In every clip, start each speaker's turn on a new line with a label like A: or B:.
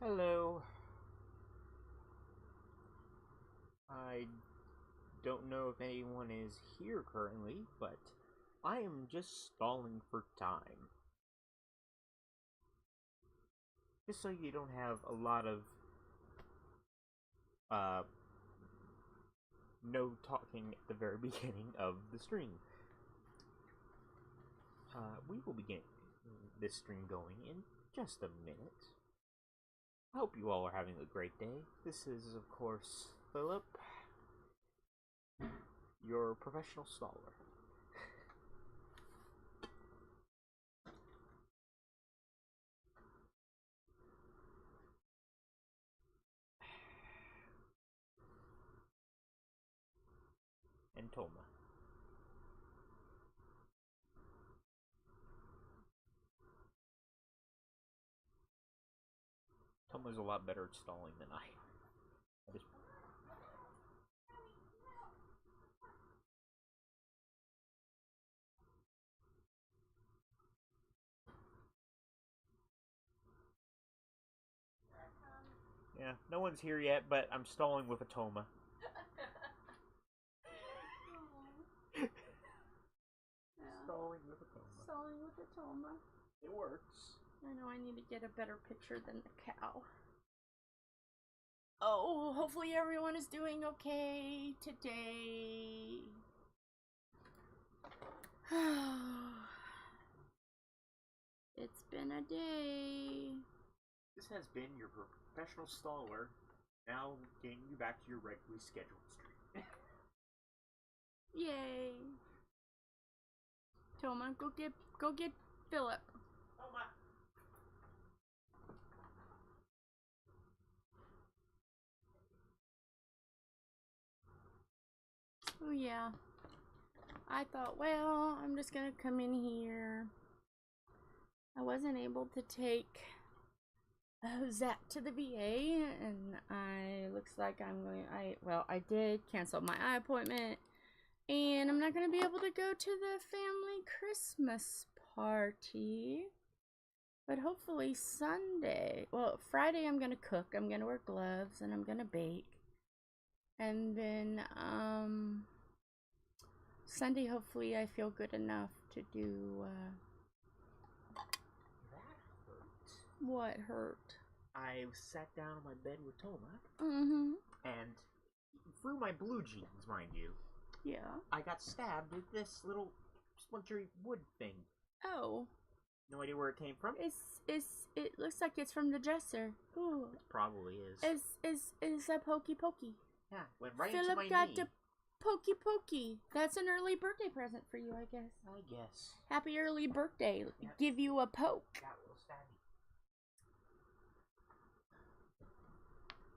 A: Hello. I don't know if anyone is here currently, but I am just stalling for time. Just so you don't have a lot of no talking at the very beginning of the stream. We will begin this stream going in just a minute. I hope you all are having a great day. This is, of course, Philip, your professional staller. And Toma. Toma's a lot better at stalling than I am. Yeah, no one's here yet, but I'm stalling with a Toma. Stalling with a Toma.
B: Stalling with a Toma.
A: It works.
B: I know I need to get a better picture than the cow. Oh, hopefully everyone is doing okay today. It's been a day.
A: This has been your professional staller, now getting you back to your regularly scheduled stream.
B: Yay. Toma, go get Philip.
A: Toma.
B: Oh yeah. I thought, well, I'm just gonna come in here. I wasn't able to take Zach to the VA, and looks like I'm going. I did cancel my eye appointment, and I'm not gonna be able to go to the family Christmas party. But hopefully Sunday, well, Friday I'm gonna cook. I'm gonna wear gloves and I'm gonna bake, and then Sunday hopefully I feel good enough to do.
A: That hurt.
B: What hurt?
A: I sat down on my bed with Toma.
B: Mm-hmm.
A: And through my blue jeans, mind you.
B: Yeah.
A: I got stabbed with this little splintery wood thing.
B: Oh.
A: No idea where it came from.
B: It looks like it's from the dresser. Ooh.
A: It probably is.
B: Is a pokey pokey.
A: Yeah, went right
B: Philip
A: into my
B: got
A: knee.
B: the pokey pokey. That's an early birthday present for you, I guess.
A: I guess.
B: Happy early birthday.
A: Yep.
B: Give you a poke.
A: That little stabby.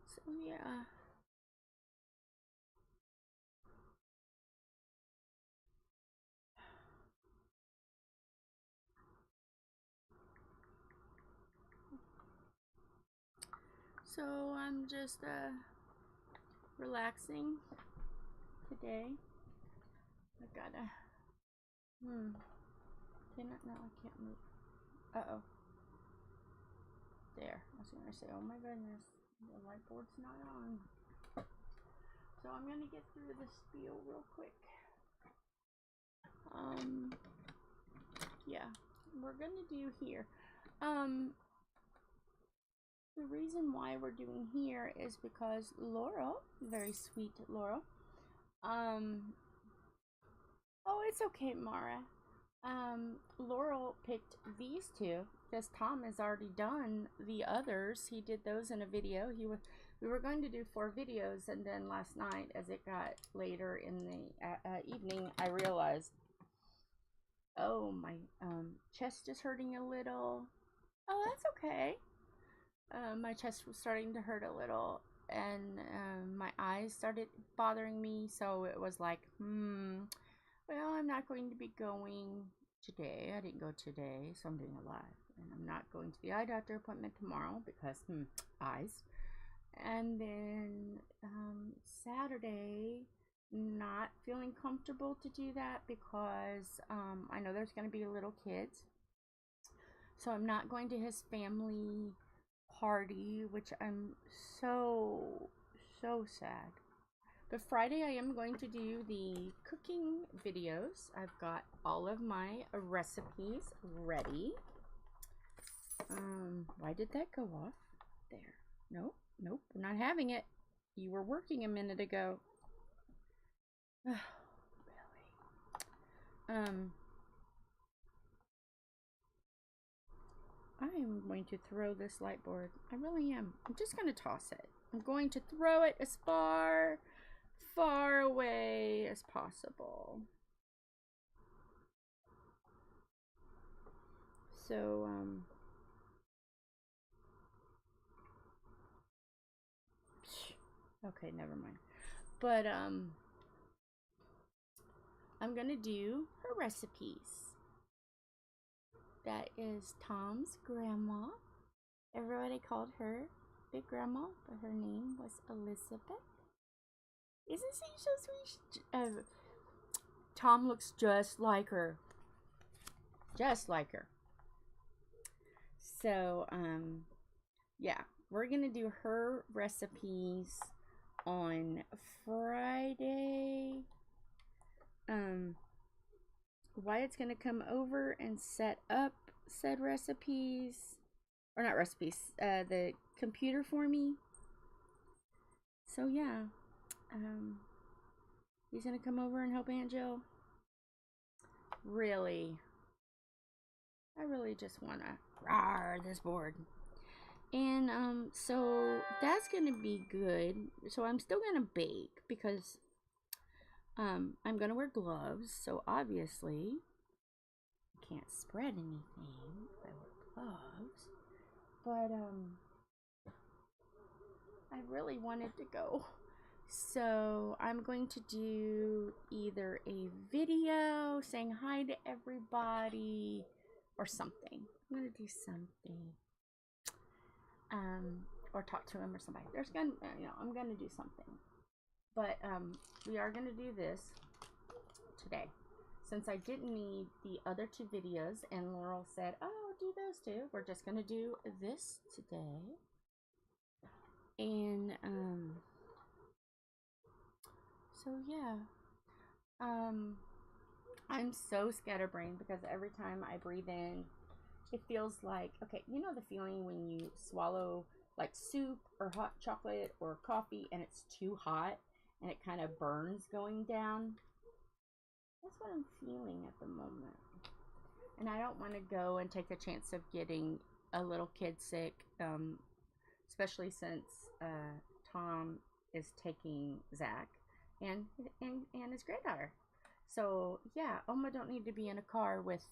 B: So yeah. So I'm just relaxing today. I gotta no, I can't move. Uh-oh. There. I was gonna say, oh my goodness, the whiteboard's not on. So I'm gonna get through the spiel real quick. Yeah, we're gonna do here. The reason why we're doing here is because Laurel, very sweet Laurel, oh, it's okay, Mara. Laurel picked these two because Tom has already done the others. He did those in a video. We were going to do 4 videos, and then last night, as it got later in the evening, I realized, oh, my chest is hurting a little. Oh, that's okay. My chest was starting to hurt a little, and my eyes started bothering me, so it was like, well, I'm not going to be going today. I didn't go today, so I'm doing a live. And I'm not going to the eye doctor appointment tomorrow because, eyes. And then Saturday, not feeling comfortable to do that because I know there's going to be little kids. So I'm not going to his family party, which I'm so sad. But Friday I am going to do the cooking videos. I've got all of my recipes ready. Why did that go off? There. Nope, nope, we're not having it. You were working a minute ago. Oh, really? I'm going to throw this light board. I really am. I'm just going to toss it. I'm going to throw it as far away as possible. So, okay, never mind. But, I'm gonna do her recipes. That is Tom's grandma. Everybody called her Big Grandma, but her name was Elizabeth. Isn't she so sweet? Tom looks just like her. Just like her. So, yeah, we're gonna do her recipes on Friday. Wyatt's gonna come over and set up said recipes, or not recipes, the computer for me. So yeah, he's gonna come over and help Aunt Jill. Really, I really just wanna rawr this board. And so that's gonna be good. So I'm still gonna bake because I'm gonna wear gloves, so obviously I can't spread anything if I wear gloves. But I really wanted to go, so I'm going to do either a video saying hi to everybody or something. I'm gonna do something, or talk to him or somebody. There's gonna, I'm gonna do something. But we are going to do this today. Since I didn't need the other two videos and Laurel said, oh, do those two, we're just going to do this today. And so yeah, I'm so scatterbrained because every time I breathe in, it feels like, okay, you know the feeling when you swallow like soup or hot chocolate or coffee and it's too hot and it kind of burns going down? That's what I'm feeling at the moment. And I don't want to go and take the chance of getting a little kid sick, especially since Tom is taking Zach and his granddaughter. So yeah, Oma don't need to be in a car with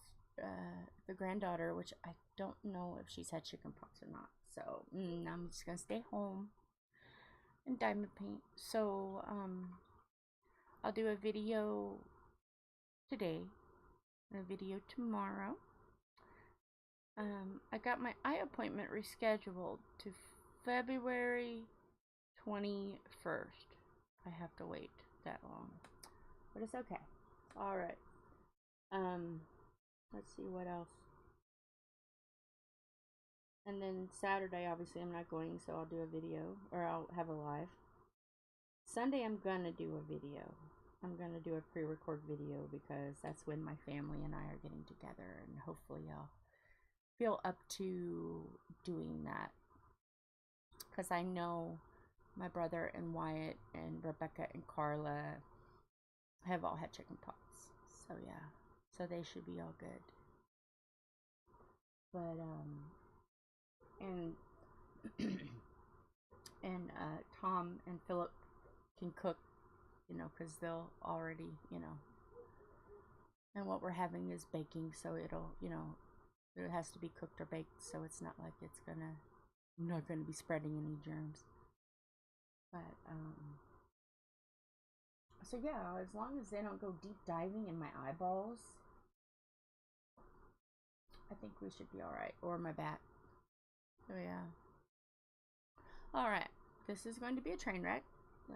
B: the granddaughter, which I don't know if she's had chickenpox or not. So I'm just gonna stay home and diamond paint. So I'll do a video today and a video tomorrow. I got my eye appointment rescheduled to February 21st. I have to wait that long, but it's okay. All right. Let's see what else. And then Saturday, obviously, I'm not going, so I'll do a video, or I'll have a live. Sunday, I'm gonna do a video. I'm gonna do a pre-record video because that's when my family and I are getting together, and hopefully I'll feel up to doing that. Because I know my brother and Wyatt and Rebecca and Carla have all had chickenpox. So yeah, so they should be all good. But and Tom and Philip can cook, because they'll already, and what we're having is baking, so it'll, it has to be cooked or baked, so it's not like I'm not gonna be spreading any germs. But so yeah, as long as they don't go deep diving in my eyeballs, I think we should be alright, or my back. So yeah. Alright, this is going to be a train wreck.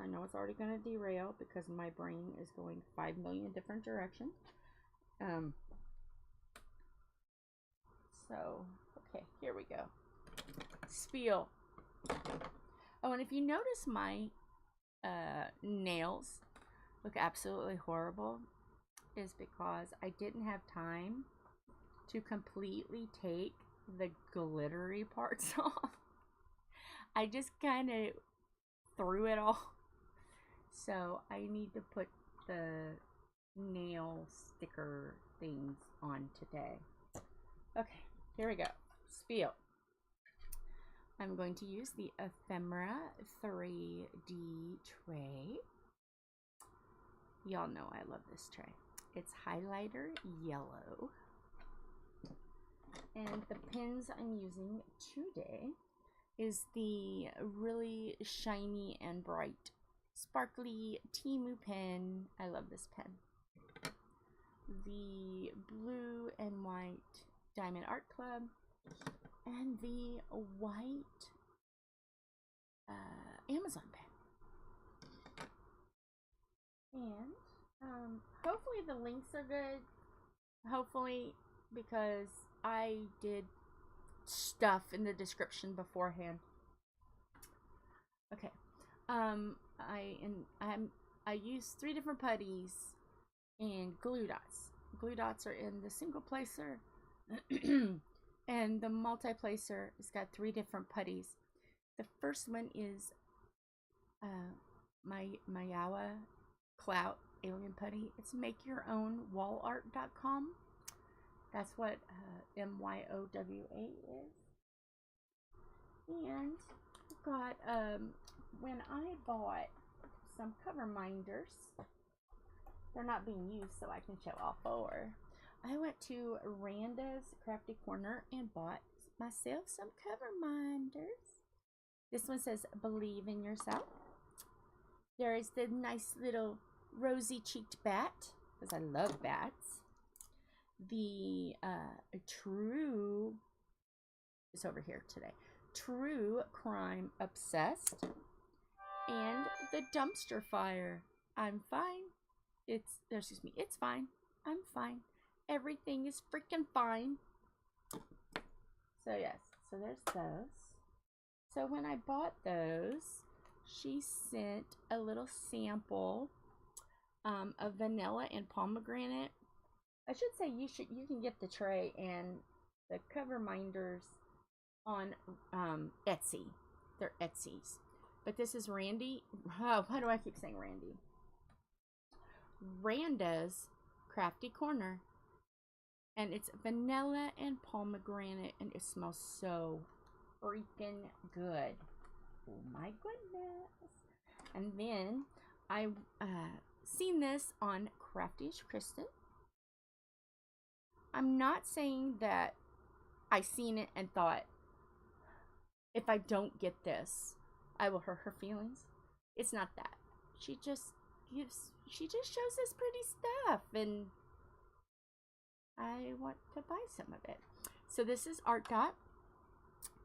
B: I know it's already going to derail because my brain is going 5 million different directions. So, okay, here we go. Spiel. Oh, and if you notice my nails look absolutely horrible, is because I didn't have time to completely take the glittery parts off. I just kind of threw it all. So I need to put the nail sticker things on today. Okay, here we go. Spiel. I'm going to use the Ephemera3d tray. Y'all know I love this tray. It's highlighter yellow. And the pens I'm using today is the really shiny and bright sparkly Temu pen. I love this pen. The blue and white Diamond Art Club. And the white Amazon pen. And hopefully the links are good. Hopefully, because I did stuff in the description beforehand. Okay. I used 3 different putties and glue dots. Glue dots are in the single placer. And the multi-placer has got 3 different putties. The first one is MYOWA CLOUT Alien Putty. It's makeyourownwallart.com. That's what MYOWA is. And I've got, when I bought some cover minders, they're not being used so I can show all 4. I went to Randa's Crafty Corner and bought myself some cover minders. This one says, believe in yourself. There is the nice little rosy-cheeked bat, because I love bats. The true, it's over here today, True Crime Obsessed. And the dumpster fire. I'm fine. It's fine. I'm fine. Everything is freaking fine. So yes, so there's those. So when I bought those, she sent a little sample of vanilla and pomegranate. I should say you can get the tray and the cover minders on Etsy. They're Etsy's. But this is Randy. Oh, why do I keep saying Randy? Randa's Crafty Corner. And it's vanilla and pomegranate, and it smells so freaking good. Oh my goodness. And then I seen this on Crafty-ish Kristyn. I'm not saying that I seen it and thought, if I don't get this, I will hurt her feelings. It's not that. She just shows us pretty stuff, and I want to buy some of it. So this is Art Dot.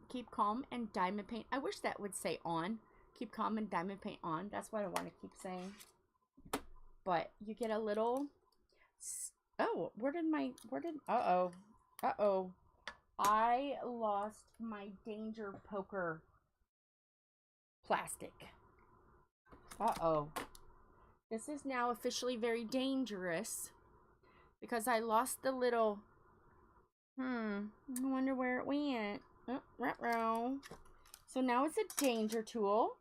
B: Keep calm and diamond paint. I wish that would say on. Keep calm and diamond paint on. That's what I want to keep saying. But you get a little. Oh, uh-oh. I lost my danger poker plastic. Uh-oh. This is now officially very dangerous. Because I lost the little, I wonder where it went. Oh, ruh-roh. So now it's a danger tool.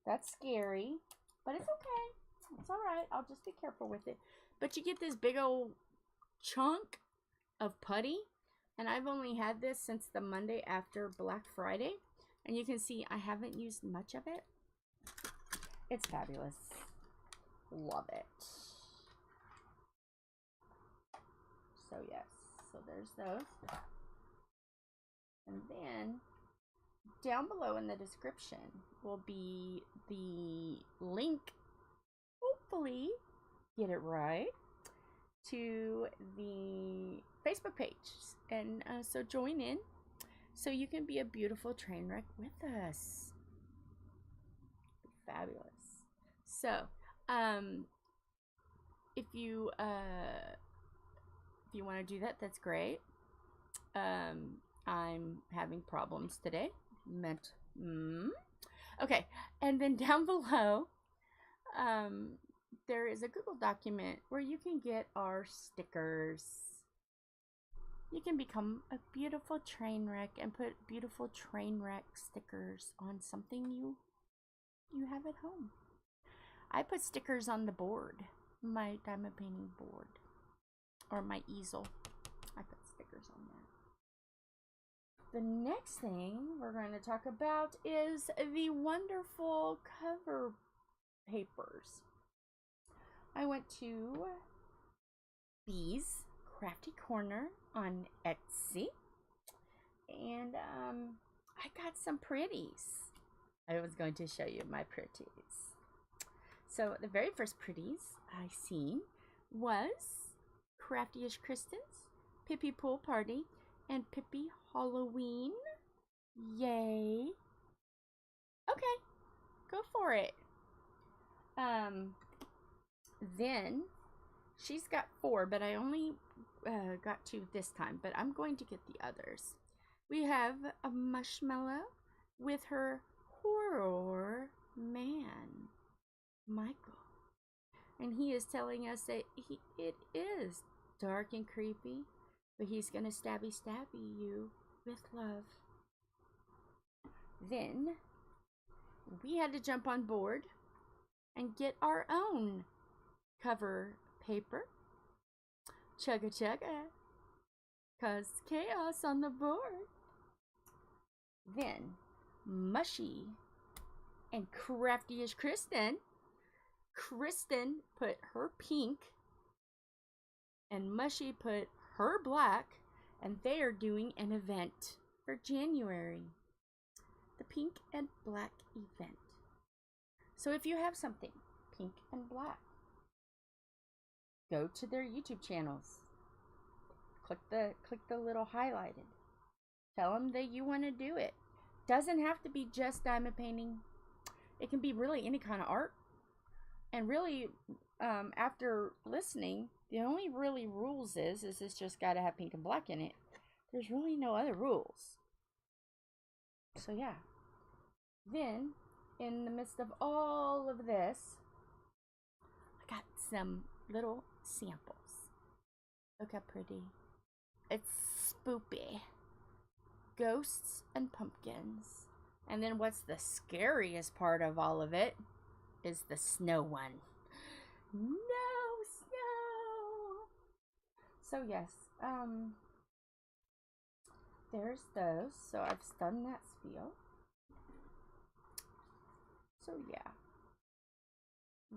B: That's scary. But it's okay. It's alright. I'll just be careful with it. But you get this big old chunk of putty. And I've only had this since the Monday after Black Friday. And you can see I haven't used much of it. It's fabulous. Love it. So yes, so there's those. And then down below in the description will be the link, hopefully get it right, to the Facebook page. And so join in so you can be a beautiful train wreck with us. Fabulous. So if you want to do that, that's great. I'm having problems today. Okay, and then down below, there is a Google document where you can get our stickers. You can become a beautiful train wreck and put beautiful train wreck stickers on something you have at home. I put stickers on the board, my diamond painting board, or my easel. I put stickers on there. The next thing we're going to talk about is the wonderful cover papers. I went to Bee's Crafty Corner on Etsy, and I got some pretties. I was going to show you my pretties. So the very first pretties I seen was Crafty-ish Kristyn's Pippy Pool Party and Pippy Halloween. Yay. Okay, go for it. Then she's got 4, but I only got 2 this time, but I'm going to get the others. We have a Marshmallow with her horror man, Micheal. And he is telling us that it is dark and creepy, but he's gonna stabby you with love. Then we had to jump on board and get our own cover paper. Chugga chugga, cause chaos on the board. Then Mushy and Crafty-ish Kristyn. Kristyn put her pink and Mushy put her black, and they are doing an event for January. The pink and black event. So if you have something pink and black, go to their YouTube channels. Click the little highlighted. Tell them that you want to do it. Doesn't have to be just diamond painting. It can be really any kind of art. And really, after listening, the only really rules is it's just got to have pink and black in it. There's really no other rules. So yeah. Then, in the midst of all of this, I got some little samples. Look how pretty. It's spoopy. Ghosts and pumpkins. And then what's the scariest part of all of it is the snow one. No snow! So yes, there's those. So I've done that spiel. So yeah,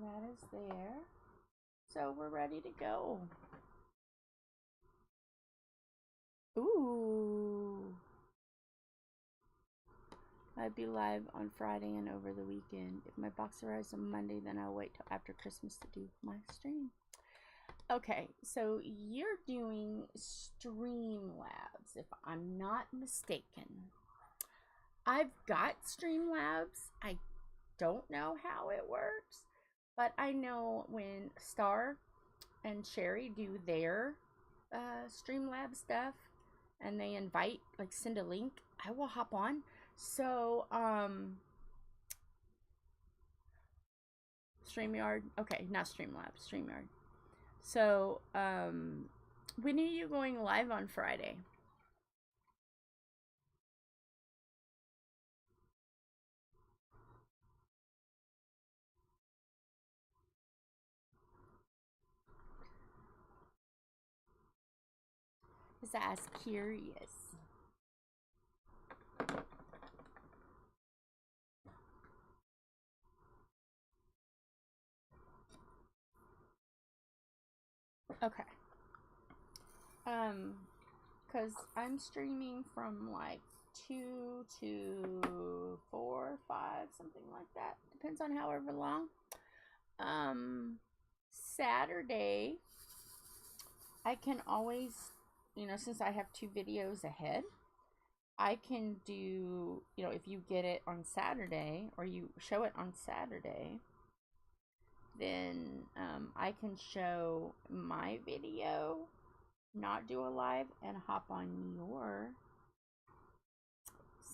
B: that is there. So we're ready to go. Ooh. I'd be live on Friday and over the weekend. If my box arrives on Monday, then I'll wait till after Christmas to do my stream. Okay, so you're doing Streamlabs, if I'm not mistaken. I've got Streamlabs. I don't know how it works, but I know when Star and Sherry do their Streamlabs stuff and they invite, like send a link, I will hop on. So StreamYard, okay, not Streamlabs, StreamYard. So when are you going live on Friday? Just ask curious. Okay. Because I'm streaming from like 2 to 4, 5, something like that. Depends on however long. Saturday, I can always, since I have 2 videos ahead, I can do, if you get it on Saturday or you show it on Saturday, then I can show my video, not do a live, and hop on your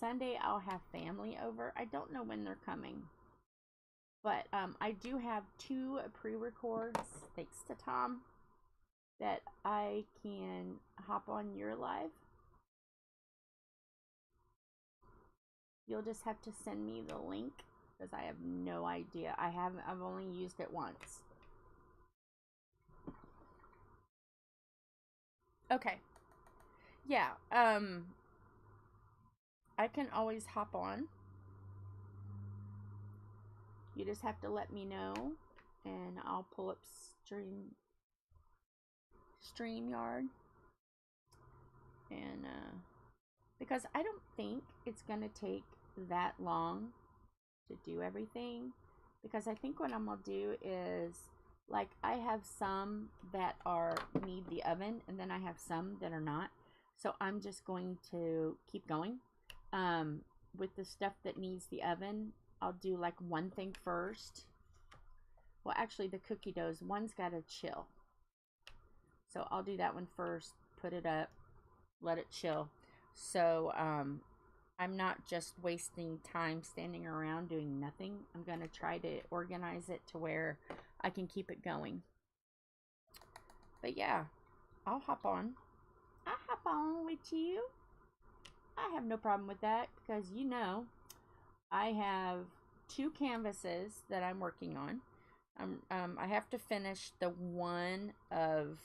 B: Sunday I'll have family over. I don't know when they're coming. But I do have 2 pre-records, thanks to Tom, that I can hop on your live. You'll just have to send me the link because I have no idea. I've only used it once. Okay. Yeah, I can always hop on. You just have to let me know and I'll pull up StreamYard. And because I don't think it's gonna take that long to do everything, because I think what I'm gonna do is, like, I have some that need the oven and then I have some that are not, so I'm just going to keep going. With the stuff that needs the oven, I'll do like one thing first. Well, actually the cookie doughs, one's gotta chill, so I'll do that one first, put it up, let it chill. So I'm not just wasting time standing around doing nothing. I'm gonna try to organize it to where I can keep it going. But yeah, I'll hop on. I'll hop on with you. I have no problem with that because, you know, I have 2 canvases that I'm working on. I have to finish the one of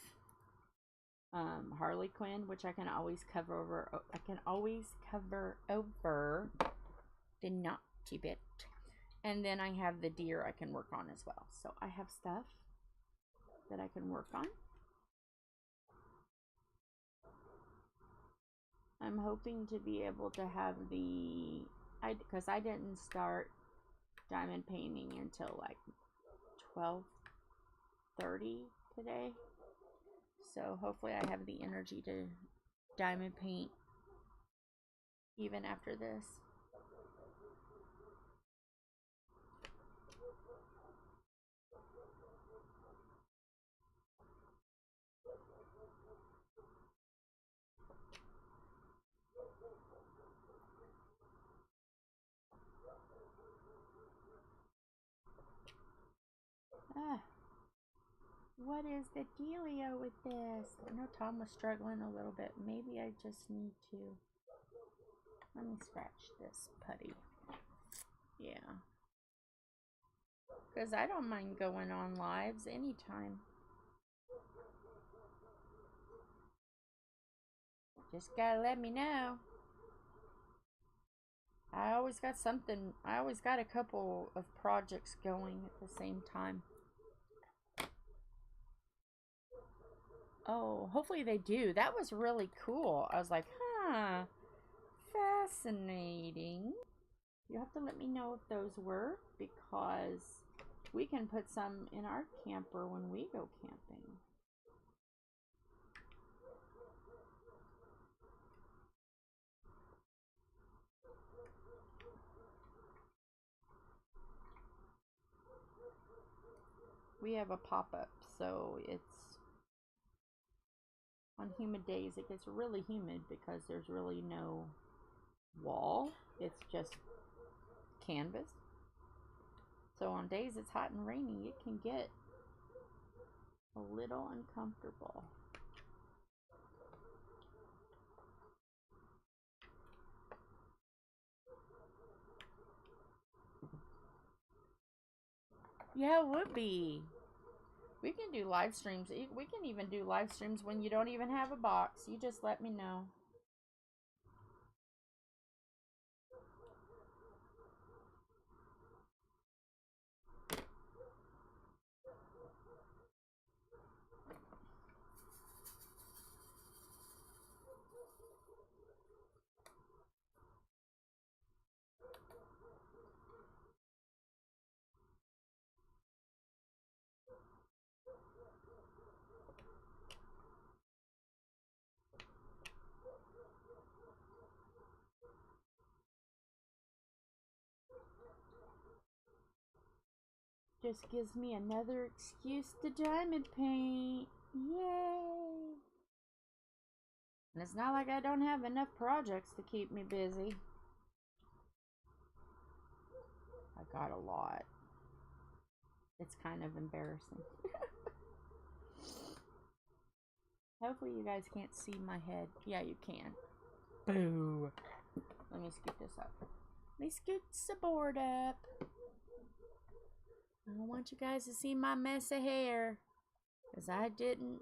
B: Harley Quinn, which I can always cover over. I can always cover over the naughty bit. And then I have the deer I can work on as well. So I have stuff that I can work on. I'm hoping to be able to have because I didn't start diamond painting until like 12:30 today. So hopefully I have the energy to diamond paint even after this. What is the dealio with this? I know Tom was struggling a little bit. Maybe I just need to... Let me scratch this putty. Yeah. Because I don't mind going on lives anytime. Just gotta let me know. I always got something. I always got a couple of projects going at the same time. Oh, hopefully they do. That was really cool. I was like, huh, fascinating. You have to let me know if those work, because we can put some in our camper when we go camping. We have a pop-up, so it's on humid days it gets really humid because there's really no wall. It's just canvas. So on days it's hot and rainy, it can get a little uncomfortable. Yeah, it would be. We can do live streams. We can even do live streams when you don't even have a box. You just let me know. Just gives me another excuse to diamond paint. Yay! And it's not like I don't have enough projects to keep me busy. I got a lot. It's kind of embarrassing. Hopefully you guys can't see my head. Yeah, you can. Boo. Let me scoot this up. Let me scoot the board up. I don't want you guys to see my mess of hair. Because I didn't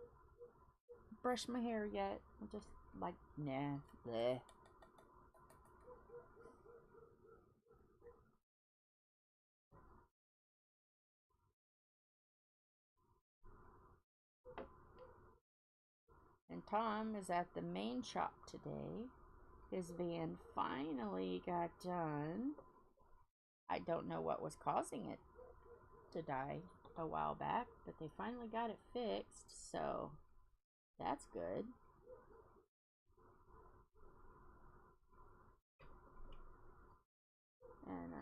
B: brush my hair yet. I'm just like, nah. Bleh. And Tom is at the main shop today. His van finally got done. I don't know what was causing it to die a while back, but they finally got it fixed, so that's good. And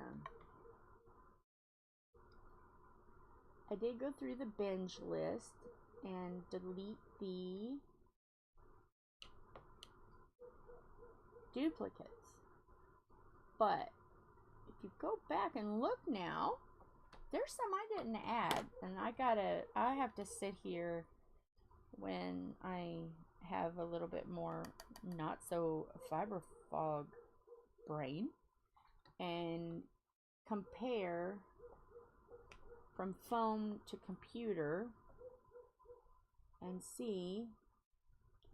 B: I did go through the binge list and delete the duplicates, but if you go back and look now, there's some I didn't add, and I have to sit here when I have a little bit more not so fiber fog brain and compare from phone to computer and see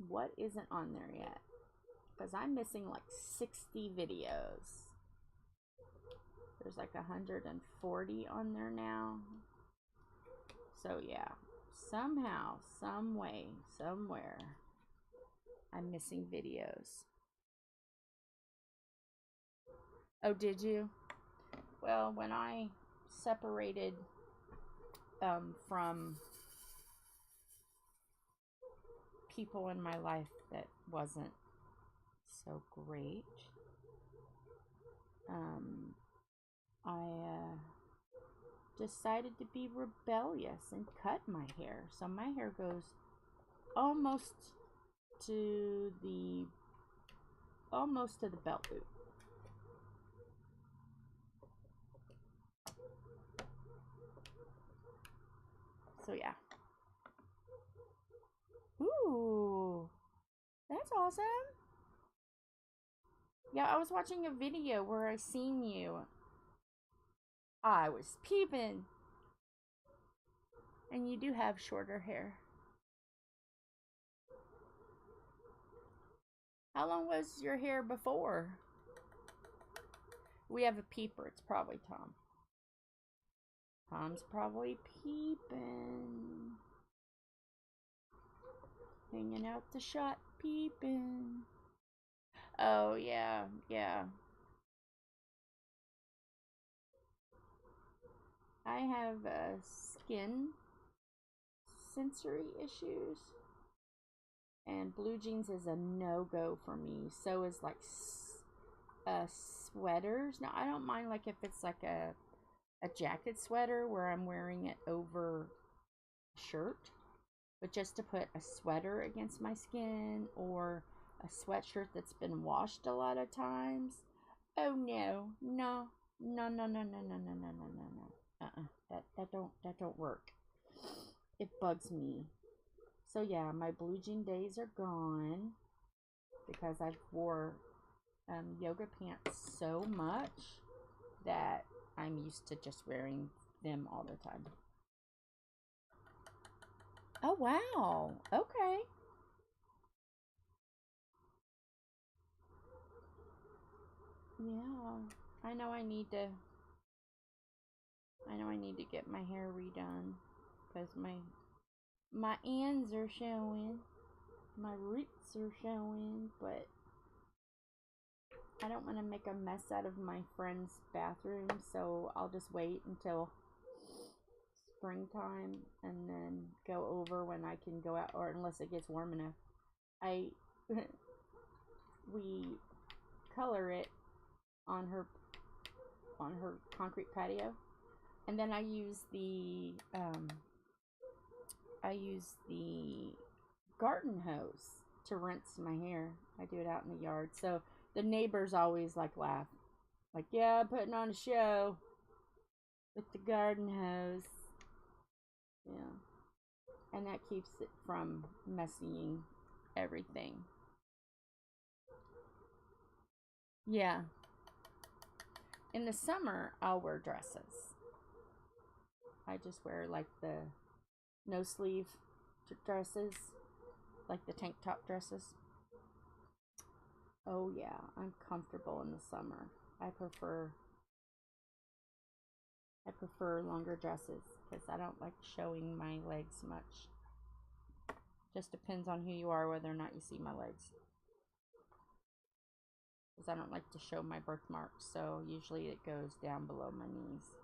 B: what isn't on there yet, because I'm missing like 60 videos. There's like 140 on there now. So yeah, somehow, some way, somewhere, I'm missing videos. Oh, did you? Well, when I separated from people in my life that wasn't so great, I decided to be rebellious and cut my hair. So my hair goes almost to the belt loop. So yeah. Ooh, that's awesome. Yeah, I was watching a video where I seen you. I was peeping. And you do have shorter hair. How long was your hair before? We have a peeper. It's probably Tom. Tom's probably peeping. Hanging out the shot, peeping. Oh, yeah, yeah. I have skin sensory issues. And blue jeans is a no-go for me. So is like sweaters. Now, I don't mind like if it's like a jacket sweater where I'm wearing it over a shirt. But just to put a sweater against my skin or a sweatshirt that's been washed a lot of times. Oh no, no, no, no, no, no, no, no, no, no, no. That don't work. It bugs me. So yeah, my blue jean days are gone because I wore yoga pants so much that I'm used to just wearing them all the time. Oh wow, okay. Yeah, I know I need to get my hair redone because my ends are showing, my roots are showing, but I don't want to make a mess out of my friend's bathroom, so I'll just wait until springtime and then go over when I can go out, or unless it gets warm enough. We color it on her concrete patio, and then I use the garden hose to rinse my hair. I do it out in the yard, so the neighbors always like laugh, like, yeah, I'm putting on a show. with the garden hose. Yeah. And that keeps it from messing everything. Yeah. In the summer, I'll wear dresses. I just wear like the no sleeve dresses, like the tank top dresses. Oh yeah, I'm comfortable in the summer. I prefer longer dresses because I don't like showing my legs much. Just depends on who you are whether or not you see my legs. Because I don't like to show my birthmarks, so usually it goes down below my knees.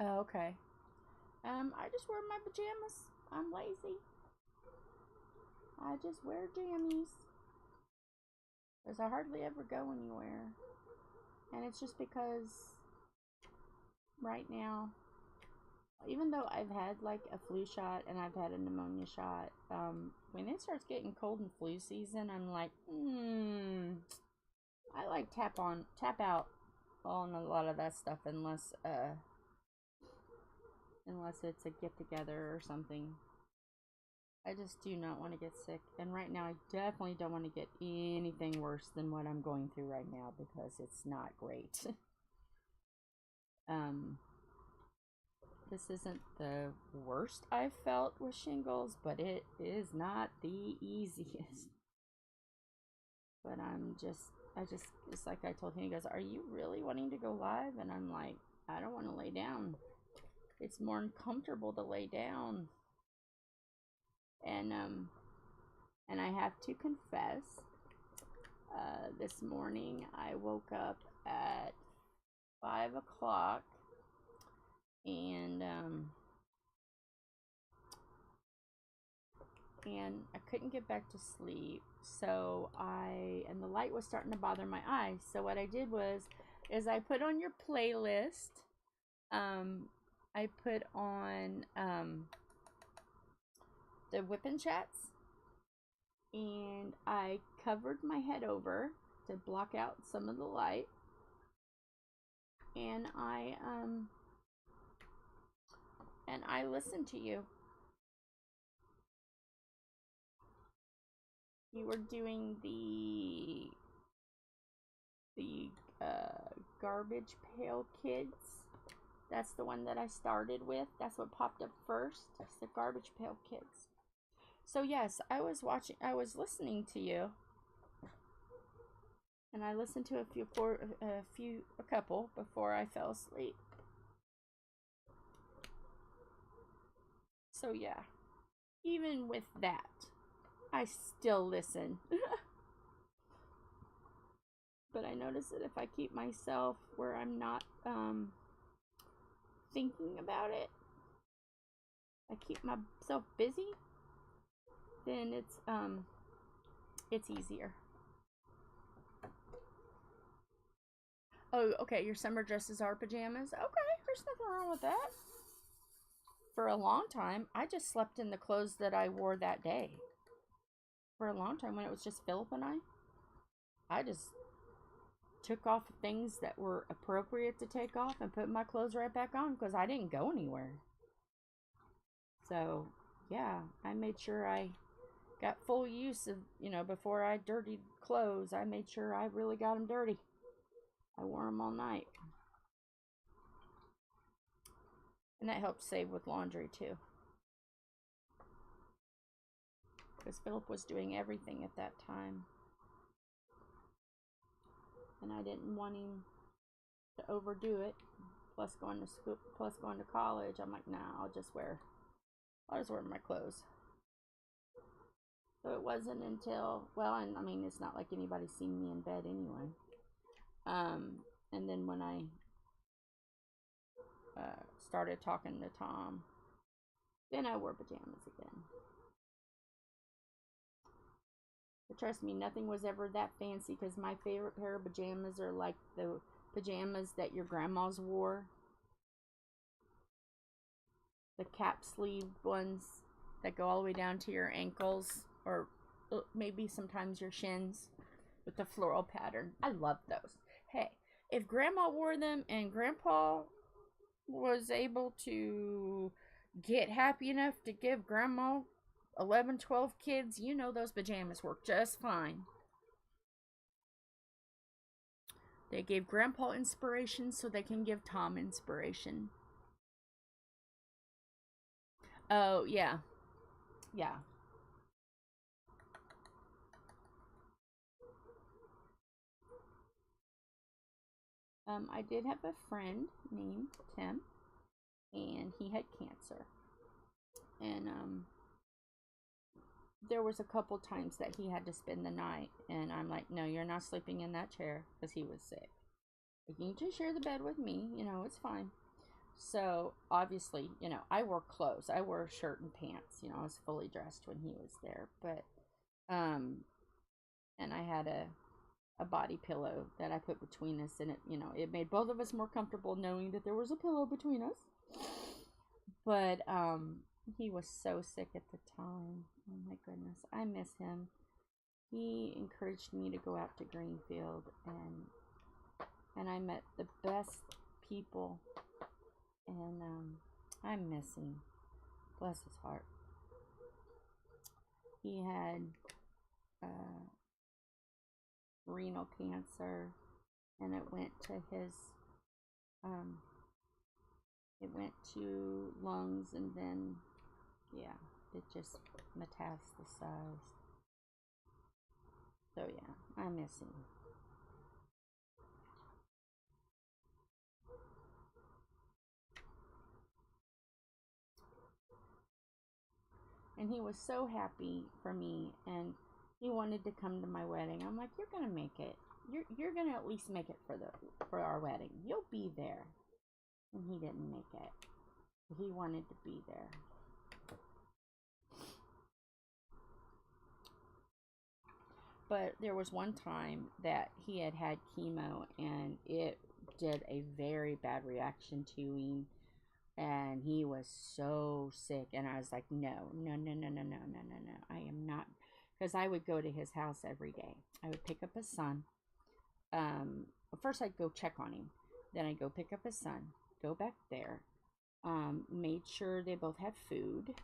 B: Oh, okay. I just wear my pajamas. I'm lazy. I just wear jammies. Because I hardly ever go anywhere. And it's just because right now, even though I've had like a flu shot and I've had a pneumonia shot, when it starts getting cold in flu season, I'm like, I like tap out on a lot of that stuff unless it's a get together or something. I just do not want to get sick, and right now I definitely don't want to get anything worse than what I'm going through right now because it's not great. This isn't the worst I've felt with shingles, but it is not the easiest. But it's like I told him, he goes, "Are you really wanting to go live?" And I'm like, I don't want to lay down. It's more uncomfortable to lay down. And I have to confess, this morning I woke up at 5 o'clock and I couldn't get back to sleep. So and the light was starting to bother my eyes. So what I did is I put on your playlist. I put on the WIP chats, and I covered my head over to block out some of the light, and I listened to you. You were doing the Garbage Pail Kids. That's the one that I started with. That's what popped up first. It's the Garbage Pail Kids. So yes, I was listening to you, and I listened to a couple before I fell asleep. So yeah, even with that, I still listen. But I notice that if I keep myself where I'm not thinking about it, I keep myself busy, then it's easier. Oh, okay, your summer dresses are pajamas? Okay, there's nothing wrong with that. For a long time, I just slept in the clothes that I wore that day. For a long time, when it was just Philip and I just took off things that were appropriate to take off and put my clothes right back on because I didn't go anywhere. So, yeah, I made sure I got full use of, before I dirtied clothes, I made sure I really got them dirty. I wore them all night. And that helped save with laundry too. Because Philip was doing everything at that time. And I didn't want him to overdo it. Plus going to school, plus going to college. I'm like, nah, I'll just wear my clothes. So it wasn't until, well, and I mean, it's not like anybody's seen me in bed anyway. And then when I started talking to Tom, then I wore pajamas again. But trust me, nothing was ever that fancy, because my favorite pair of pajamas are like the pajamas that your grandmas wore. The cap sleeve ones that go all the way down to your ankles, or maybe sometimes your shins, with the floral pattern. I love those. Hey, if Grandma wore them and Grandpa was able to get happy enough to give Grandma 11, 12 kids, you know those pajamas work just fine. They gave Grandpa inspiration, so they can give Tom inspiration. Oh, yeah. Yeah. I did have a friend named Tim, and he had cancer. And there was a couple times that he had to spend the night, and I'm like, no, you're not sleeping in that chair, because he was sick. You can just share the bed with me, you know, it's fine. So obviously, you know, I wore clothes. I wore a shirt and pants. You know, I was fully dressed when he was there. But and I had a body pillow that I put between us, and it, you know, it made both of us more comfortable knowing that there was a pillow between us. But he was so sick at the time. Oh my goodness, I miss him. He encouraged me to go out to Greenfield, and I met the best people, and I miss him. Bless his heart. He had renal cancer, and it went to his it went to lungs, and then yeah, it just metastasized. So yeah, I miss him. And he was so happy for me, and he wanted to come to my wedding. I'm like, you're gonna make it. You're gonna at least make it for our wedding. You'll be there. And he didn't make it. He wanted to be there. But there was one time that he had chemo, and it did a very bad reaction to him, and he was so sick, and I was like, no, I am not, because I would go to his house every day. I would pick up his son. First I'd go check on him, then I'd go pick up his son, go back there, made sure they both had food,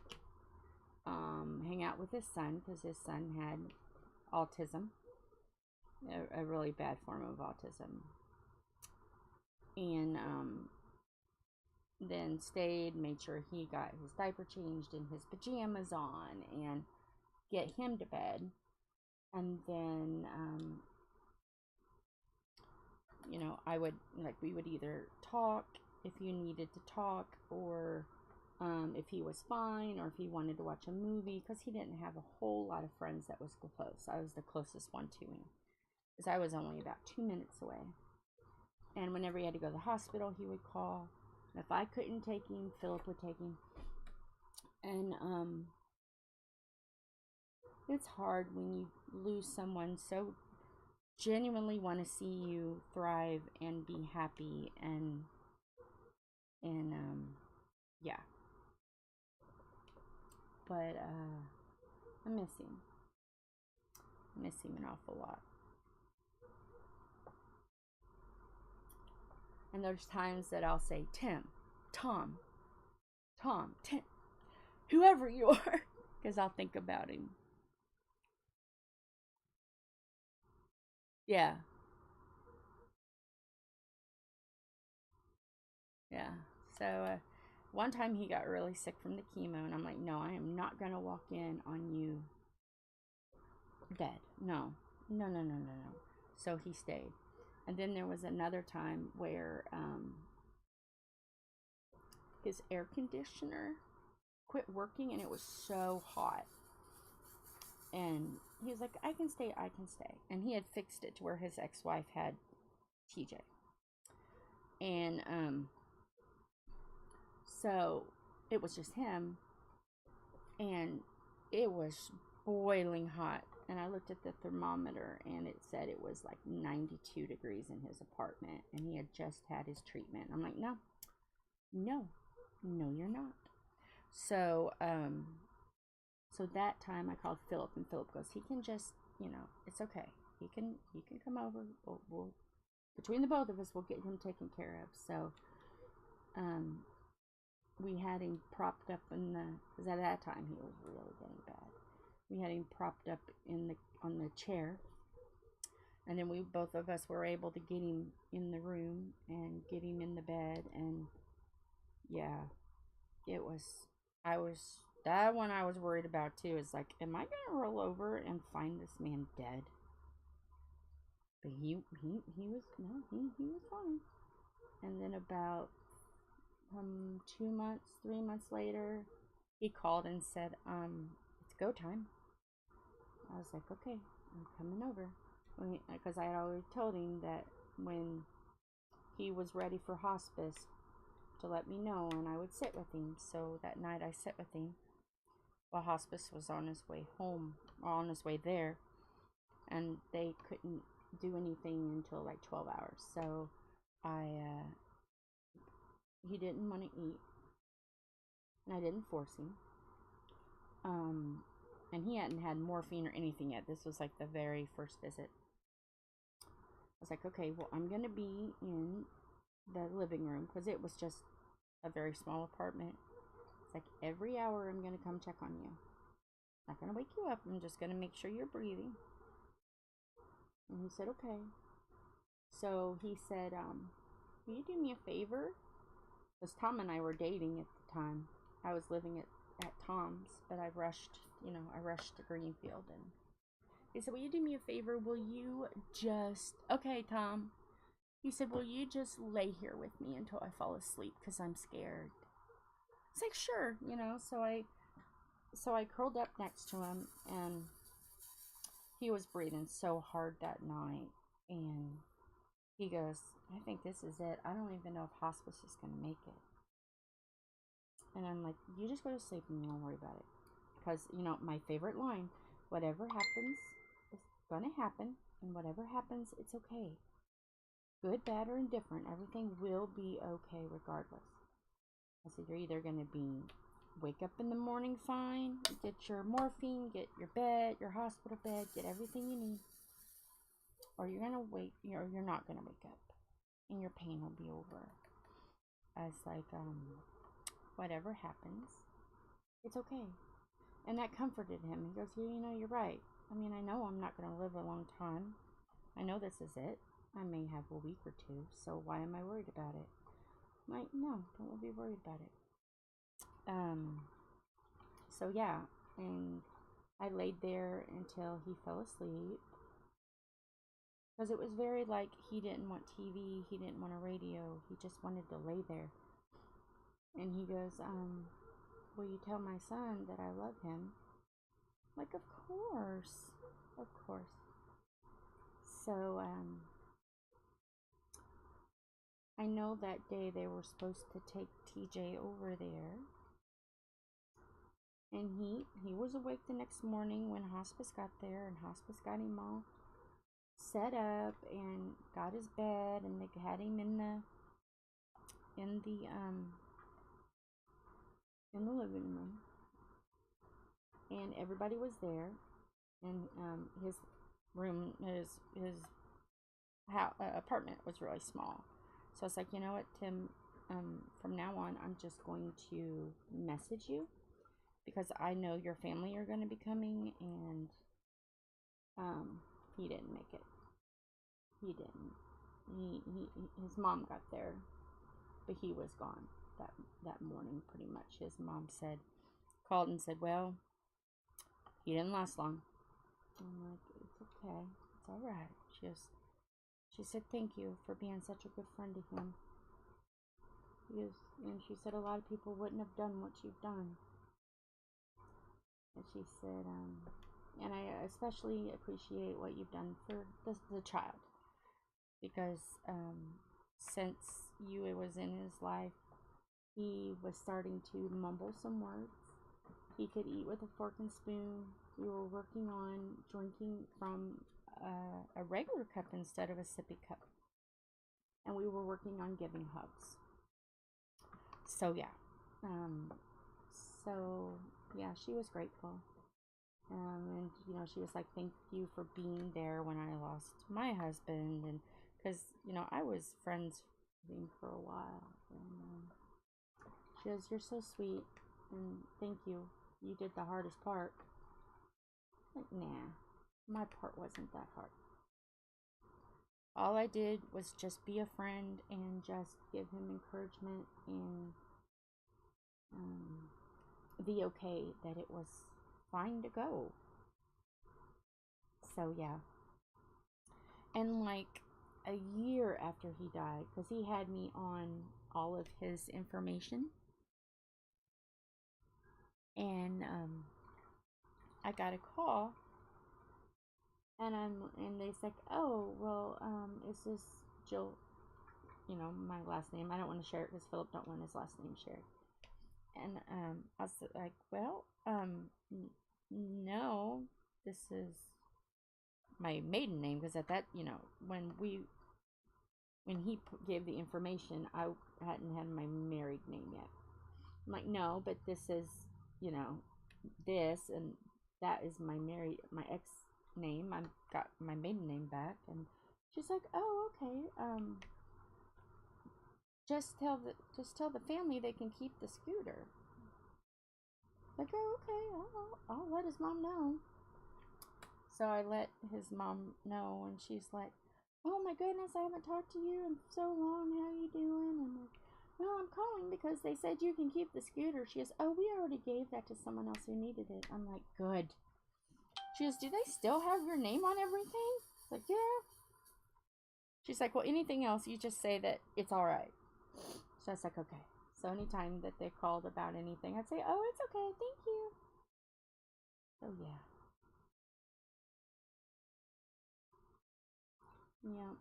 B: hang out with his son, because his son had autism, a really bad form of autism, and then stayed, made sure he got his diaper changed and his pajamas on, and get him to bed. And then you know, I would, like, we would either talk if you needed to talk, or if he was fine, or if he wanted to watch a movie, because he didn't have a whole lot of friends that was close. I was the closest one to him, because I was only about 2 minutes away. And whenever he had to go to the hospital, he would call. If I couldn't take him, Philip would take him. And it's hard when you lose someone so genuinely want to see you thrive and be happy, and yeah. But I miss him. I miss him an awful lot. And there's times that I'll say, Tim, Tom, Tim, whoever you are, because I'll think about him. Yeah. Yeah. So one time he got really sick from the chemo, and I'm like, no, I am not going to walk in on you dead. No. So he stayed. And then there was another time where his air conditioner quit working, and it was so hot. And he was like, I can stay. And he had fixed it to where his ex-wife had TJ. And so it was just him, and it was boiling hot. And I looked at the thermometer, and it said it was like 92 degrees in his apartment, and he had just had his treatment. I'm like, no, you're not. So so that time I called Philip, and Philip goes, he can just, it's okay. He can come over. We'll between the both of us, we'll get him taken care of. So we had him propped up in the, because at that time he was really getting bad. We had him propped up on the chair, and then both of us were able to get him in the room and get him in the bed. And yeah, that one I was worried about too. Is like, am I gonna roll over and find this man dead? But he was fine. And then about 2 months, 3 months later, he called and said, it's go time. I was like, okay, I'm coming over. Because I had already told him that when he was ready for hospice, to let me know, and I would sit with him. So that night I sit with him while hospice was on his way home, or on his way there, and they couldn't do anything until like 12 hours. So he didn't want to eat, and I didn't force him. And he hadn't had morphine or anything yet. This was like the very first visit. I was like, okay, well, I'm going to be in the living room, because it was just a very small apartment. It's like every hour I'm going to come check on you. I'm not going to wake you up. I'm just going to make sure you're breathing. And he said, okay. So he said, will you do me a favor? Because Tom and I were dating at the time. I was living at Tom's, but I rushed to Greenfield. And he said, will you do me a favor? Will you just, okay, Tom. He said, will you just lay here with me until I fall asleep, because I'm scared. It's like, sure, So I curled up next to him, and he was breathing so hard that night. And he goes, I think this is it. I don't even know if hospice is going to make it. And I'm like, you just go to sleep and you don't worry about it. Because, my favorite line, whatever happens is going to happen. And whatever happens, it's okay. Good, bad, or indifferent, everything will be okay regardless. I said, you're either going to wake up in the morning fine, get your morphine, get your bed, your hospital bed, get everything you need, or you're going to wait, you're not going to wake up, and your pain will be over. I was like, whatever happens, it's okay. And that comforted him. He goes, you're right. I mean, I know I'm not going to live a long time. I know this is it. I may have a week or two, so why am I worried about it? I'm like, no, don't be worried about it. So yeah, and I laid there until he fell asleep, because it was very like, he didn't want TV, he didn't want a radio, he just wanted to lay there. And he goes, will you tell my son that I love him? I'm like, of course. So, I know that day they were supposed to take TJ over there. And he was awake the next morning when hospice got there, and hospice got him all set up and got his bed, and they had him in the living room. And everybody was there, and his room, his apartment was really small. So I was like, you know what, Tim, from now on, I'm just going to message you, because I know your family are going to be coming. And he didn't make it. He didn't. His mom got there, but he was gone that morning pretty much. His mom called and said, well, he didn't last long. I'm like, it's okay, it's all right. She said, thank you for being such a good friend to him. And she said, a lot of people wouldn't have done what you've done. And she said, And I especially appreciate what you've done for the child. Because since you was in his life, he was starting to mumble some words. He could eat with a fork and spoon. We were working on drinking from a regular cup instead of a sippy cup. And we were working on giving hugs. So yeah. Yeah, she was grateful. And, you know, she was like, thank you for being there when I lost my husband. And because, you know, I was friends with him for a while. And she goes, you're so sweet. And thank you. You did the hardest part. Like, nah, my part wasn't that hard. All I did was just be a friend and just give him encouragement and the okay that it was fine to go. So yeah. And like a year after he died, because he had me on all of his information, and I got a call, and they said, oh well, is this Jill? You know, my last name. I don't want to share it because Philip don't want his last name shared. And I was like, well, no, this is my maiden name, because at that, you know, when he gave the information, I hadn't had my married name yet. I'm like, no, but this is, you know, this, and that is my ex name. I've got my maiden name back. And she's like, oh, okay. Just tell the family they can keep the scooter. Like, oh, okay, I'll let his mom know. So I let his mom know, and she's like, oh my goodness, I haven't talked to you in so long. How you doing? And I'm like, well, I'm calling because they said you can keep the scooter. She goes, oh, we already gave that to someone else who needed it. I'm like, good. She goes, do they still have your name on everything? It's like, yeah. She's like, well, anything else, you just say that it's all right. So I was like, okay. So anytime that they called about anything, I'd say, oh, it's okay, thank you. So yeah. Yeah.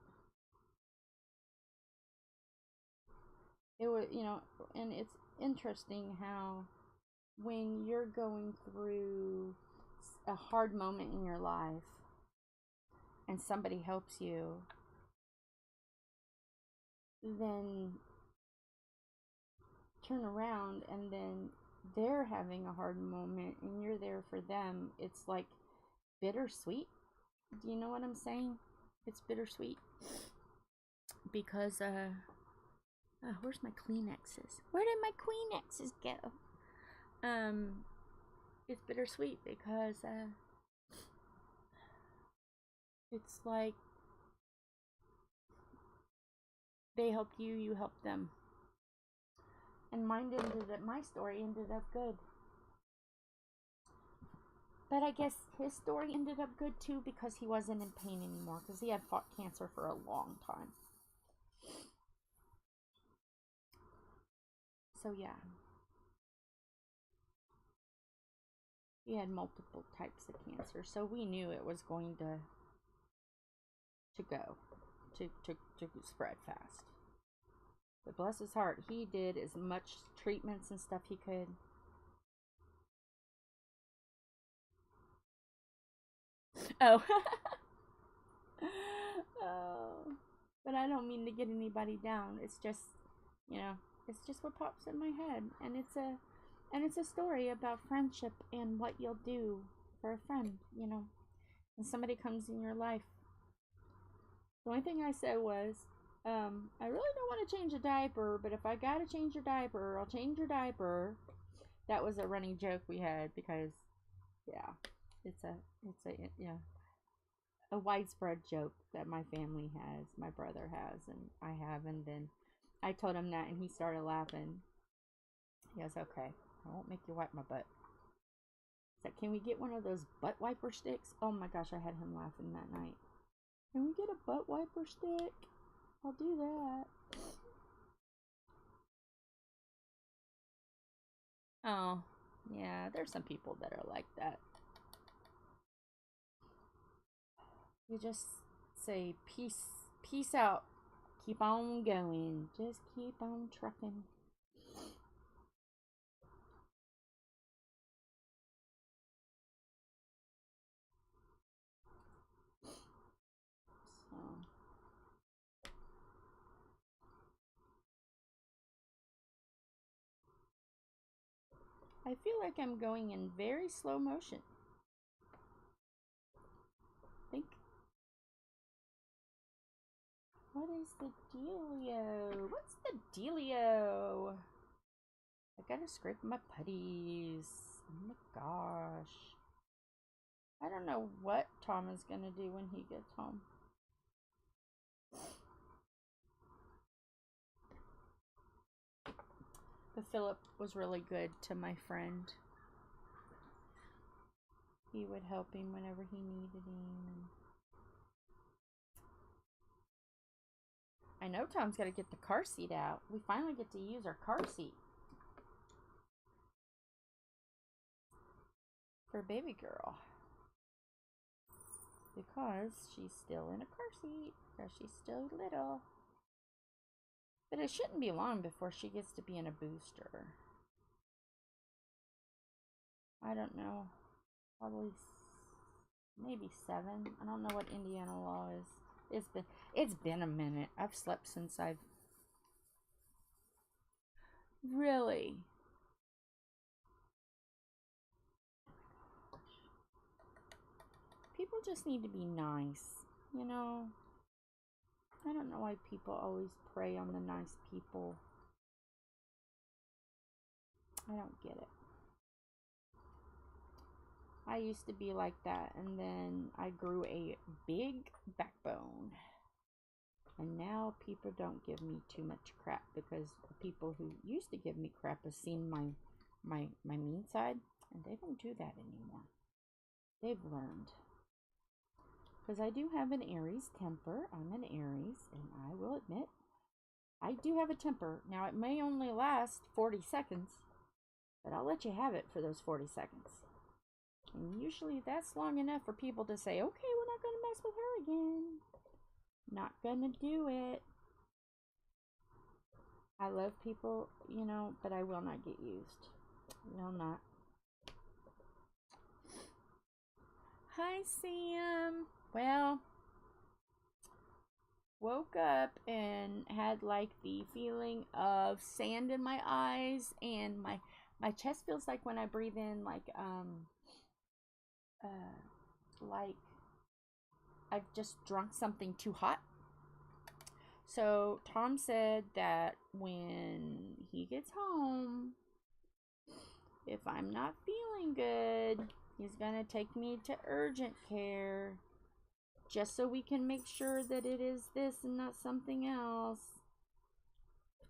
B: It was, you know, and it's interesting how when you're going through a hard moment in your life and somebody helps you, then turn around and then they're having a hard moment and you're there for them. It's like bittersweet. Do you know what I'm saying? It's bittersweet. Because, where's my Kleenexes? Where did my Kleenexes go? It's bittersweet because, it's like they helped you, you helped them. And my story ended up good. But I guess his story ended up good too because he wasn't in pain anymore, because he had fought cancer for a long time. So yeah. He had multiple types of cancer, so we knew it was going to spread fast. But bless his heart, he did as much treatments and stuff he could. Oh. Oh. But I don't mean to get anybody down. It's just, you know, it's just what pops in my head. And it's a story about friendship and what you'll do for a friend, you know. When somebody comes in your life. The only thing I said was, I really don't want to change a diaper, but if I gotta change your diaper, I'll change your diaper. That was a running joke we had because, yeah, it's a widespread joke that my family has, my brother has, and I have. And then I told him that, and he started laughing. He goes, okay, I won't make you wipe my butt. He's like, can we get one of those butt wiper sticks? Oh my gosh, I had him laughing that night. Can we get a butt wiper stick? I'll do that. Oh, yeah, there's some people that are like that. You just say peace out. Keep on going. Just keep on trucking. So I feel like I'm going in very slow motion. Think. What is the dealio? What's the dealio? I gotta scrape my putties. Oh my gosh. I don't know what Tom is gonna do when he gets home. But Philip was really good to my friend. He would help him whenever he needed him. I know Tom's got to get the car seat out. We finally get to use our car seat. For baby girl. Because she's still in a car seat. Because she's still little. But it shouldn't be long before she gets to be in a booster. I don't know. Probably maybe 7. I don't know what Indiana law is. It's been a minute. I've slept since I've really. People just need to be nice, you know. I don't know why people always prey on the nice people. I don't get it. I used to be like that, and then I grew a big backbone. And now people don't give me too much crap, because the people who used to give me crap have seen my mean side, and they don't do that anymore. They've learned. Because I do have an Aries temper. I'm an Aries, and I will admit, I do have a temper. Now, it may only last 40 seconds, but I'll let you have it for those 40 seconds. And usually that's long enough for people to say, okay, we're not going to mess with her again. Not going to do it. I love people, you know, but I will not get used. Will not. Hi, Sam. Well, woke up and had like the feeling of sand in my eyes, and my chest feels like when I breathe in like I've just drunk something too hot. So Tom said that when he gets home, if I'm not feeling good, he's gonna take me to urgent care, just so we can make sure that it is this and not something else.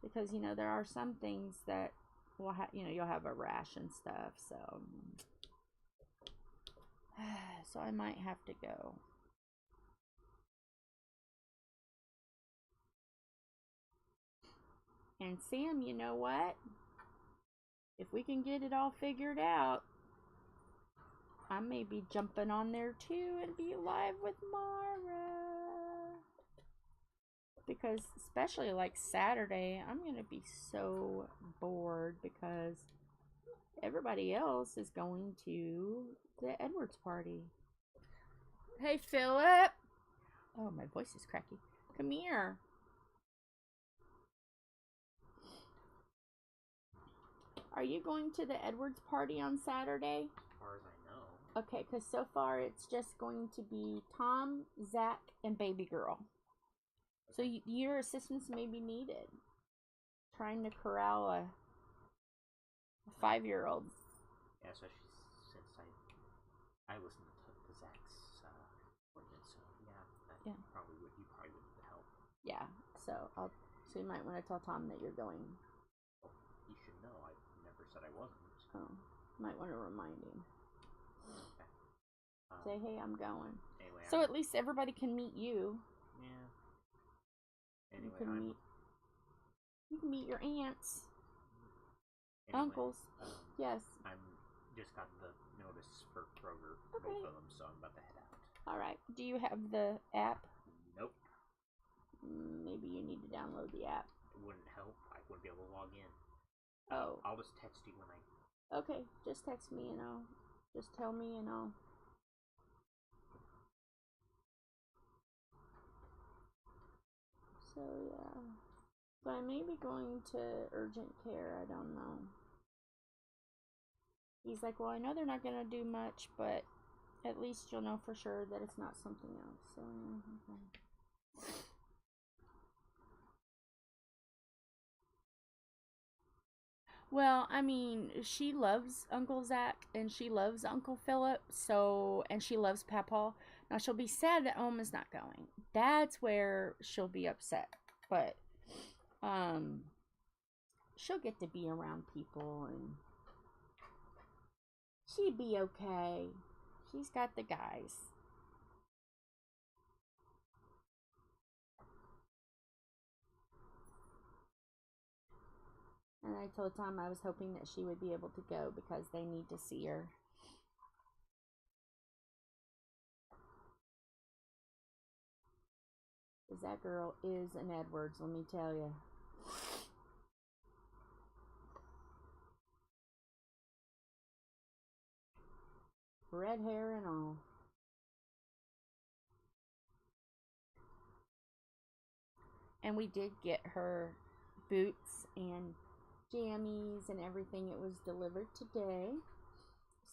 B: Because, you know, there are some things that will you'll have a rash and stuff, so I might have to go. And Sam, you know what? If we can get it all figured out, I may be jumping on there too and be live with Mara. Because especially like Saturday, I'm going to be so bored because everybody else is going to the Edwards party. Hey, Philip. Oh, my voice is cracky. Come here. Are you going to the Edwards party on Saturday?
A: As far as I know.
B: Okay, because so far it's just going to be Tom, Zach, and baby girl. So your assistance may be needed. Trying to corral a 5-year-old.
A: Yeah, especially since I listened to Zach's appointment, so yeah, probably would help.
B: Yeah, so you might want to tell Tom that you're going.
A: Well, he should know. I never said I wasn't.
B: Oh, might want to remind him.
A: Okay.
B: Say, hey, I'm going.
A: Anyway,
B: so at least everybody can meet you.
A: Yeah. Anyway,
B: you can meet your aunts,
A: uncles.
B: Yes.
A: I'm just got the notice for Kroger,
B: okay.
A: both of them, so I'm about to head out.
B: Alright, do you have the app?
A: Nope.
B: Maybe you need to download the app.
A: It wouldn't help. I wouldn't be able to log in.
B: Oh.
A: I'll just text you when I...
B: Okay, just text me and I'll... Just tell me and I'll... So, yeah. So I may be going to urgent care, I don't know. He's like, well, I know they're not going to do much, but at least you'll know for sure that it's not something else. So, okay. Well, I mean, she loves Uncle Zach and she loves Uncle Philip, so, and she loves Papaw. Now, she'll be sad that Oma's not going. That's where she'll be upset. But, she'll get to be around people and she'd be okay. She's got the guys. And I told Tom I was hoping that she would be able to go because they need to see her. Because that girl is an Edwards, let me tell you. Red hair and all. And we did get her boots and jammies and everything. It was delivered today.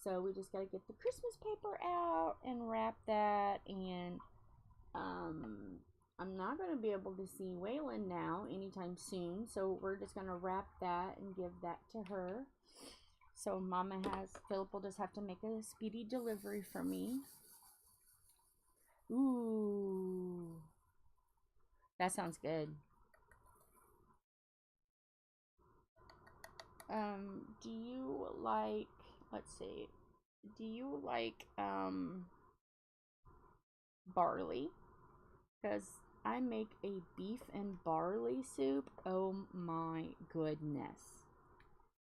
B: So we just got to get the Christmas paper out and wrap that. And I'm not going to be able to see Waylon now anytime soon. So we're just going to wrap that and give that to her. So Mama has, Philip will just have to make a speedy delivery for me. Ooh. That sounds good. Do you like, let's see, do you like, barley? Because I make a beef and barley soup. Oh my goodness.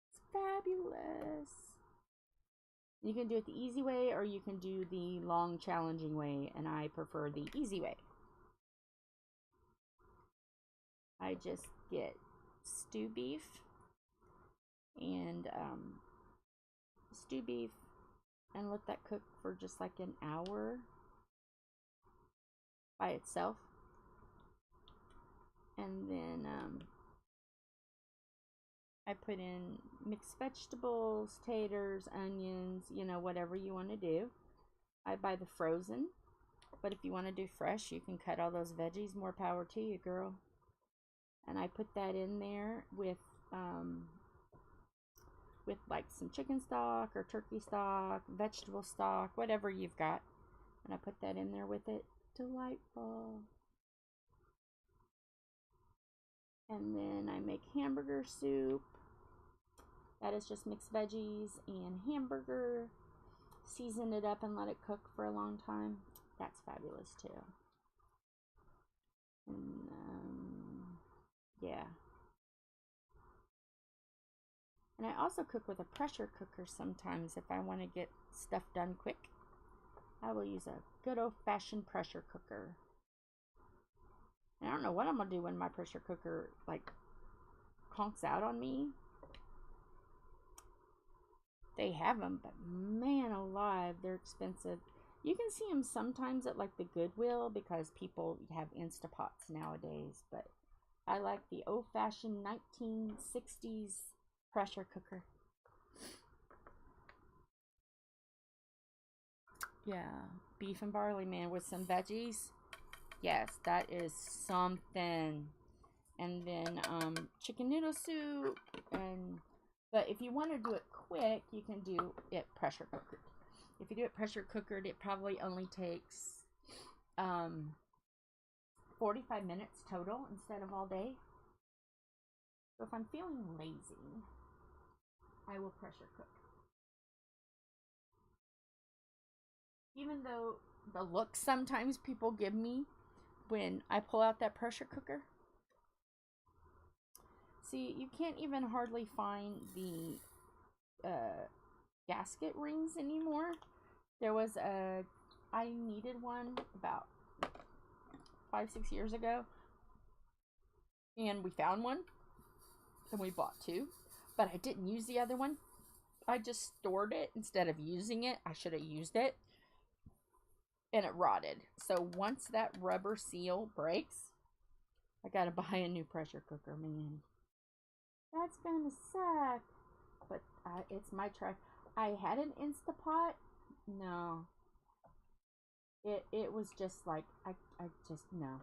B: It's fabulous. You can do it the easy way or you can do the long challenging way, and I prefer the easy way. I just get stew beef and stew beef and let that cook for just like an hour by itself. And then I put in mixed vegetables, taters, onions, you know, whatever you want to do. I buy the frozen, but if you want to do fresh, you can cut all those veggies. More power to you, girl. And I put that in there with like some chicken stock or turkey stock, vegetable stock, whatever you've got. And I put that in there with it. Delightful. And then I make hamburger soup. That is just mixed veggies and hamburger. Season it up and let it cook for a long time. That's fabulous too. And yeah. And I also cook with a pressure cooker sometimes if I want to get stuff done quick. I will use a good old-fashioned pressure cooker. And I don't know what I'm going to do when my pressure cooker, like, conks out on me. They have them, but man alive, they're expensive. You can see them sometimes at, like, the Goodwill because people have Instapots nowadays. But I like the old-fashioned 1960s pressure cooker. Yeah, beef and barley, man, with some veggies. Yes, that is something. And then chicken noodle soup. But if you want to do it quick, you can do it pressure cookered. If you do it pressure cookered, it probably only takes 45 minutes total instead of all day. So if I'm feeling lazy, I will pressure cook. Even though the look sometimes people give me when I pull out that pressure cooker. See, you can't even hardly find the gasket rings anymore. There was a I needed one about 5-6 years ago, and we found one, and we bought two, but I didn't use the other one. I just stored it instead of using it. I should have used it, and it rotted. So once that rubber seal breaks, I gotta buy a new pressure cooker, man. That's gonna suck. But it's my try. I had an Instapot. No. It was just like, I just, no.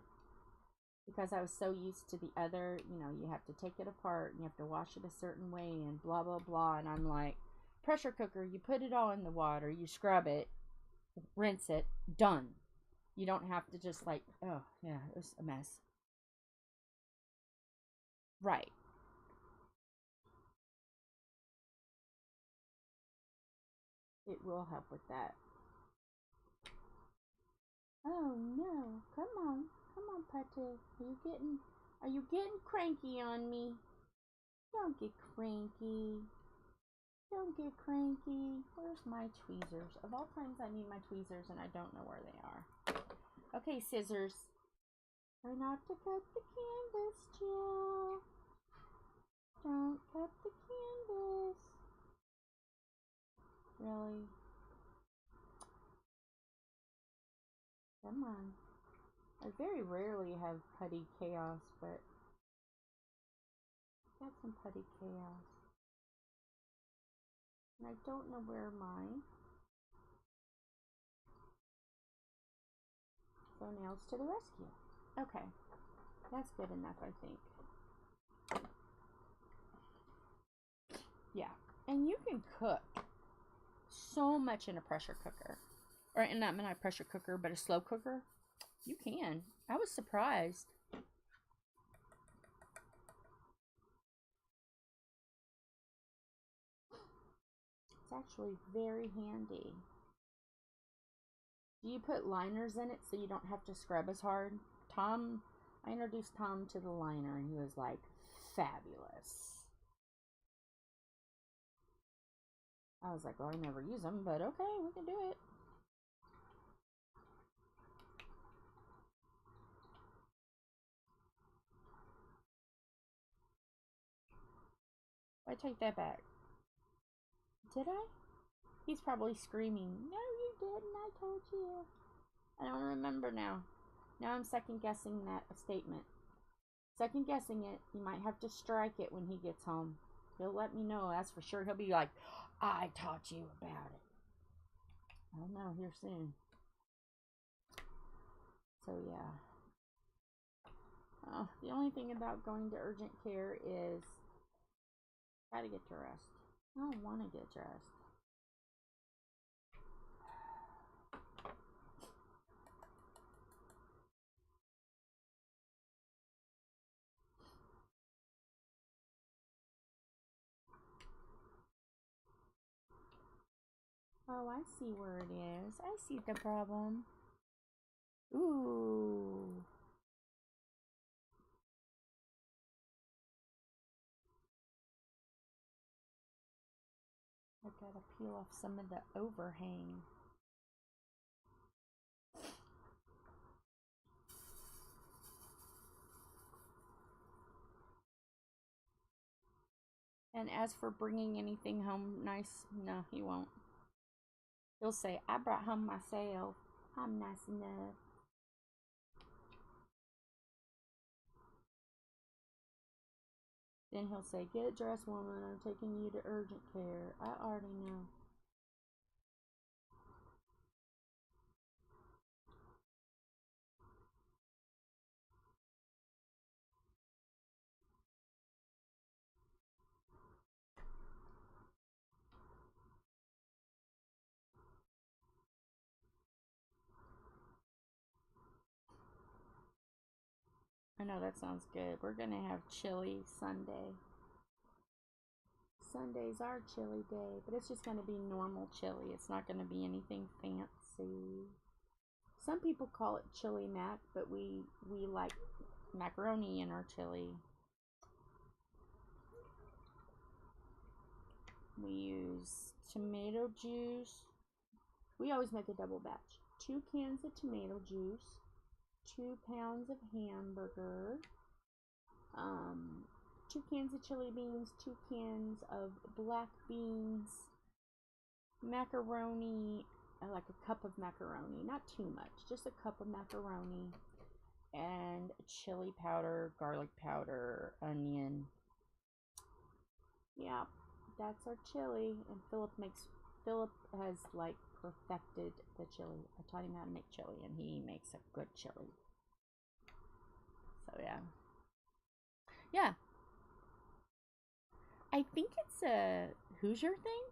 B: Because I was so used to the other, you know, you have to take it apart and you have to wash it a certain way and blah, blah, blah. And I'm like, pressure cooker, you put it all in the water, you scrub it, rinse it, done. You don't have to just like, oh, yeah, it was a mess. Right. It will help with that. Oh no, come on, Putty. Are you getting cranky on me? Don't get cranky. Don't get cranky. Where's my tweezers? Of all times I need my tweezers and I don't know where they are. Okay, scissors. Try not to cut the canvas, Jill. Don't cut the canvas. Really? Come on. I very rarely have putty chaos, but got some putty chaos. And I don't know where mine. So nails to the rescue. Okay. That's good enough, I think. Yeah. And you can cook so much in a pressure cooker. Or not a pressure cooker, but a slow cooker. You can. I was surprised. It's actually very handy. Do you put liners in it so you don't have to scrub as hard? I introduced Tom to the liner and he was like, fabulous. I was like, well, I never use them, but okay, we can do it. I take that back. Did I? He's probably screaming, no you didn't, I told you. I don't remember now. Now I'm second guessing that statement. Second guessing it. You might have to strike it when he gets home. He'll let me know, that's for sure. He'll be like, I taught you about it. I don't know, here soon. So yeah. The only thing about going to urgent care is gotta get dressed. I don't want to get dressed. Oh, I see where it is. I see the problem. Ooh. I gotta peel off some of the overhang. And as for bringing anything home nice, no, he won't. He'll say, I brought home myself. I'm nice enough. Then he'll say, get dressed, woman. I'm taking you to urgent care. I already know. I know that sounds good. We're gonna have chili Sunday. Sunday's our chili day, but it's just gonna be normal chili. It's not gonna be anything fancy. Some people call it chili mac, but we like macaroni in our chili. We use tomato juice. We always make a double batch. 2 cans of tomato juice, 2 pounds of hamburger, 2 cans of chili beans, 2 cans of black beans, macaroni, like a cup of macaroni, not too much, just a cup of macaroni, and chili powder, garlic powder, onion. Yeah, that's our chili. And Philip has like perfected the chili. I taught him how to make chili, and he makes a good chili. So yeah. I think it's a Hoosier thing,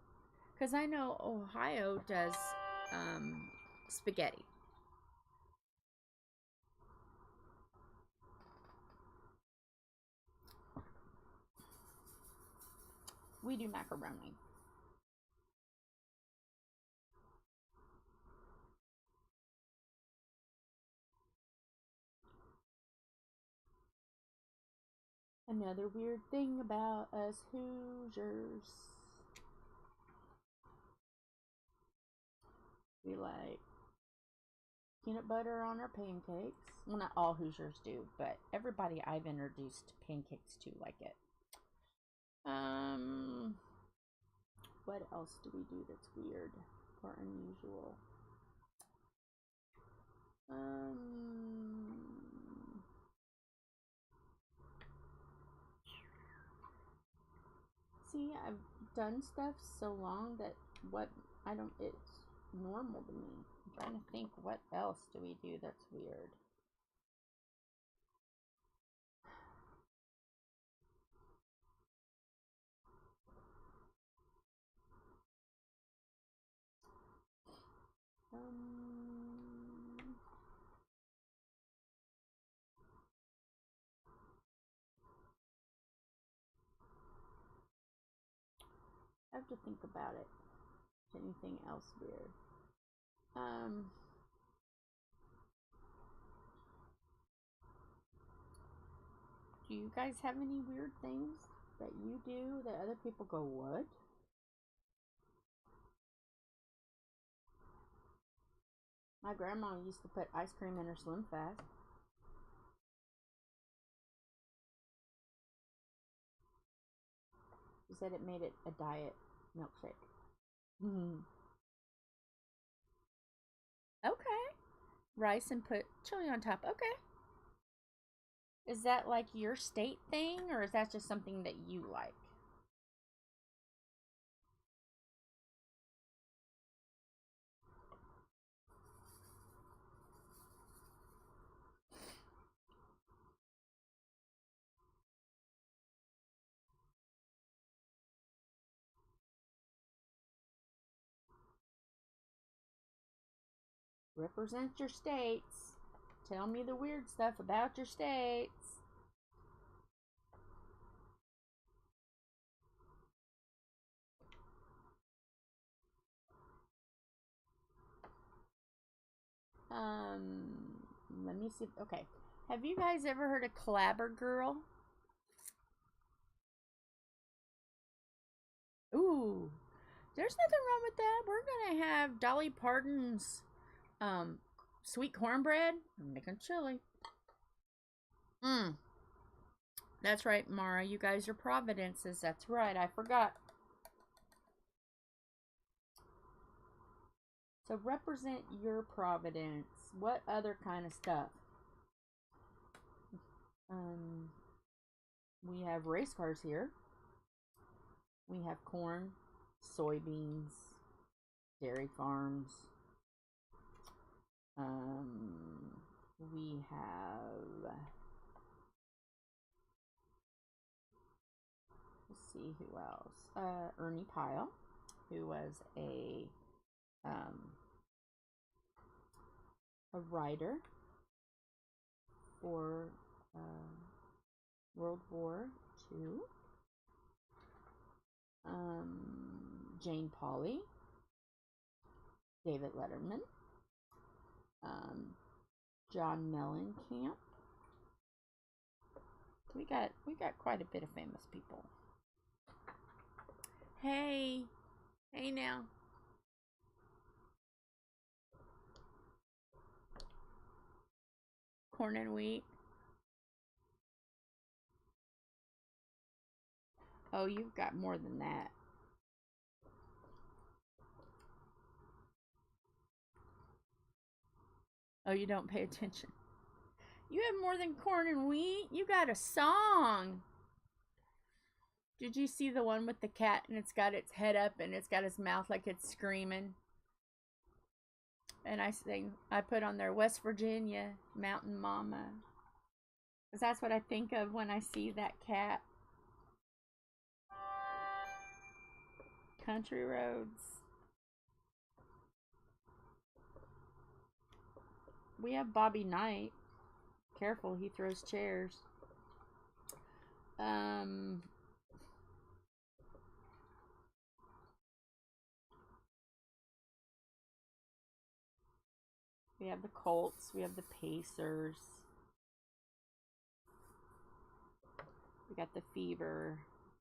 B: because I know Ohio does spaghetti. We do macaroni. Another weird thing about us Hoosiers. We like peanut butter on our pancakes. Well, not all Hoosiers do, but everybody I've introduced pancakes to like it. What else do we do that's weird or unusual? See, I've done stuff so long that it's normal to me. I'm trying to think, what else do we do that's weird? I have to think about it. Anything else weird? Do you guys have any weird things that you do that other people go, what? My grandma used to put ice cream in her Slim Fast. She said it made it a diet milkshake. Okay. Rice and put chili on top. Okay. Is that like your state thing, or is that just something that you like? Represent your states. Tell me the weird stuff about your states. Let me see. Okay. Have you guys ever heard of Clabber Girl? Ooh. There's nothing wrong with that. We're gonna have Dolly Parton's sweet cornbread. I'm making chili. That's right, Mara. You guys are Providences. That's right. I forgot. So represent your Providence. What other kind of stuff? We have race cars here. We have corn, soybeans, dairy farms. We have, let's see who else. Ernie Pyle, who was a writer for World War II. Jane Pauley, David Letterman, John Mellencamp. We got quite a bit of famous people. Hey now. corn and wheat. Oh, you've got more than that. Oh, you don't pay attention. You have more than corn and wheat. You got a song. Did you see the one with the cat and it's got its head up and it's got its mouth like it's screaming? And I put on there West Virginia Mountain Mama. Because that's what I think of when I see that cat. Country roads. We have Bobby Knight. Careful, he throws chairs. We have the Colts. We have the Pacers. We got the Fever.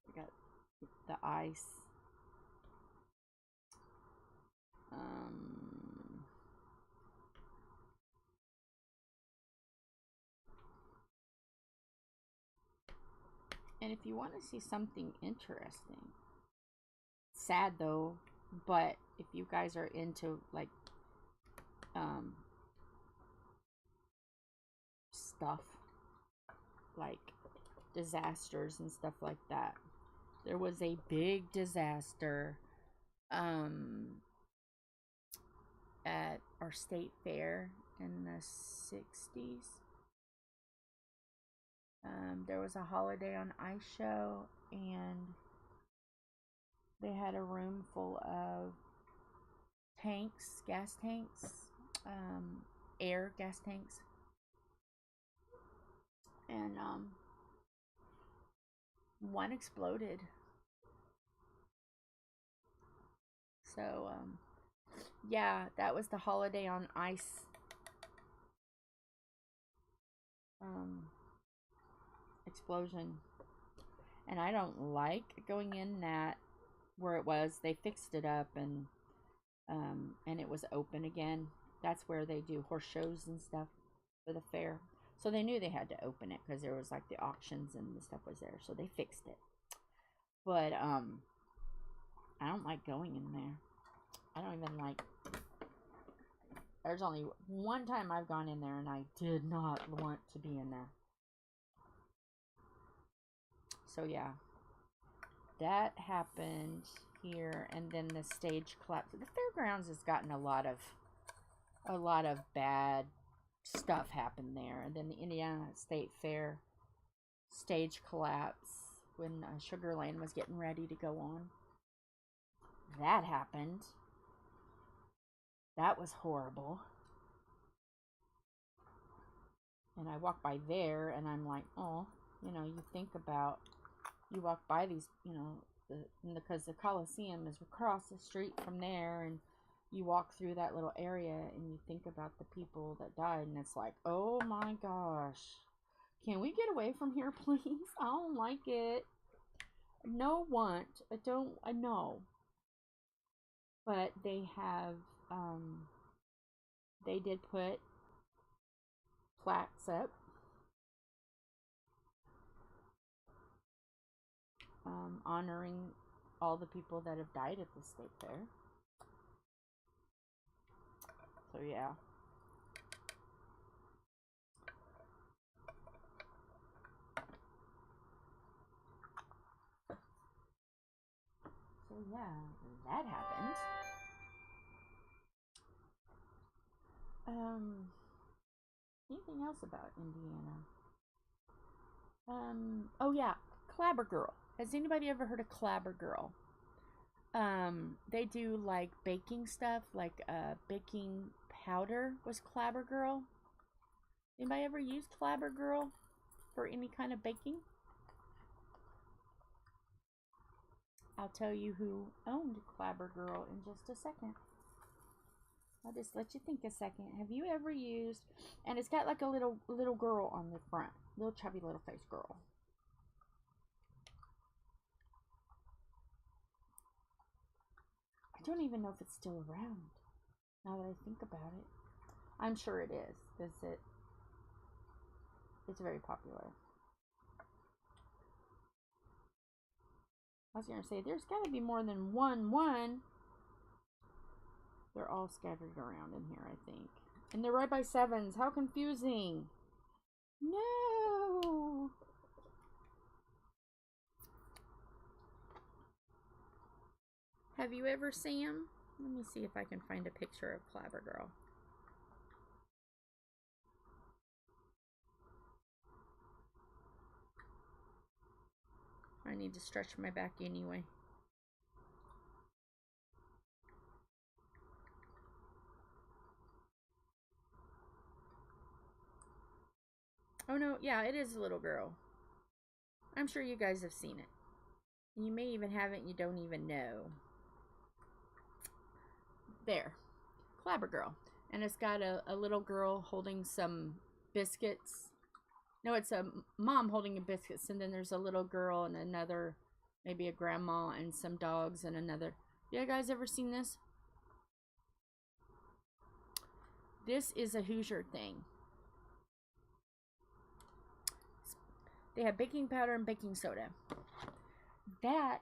B: We got the Ice. And if you want to see something interesting, sad though, but if you guys are into like stuff like disasters and stuff like that, there was a big disaster at our state fair in the 60s. There was a holiday on ice show, and they had a room full of tanks, gas tanks, air gas tanks, and one exploded. So yeah, that was the holiday on ice explosion. And I don't like going in that where it was. They fixed it up, and it was open again. That's where they do horse shows and stuff for the fair. So they knew they had to open it because there was like the auctions and the stuff was there. So they fixed it. But I don't like going in there. I don't even like. There's only one time I've gone in there and I did not want to be in there. So yeah, that happened here, and then the stage collapsed. The fairgrounds has gotten a lot of bad stuff happened there. And then the Indiana State Fair stage collapse when Sugarland was getting ready to go on. That happened. That was horrible. And I walk by there and I'm like, oh, you know, you think about, you walk by these, you know, because the Coliseum is across the street from there, and you walk through that little area and you think about the people that died, and it's like, oh my gosh, can we get away from here, please? I don't like it. No want. I know. But they have, they did put plaques up. Honoring all the people that have died at the state fair. So yeah. So yeah, that happened. Anything else about Indiana? Oh yeah, Clabber Girl. Has anybody ever heard of Clabber Girl? They do like baking stuff, like baking powder was Clabber Girl. Anybody ever used Clabber Girl for any kind of baking? I'll tell you who owned Clabber Girl in just a second. I'll just let you think a second. Have you ever used, and it's got like a little girl on the front, little chubby little face girl. I don't even know if it's still around, now that I think about it. I'm sure it is. It's very popular. I was going to say, there's got to be more than one. They're all scattered around in here, I think. And they're right by 7s. How confusing. No. Have you ever seen them? Let me see if I can find a picture of Clever Girl. I need to stretch my back anyway. Oh no, yeah, it is a little girl. I'm sure you guys have seen it. You may even have it and you don't even know. There. Clever Girl. And it's got a little girl holding some biscuits. No, it's a mom holding a biscuits, and then there's a little girl and another, maybe a grandma and some dogs and another. You guys ever seen this? This is a Hoosier thing. They have baking powder and baking soda. That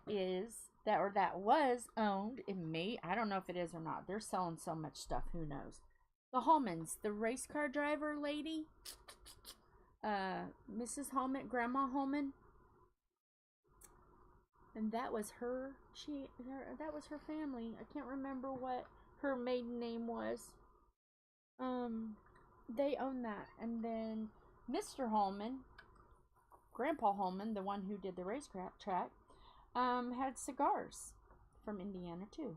B: was owned. It may, I don't know if it is or not. They're selling so much stuff, who knows. The Holmans, the race car driver lady, Mrs. Holman, Grandma Holman. And that was her, that was her family. I can't remember what her maiden name was. They own that. And then Mr. Holman, Grandpa Holman, the one who did the racetrack, had cigars from Indiana too.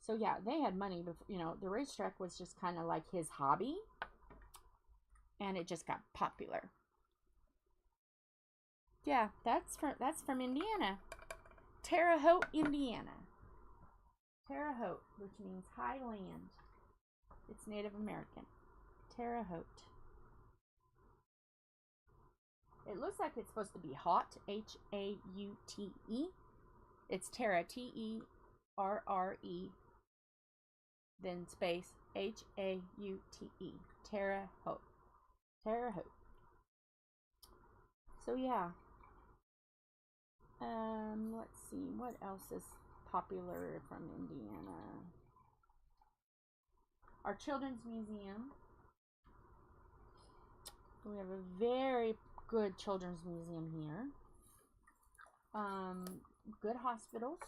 B: So yeah, they had money before, you know, the racetrack was just kind of like his hobby, and it just got popular. Yeah, that's from Indiana. Terre Haute, Indiana. Terre Haute, which means high land. It's Native American. Terre Haute. It looks like it's supposed to be hot, H-A-U-T-E. It's Terra, T-E-R-R-E, then space, H-A-U-T-E. Terre Haute. Terre Haute. So yeah. Let's see, what else is popular from Indiana? Our Children's Museum. We have a very good children's museum here. Good hospitals.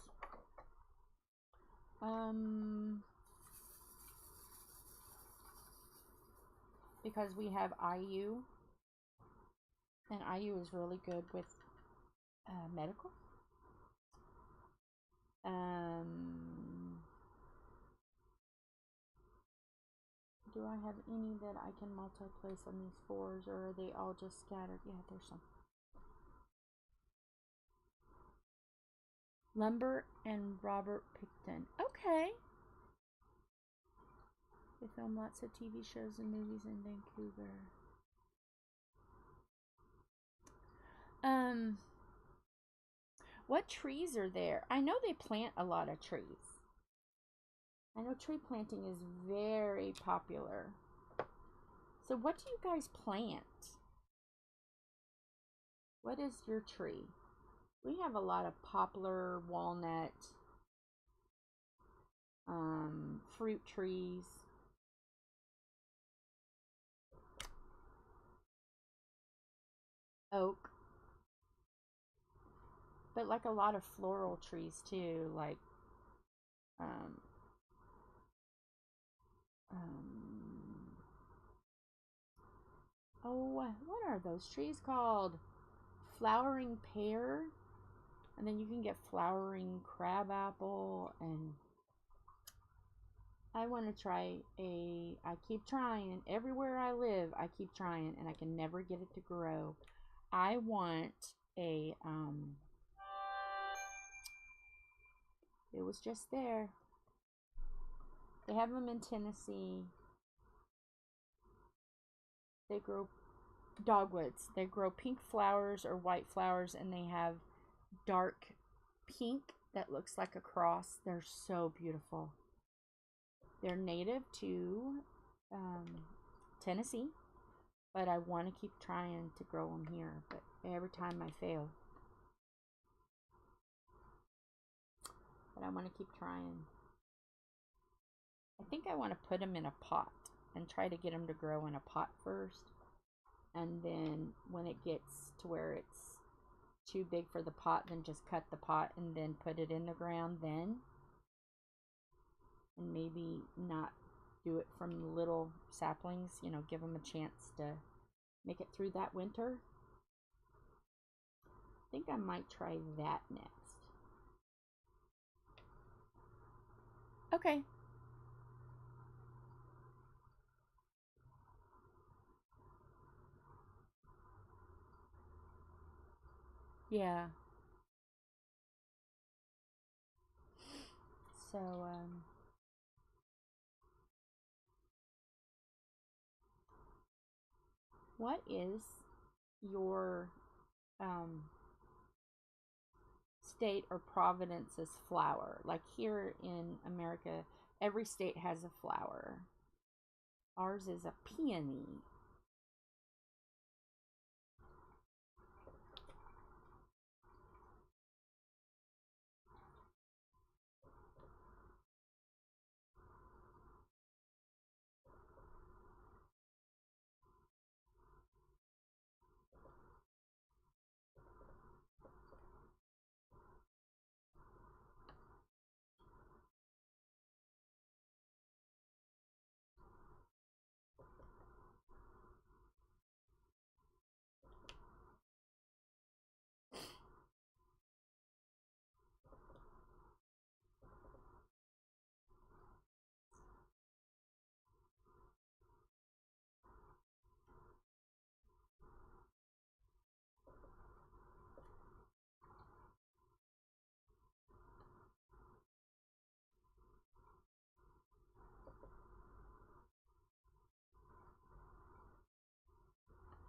B: Because we have IU, and IU is really good with medical. Do I have any that I can multi-place on these 4s, or are they all just scattered? Yeah, there's some. Lumber and Robert Picton. Okay. They film lots of TV shows and movies in Vancouver. What trees are there? I know they plant a lot of trees. I know tree planting is very popular. So what do you guys plant? What is your tree? We have a lot of poplar, walnut, fruit trees. Oak. But like a lot of floral trees too, like oh, what are those trees called? Flowering pear, and then you can get flowering crabapple, and I want to try I keep trying, everywhere I live, I keep trying, and I can never get it to grow. I want a, it was just there. They have them in Tennessee. They grow dogwoods. They grow pink flowers or white flowers, and they have dark pink that looks like a cross. They're so beautiful. They're native to Tennessee, But I want to keep trying to grow them here. But every time I fail. But I want to keep trying. I think I want to put them in a pot and try to get them to grow in a pot first. And then when it gets to where it's too big for the pot, then just cut the pot and then put it in the ground then. And maybe not do it from little saplings, you know, give them a chance to make it through that winter. I think I might try that next. Okay. Yeah. So, what is your state or province's flower? Like here in America, every state has a flower. Ours is a peony.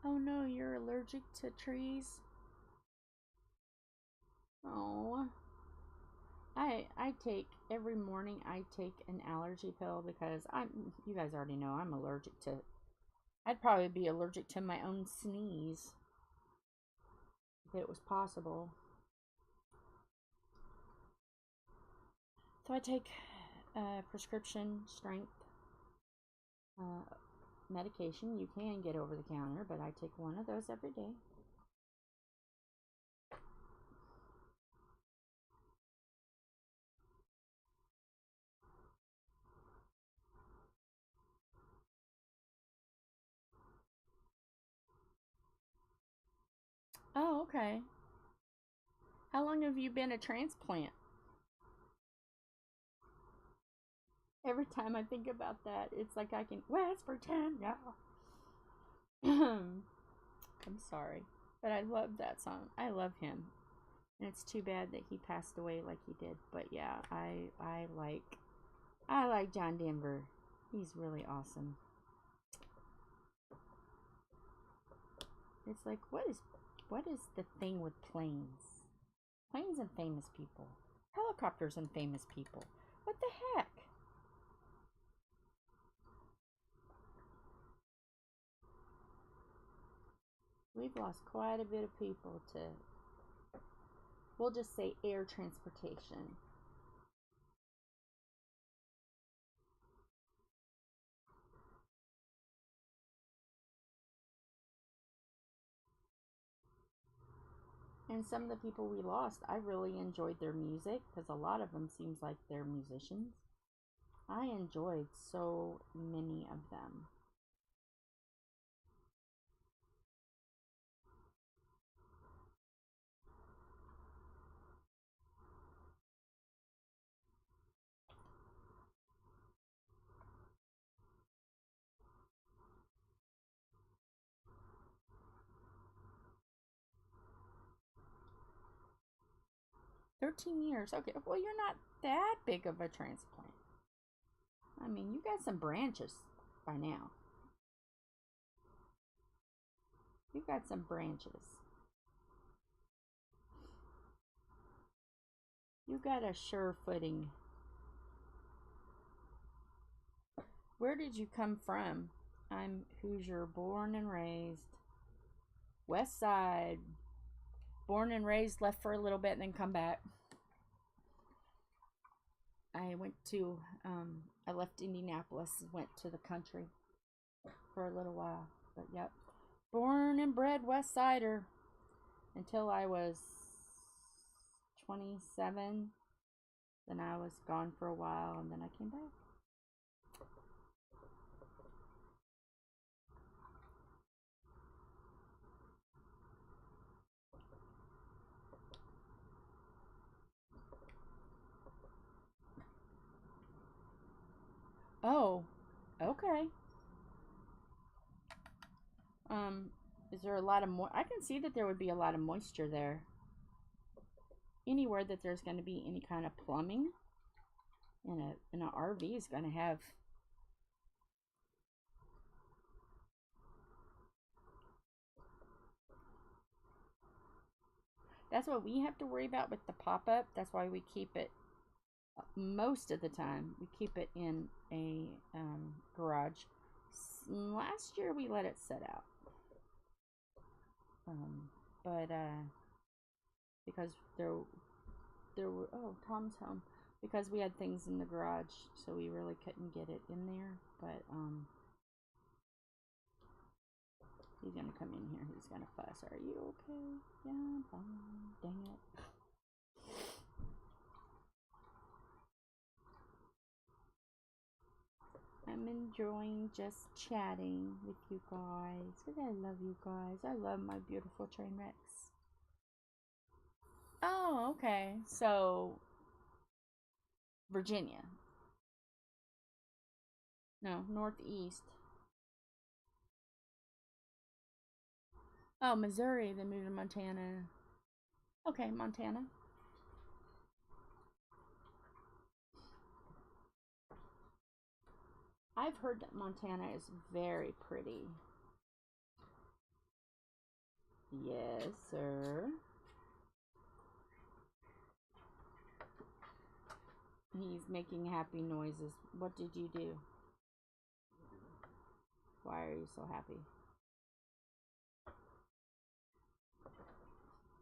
B: Oh no, you're allergic to trees? Oh. I take, every morning I take an allergy pill because you guys already know I'm allergic to, I'd probably be allergic to my own sneeze if it was possible. So I take prescription strength medication. You can get over the counter, but I take one of those every day. Oh, okay. How long have you been a transplant? Every time I think about that, it's like I can West Virginia. I'm sorry, but I love that song. I love him, and it's too bad that he passed away like he did. But yeah, I like John Denver. He's really awesome. It's like what is the thing with planes? Planes and famous people. Helicopters and famous people. What the heck? We've lost quite a bit of people to, we'll just say, air transportation. And some of the people we lost, I really enjoyed their music because a lot of them seems like they're musicians. I enjoyed so many of them. $13. Okay, well, you're not that big of a transplant. I mean, you got some branches by now. You got some branches. You got a sure footing. Where did you come from? I'm Hoosier, born and raised. West Side. Born and raised, left for a little bit and then come back. I went to, I left Indianapolis, went to the country for a little while. But yep, born and bred West Sider until I was 27. Then I was gone for a while and then I came back. Oh, okay. Is there a lot of I can see that there would be a lot of moisture there. Anywhere that there's going to be any kind of plumbing in an RV is going to have. That's what we have to worry about with the pop-up. That's why we keep it, most of the time, we keep it in a garage. Last year we let it set out. Because there were, oh, Tom's home. Because we had things in the garage, so we really couldn't get it in there. But, he's gonna come in here. He's gonna fuss. Are you okay? Yeah, I'm fine. Dang it. I'm enjoying just chatting with you guys. Because I love you guys. I love my beautiful train wrecks. Oh, okay. So, Virginia. No, Northeast. Oh, Missouri. They moved to Montana. Okay, Montana. I've heard that Montana is very pretty. Yes, sir. He's making happy noises. What did you do? Why are you so happy?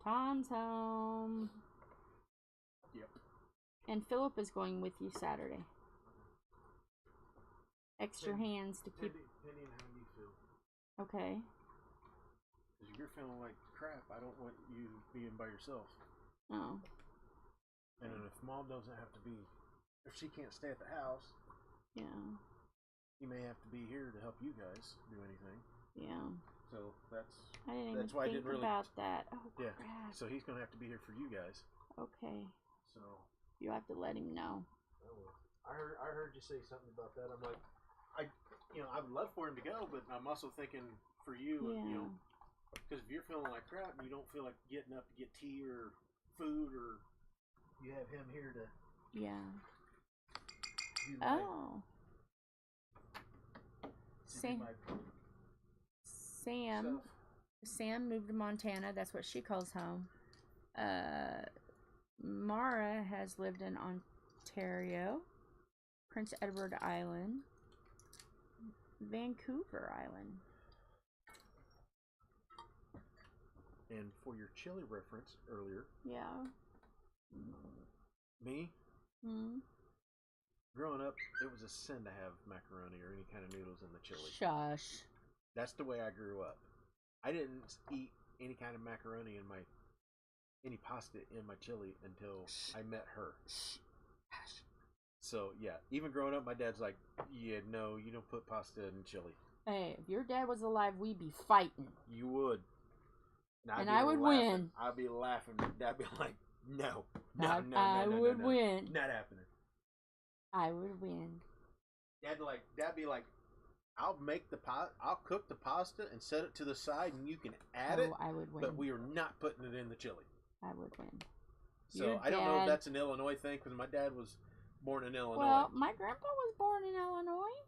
B: Tom's home.
C: Yep.
B: And Philip is going with you Saturday. Extra hands to keep.
C: Depending on how you feel.
B: Okay.
C: Because if you're feeling like crap, I don't want you being by yourself.
B: Oh.
C: And if Mom doesn't have to be, if she can't stay at the house,
B: yeah,
C: he may have to be here to help you guys do anything.
B: Yeah.
C: So that's.
B: I didn't
C: that's
B: even
C: why
B: think
C: I didn't really,
B: about that. Oh,
C: yeah.
B: crap.
C: So he's gonna have to be here for you guys.
B: Okay.
C: So.
B: You have to let him know.
C: Oh, I heard you say something about that. I'm like, I would love for him to go, but I'm also thinking for you,
B: Yeah.
C: because if you're feeling like crap and you don't feel like getting up to get tea or food, or you have him here to.
B: Yeah.
C: Oh.
B: Sam moved to Montana. That's what she calls home. Mara has lived in Ontario, Prince Edward Island, Vancouver Island.
C: And for your chili reference earlier.
B: Yeah.
C: Me?
B: Hmm.
C: Growing up, it was a sin to have macaroni or any kind of noodles in the chili.
B: Shush.
C: That's the way I grew up. I didn't eat any kind of macaroni in any pasta in my chili until I met her. So yeah, even growing up, my dad's like, "Yeah, no, you don't put pasta in chili."
B: Hey, if your dad was alive, we'd be fighting.
C: You would.
B: And I would win.
C: I'd be laughing. Dad'd be like, "No,
B: I would win.
C: Not happening."
B: I would win.
C: Dad'd be like, I'll cook the pasta and set it to the side, and you can add it.
B: I would win.
C: But we are not putting it in the chili.
B: I would win.
C: So I don't know if that's an Illinois thing, because my dad was born in Illinois.
B: Well, my grandpa was born in Illinois.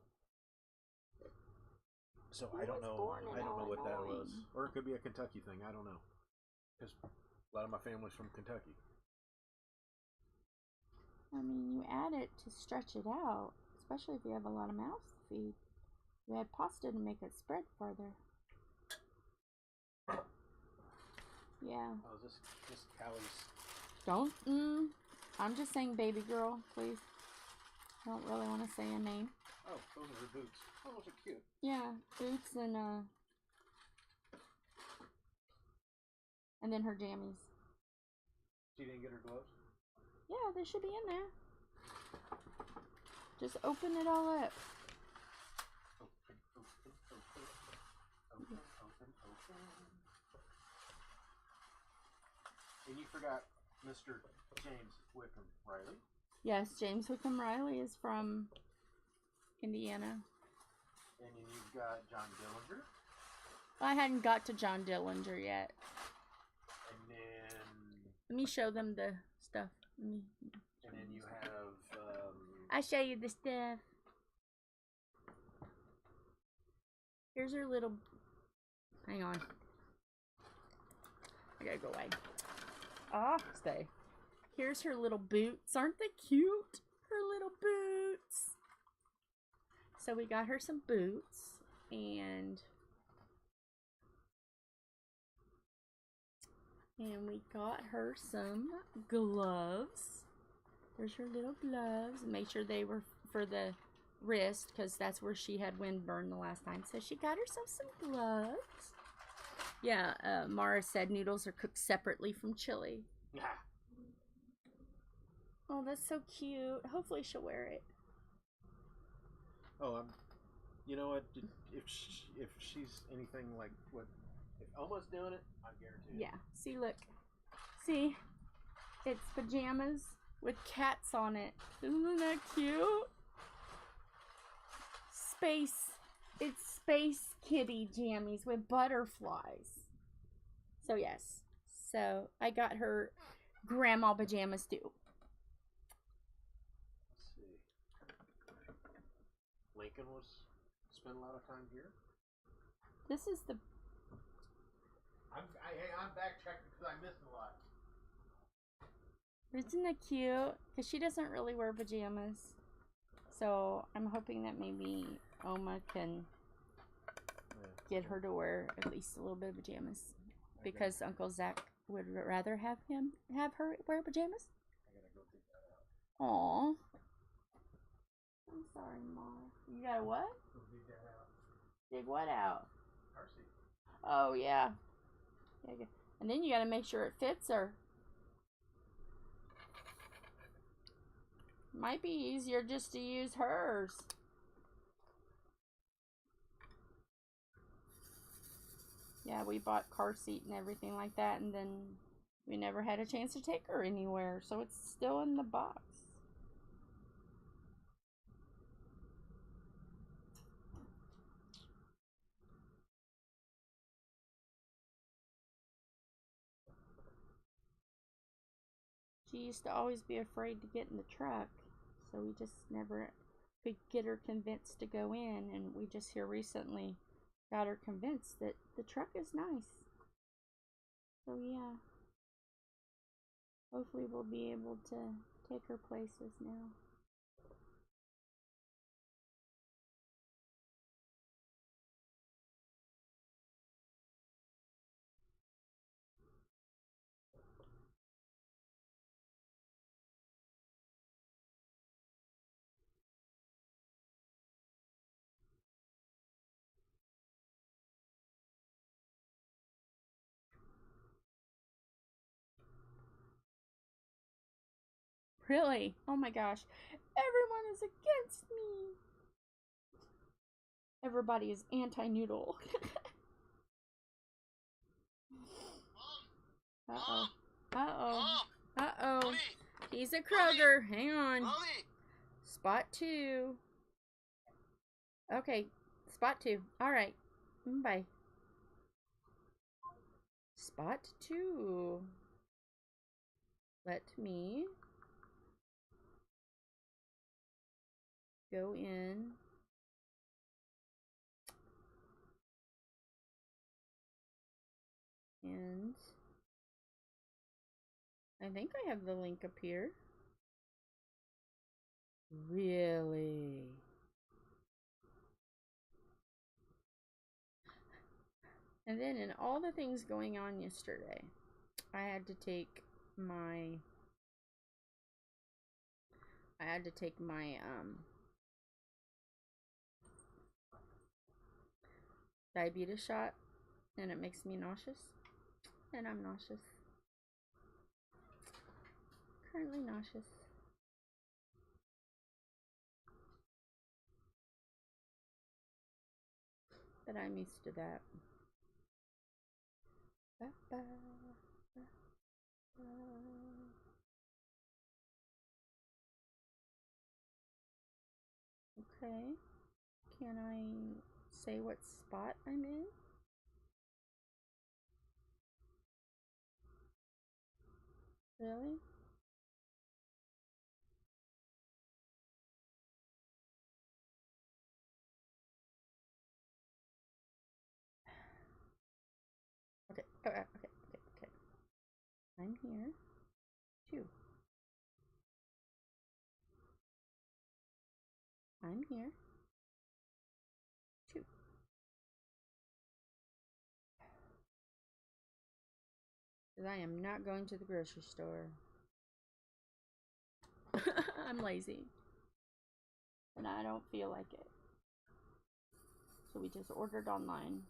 C: So I don't know what that was, or it could be a Kentucky thing. I don't know, because a lot of my family's from Kentucky.
B: I mean, you add it to stretch it out, especially if you have a lot of mouths to feed. You add pasta to make it spread farther. Yeah.
C: Oh, is this Callie's?
B: Don't. I'm just saying baby girl, please. I don't really want to say a name.
C: Oh, those are her boots. Oh, those are cute.
B: Yeah, boots and then her jammies.
C: She didn't get her gloves?
B: Yeah, they should be in there. Just open it all up.
C: Open. And you forgot Mr. James Wickham Riley.
B: Yes, James Wickham Riley is from Indiana.
C: And then you've got John Dillinger.
B: I hadn't got to John Dillinger yet.
C: And then...
B: Let me show them the stuff.
C: And then you have...
B: I'll show you the stuff. Here's her little... Hang on. I gotta go away. Stay. Here's her little boots. Aren't they cute? Her little boots. So we got her some boots. And we got her some gloves. There's her little gloves. Make sure they were for the wrist, because that's where she had windburn the last time. So she got herself some gloves. Yeah, Mara said noodles are cooked separately from chili.
C: Yeah.
B: Oh, that's so cute. Hopefully she'll wear it.
C: Oh, you know what? If she's anything like what, if Oma's doing it, I guarantee it.
B: Yeah. See, look. See? It's pajamas with cats on it. Isn't that cute? It's space kitty jammies with butterflies. So yes. So I got her grandma pajamas too.
C: Let's see. Lincoln spent a lot of time here.
B: This is the...
C: I'm backtracking because I missed a lot.
B: Isn't that cute? Because she doesn't really wear pajamas. So I'm hoping that maybe Oma can get her to wear at least a little bit of pajamas. Because Uncle Zach would rather have her wear pajamas.
C: I gotta go dig that out.
B: Aww. I'm sorry, Mom. You gotta what?
C: Go dig that out.
B: Dig what out?
C: Car seat.
B: Oh, yeah. And then you gotta make sure it fits her. Might be easier just to use hers. Yeah, we bought car seat and everything like that, and then we never had a chance to take her anywhere, so it's still in the box. She used to always be afraid to get in the truck, so we just never could get her convinced to go in, and we just here recently got her convinced that the truck is nice. So yeah, hopefully we'll be able to take her places now. Really? Oh my gosh. Everyone is against me. Everybody is anti-noodle. Uh-oh. Uh-oh. Uh-oh. He's a Kroger. Hang on. Spot 2. Okay. Spot 2. Alright. Bye. Spot 2. Let me go in. And I think I have the link up here. Really? And then in all the things going on yesterday, I had to take my diabetes shot, and it makes me nauseous, and I'm nauseous. Currently nauseous. But I'm used to that. Okay. Can I say what spot I'm in? Really? Okay. Okay. I'm here. 2. I'm here. 2. Because I am not going to the grocery store. I'm lazy. And I don't feel like it. So we just ordered online.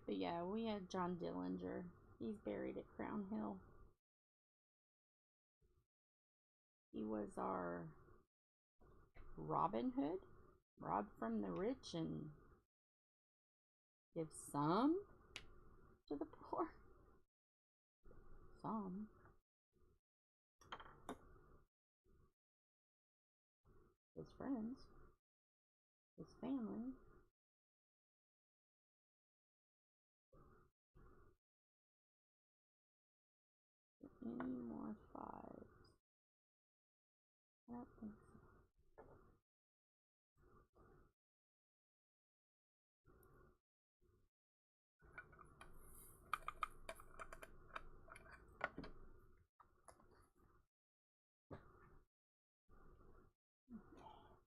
B: But yeah, we had John Dillinger. He's buried at Crown Hill. He was our Robin Hood. Rob from the rich and give some to the poor. Some. His friends. His family. Any more 5s? I don't think so.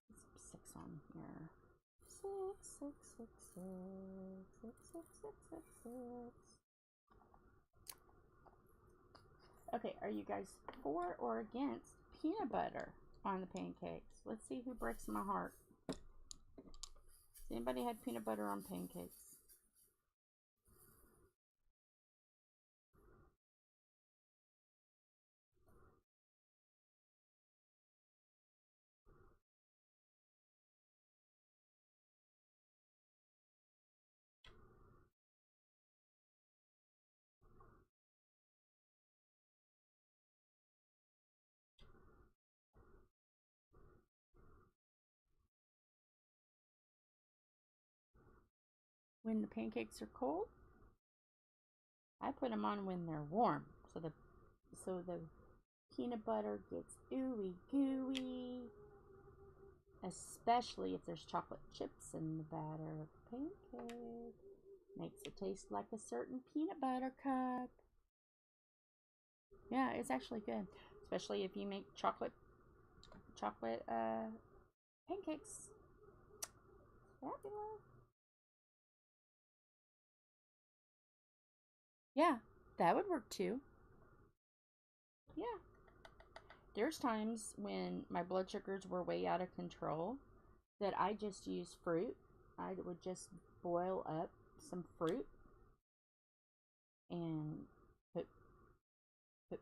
B: Some 6 on here. 6, 6, 6, 6, 6, 6, 6, 6, 6. Okay, are you guys for or against peanut butter on the pancakes? Let's see who breaks my heart. Has anybody had peanut butter on pancakes? When the pancakes are cold, I put them on when they're warm, so the peanut butter gets ooey gooey, especially if there's chocolate chips in the batter of the pancake. Makes it taste like a certain peanut butter cup. Yeah, it's actually good, especially if you make chocolate pancakes. Fabulous. Yeah, that would work too. Yeah. There's times when my blood sugars were way out of control that I just use fruit. I would just boil up some fruit and put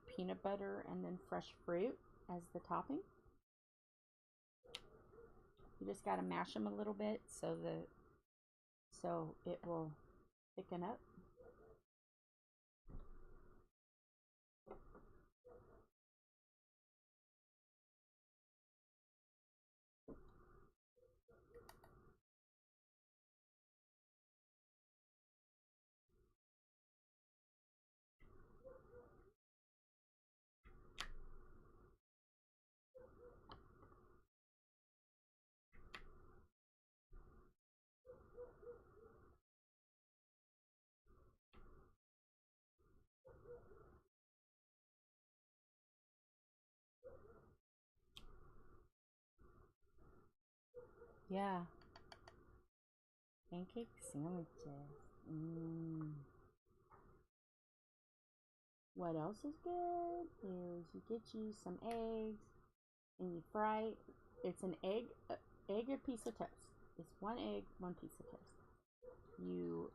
B: peanut butter and then fresh fruit as the topping. You just gotta mash them a little bit so it will thicken up. Yeah. Pancake sandwiches. What else is good is you get you some eggs and you fry. It's an egg, a piece of toast. It's one egg, one piece of toast. You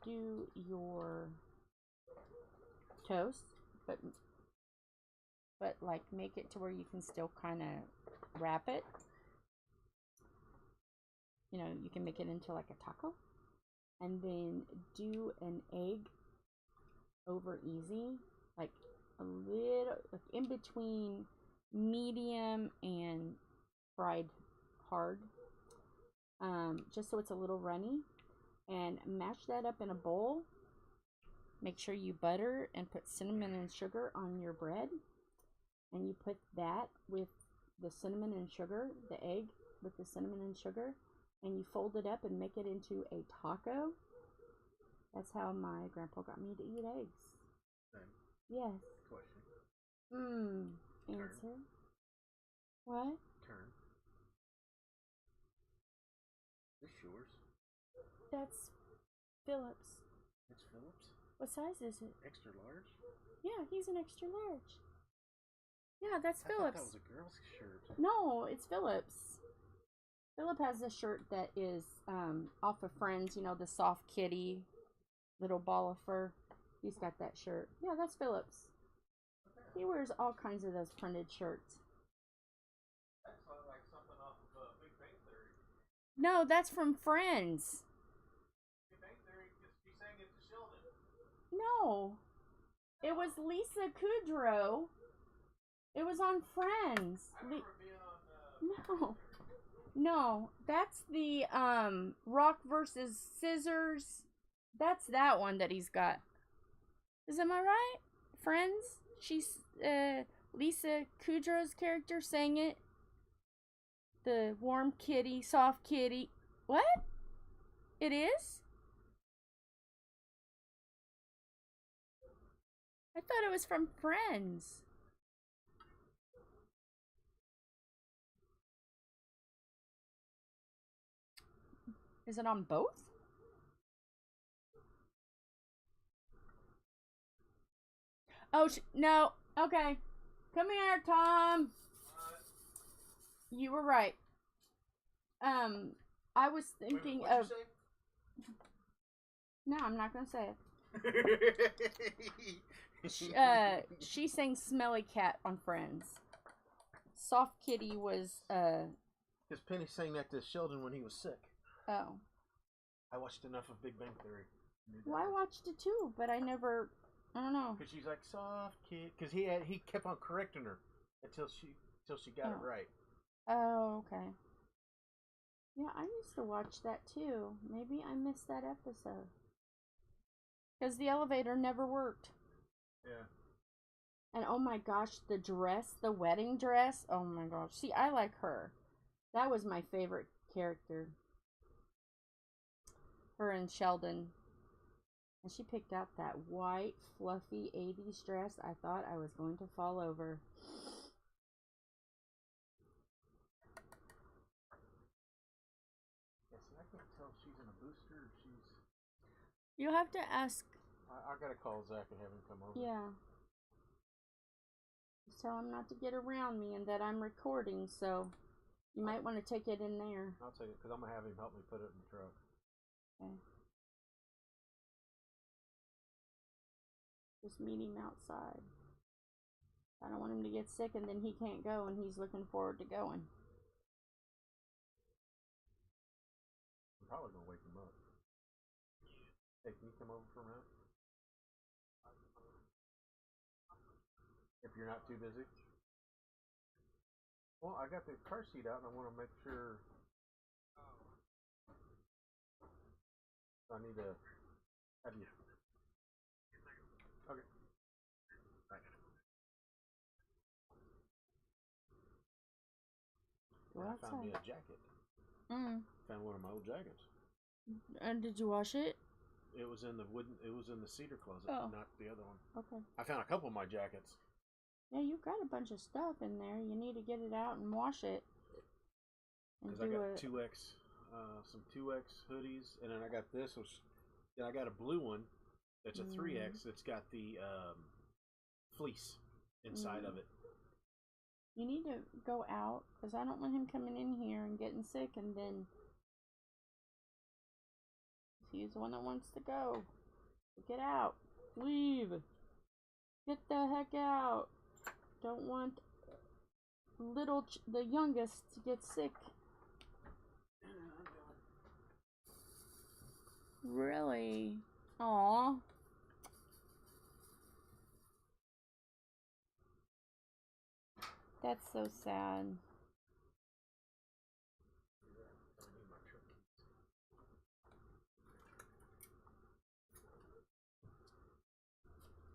B: do your toast, but like make it to where you can still kind of wrap it. You know, you can make it into like a taco, and then do an egg over easy, like a little, like in between medium and fried hard, just so it's a little runny, and mash that up in a bowl. Make sure you butter and put cinnamon and sugar on your bread, and you put that with the cinnamon and sugar, the egg with the cinnamon and sugar, and you fold it up and make it into a taco. That's how my grandpa got me to eat eggs. Yes.
C: Question.
B: Answer. What?
C: Turn. This yours?
B: That's Phillips.
C: It's Phillips?
B: What size is it?
C: Extra large?
B: Yeah, he's an extra large. Yeah, that's Phillips.
C: I thought that was a girl's shirt.
B: No, it's Phillips. Philip has a shirt that is off of Friends, you know, the soft kitty, little ball of fur. He's got that shirt. Yeah, that's Phillips. He wears all kinds of those printed shirts.
C: That's like something off of Big Bang Theory.
B: No, that's from Friends.
C: Big Bang Theory, she sang it to Sheldon.
B: No. It was Lisa Kudrow. It was on Friends.
C: I remember being on...
B: No. No, that's the Rock versus Scissors. That's that one that he's got. Am I right? Friends? She's Lisa Kudrow's character sang it. The warm kitty, soft kitty. What? It is? I thought it was from Friends. Is it on both? Oh, no. Okay. Come here, Tom. You were right. I was thinking
C: Wait,
B: of... No, I'm not going to say it. She sang Smelly Cat on Friends. Soft Kitty was,
C: Because Penny sang that to Sheldon when he was sick.
B: Oh.
C: I watched enough of Big Bang Theory.
B: Well, I watched it too, but I never... I don't know.
C: Because she's like, soft kid. Because he kept on correcting her until she got it right.
B: Oh, okay. Yeah, I used to watch that too. Maybe I missed that episode. Because the elevator never worked.
C: Yeah.
B: And oh my gosh, the dress, the wedding dress. Oh my gosh. See, I like her. That was my favorite character. Her and Sheldon. And she picked out that white, fluffy 80s dress. I thought I was going to fall over.
C: Yeah, see, I can't tell if she's in a booster or if she's...
B: You'll have to ask...
C: I gotta call Zach and have him come over.
B: Yeah. Just tell him not to get around me and that I'm recording, so you might want to take it in there.
C: I'll take it, because I'm going to have him help me put it in the truck.
B: Okay. Just meet him outside. I don't want him to get sick and then he can't go and he's looking forward to going.
C: I'm probably going to wake him up. Hey, can you come over for a minute? If you're not too busy. Well, I got the car seat out and I want to make sure. I need to have you. Okay. Right.
B: Go
C: I found me
B: outside.
C: a jacket. Found one of my old jackets.
B: And did you wash it?
C: It was in the wooden. It was in the cedar closet, not the other one.
B: Okay.
C: I found a couple of my jackets.
B: Yeah, you've got a bunch of stuff in there. You need to get it out and wash it.
C: Because I got 2X, some 2X hoodies, and then I got this. Then I got a blue one that's a 3X that's got the fleece inside of it.
B: You need to go out, because I don't want him coming in here and getting sick, and then he's the one that wants to go. Get out. Leave. Get the heck out. Don't want the youngest to get sick. Really? Aw. That's so sad.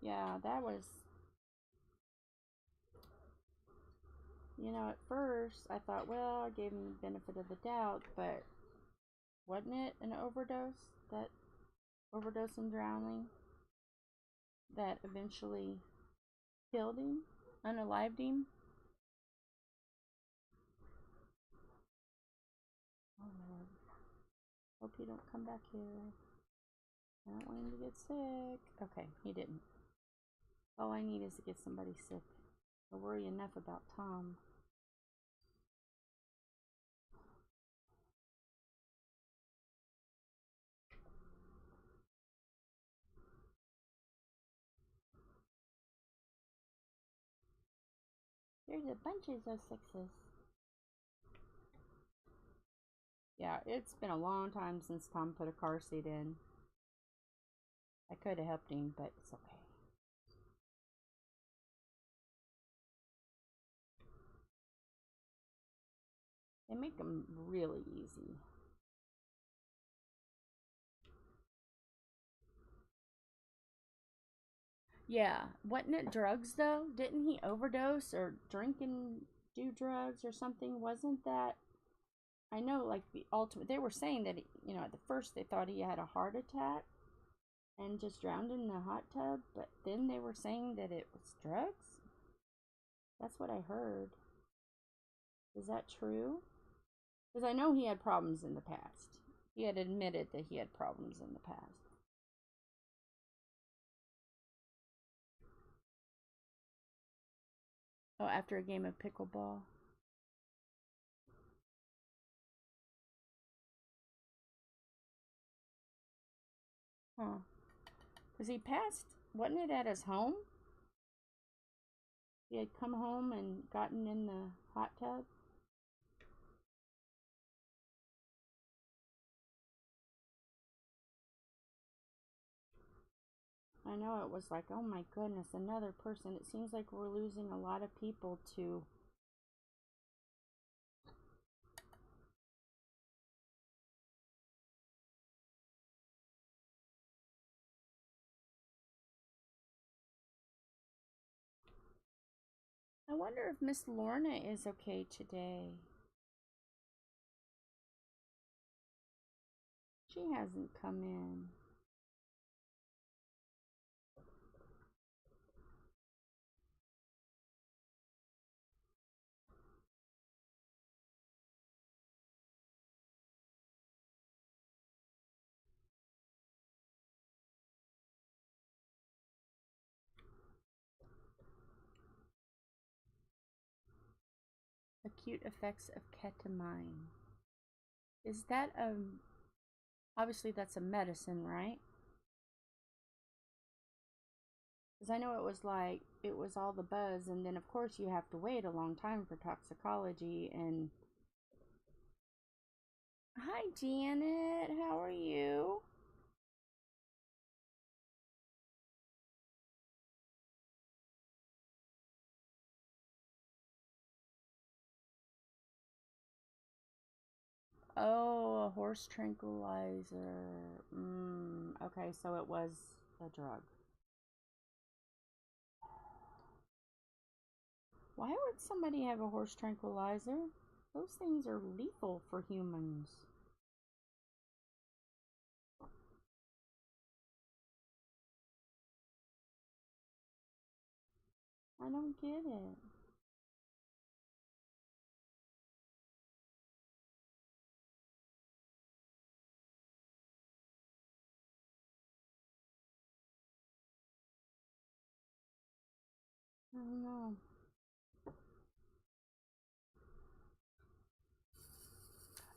B: Yeah, that was... You know, at first, I thought, well, I gave him the benefit of the doubt, but wasn't it an overdose? That overdose and drowning that eventually killed him? Unalived him? Oh, Lord. Hope he don't come back here. I don't want him to get sick. Okay, he didn't. All I need is to get somebody sick. I worry enough about Tom. There's a bunches of sixes. Yeah, it's been a long time since Tom put a car seat in. I could have helped him, but it's okay. They make them really easy. Yeah, wasn't it drugs though? Didn't he overdose or drink and do drugs or something? Wasn't that? I know, like the ultimate. They were saying that you know at the first they thought he had a heart attack and just drowned in the hot tub, but then they were saying that it was drugs. That's what I heard. Is that true? Because I know he had problems in the past. He had admitted that he had problems in the past. Oh, after a game of pickleball. Huh. Because he passed, wasn't it at his home? He had come home and gotten in the hot tub. I know it was like, oh my goodness, another person. It seems like we're losing a lot of people to... I wonder if Miss Lorna is okay today. She hasn't come in. Acute effects of ketamine. Is that obviously that's a medicine, right? Because I know it was like, it was all the buzz, and then of course you have to wait a long time for toxicology. And hi Janet, how are you? Oh, a horse tranquilizer. Okay, so it was a drug. Why would somebody have a horse tranquilizer? Those things are lethal for humans. I don't get it. I don't know.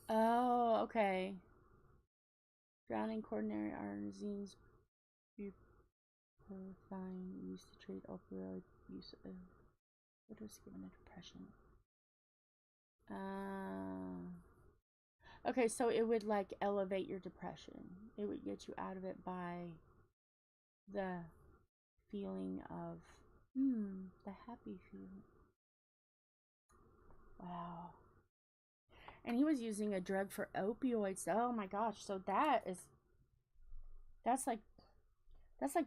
B: Oh, okay. Drowning coronary arteries, purifying, used to treat opioid use of what was given a depression. Okay, so it would like elevate your depression. It would get you out of it by the feeling of the happy feeling. Wow. And he was using a drug for opioids. Oh my gosh. So that's like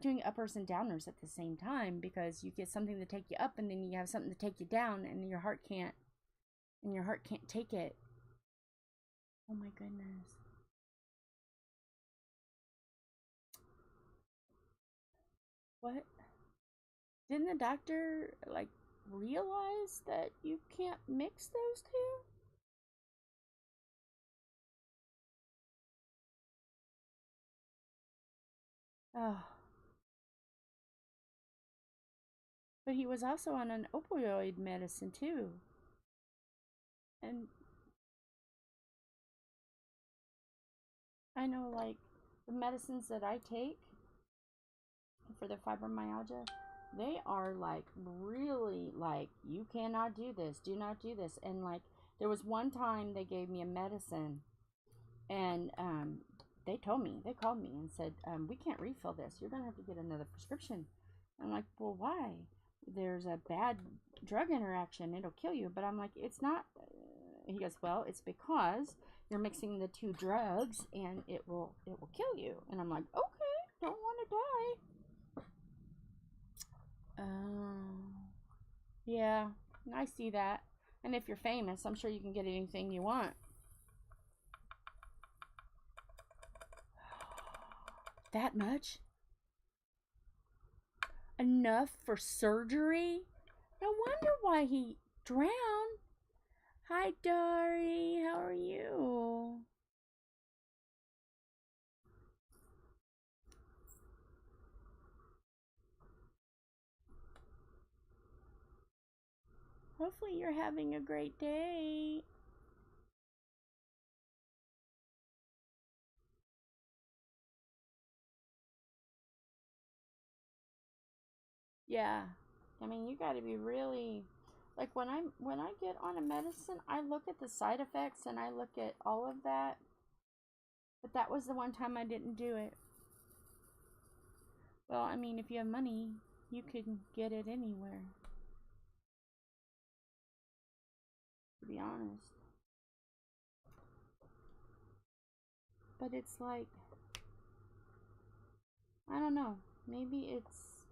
B: doing uppers and downers at the same time, because you get something to take you up and then you have something to take you down, and your heart can't take it. Oh my goodness. What? Didn't the doctor like realize that you can't mix those two? Oh. But he was also on an opioid medicine too. And I know, like, the medicines that I take for the fibromyalgia, they are like really like, you cannot do this, do not do this. And like, there was one time they gave me a medicine, and they called me and said, we can't refill this, you're gonna have to get another prescription. I'm like, well, why? There's a bad drug interaction, it'll kill you. But I'm like, it's not. He goes, well, it's because you're mixing the two drugs and it will kill you. And I'm like, okay, don't want to die. Yeah, I see that. And if you're famous, I'm sure you can get anything you want. That much? Enough for surgery? No wonder why he drowned. Hi, Dari. How are you? Hopefully you're having a great day. Yeah. I mean, you got to be really, like, when I get on a medicine, I look at the side effects and I look at all of that. But that was the one time I didn't do it. Well, I mean, if you have money, you can get it anywhere, to be honest. But it's like, I don't know, maybe it's,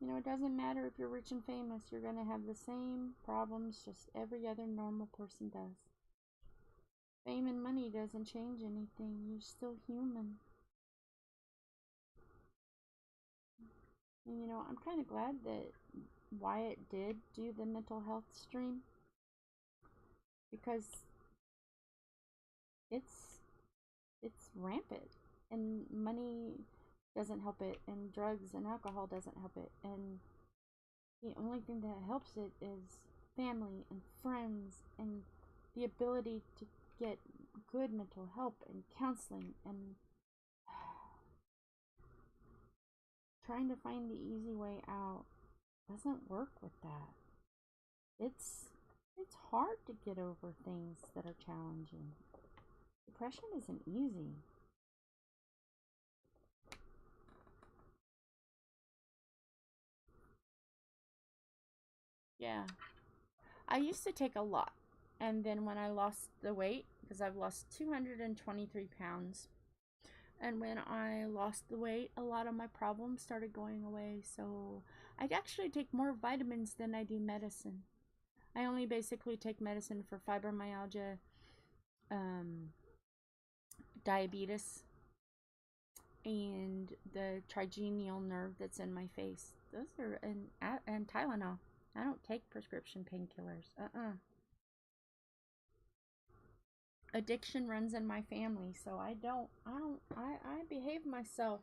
B: you know, it doesn't matter if you're rich and famous, you're gonna have the same problems just every other normal person does. Fame and money doesn't change anything, you're still human. And you know, I'm kind of glad that Wyatt did do the mental health stream, because it's rampant, and money doesn't help it, and drugs and alcohol doesn't help it, and the only thing that helps it is family and friends and the ability to get good mental help and counseling, and trying to find the easy way out doesn't work with that. It's hard to get over things that are challenging. Depression isn't easy. Yeah. I used to take a lot. And then when I lost the weight, because I've lost 223 pounds, and when I lost the weight, a lot of my problems started going away. So I actually take more vitamins than I do medicine. I only basically take medicine for fibromyalgia, diabetes, and the trigeminal nerve that's in my face. Those are, and Tylenol. I don't take prescription painkillers. Addiction runs in my family, so I behave myself,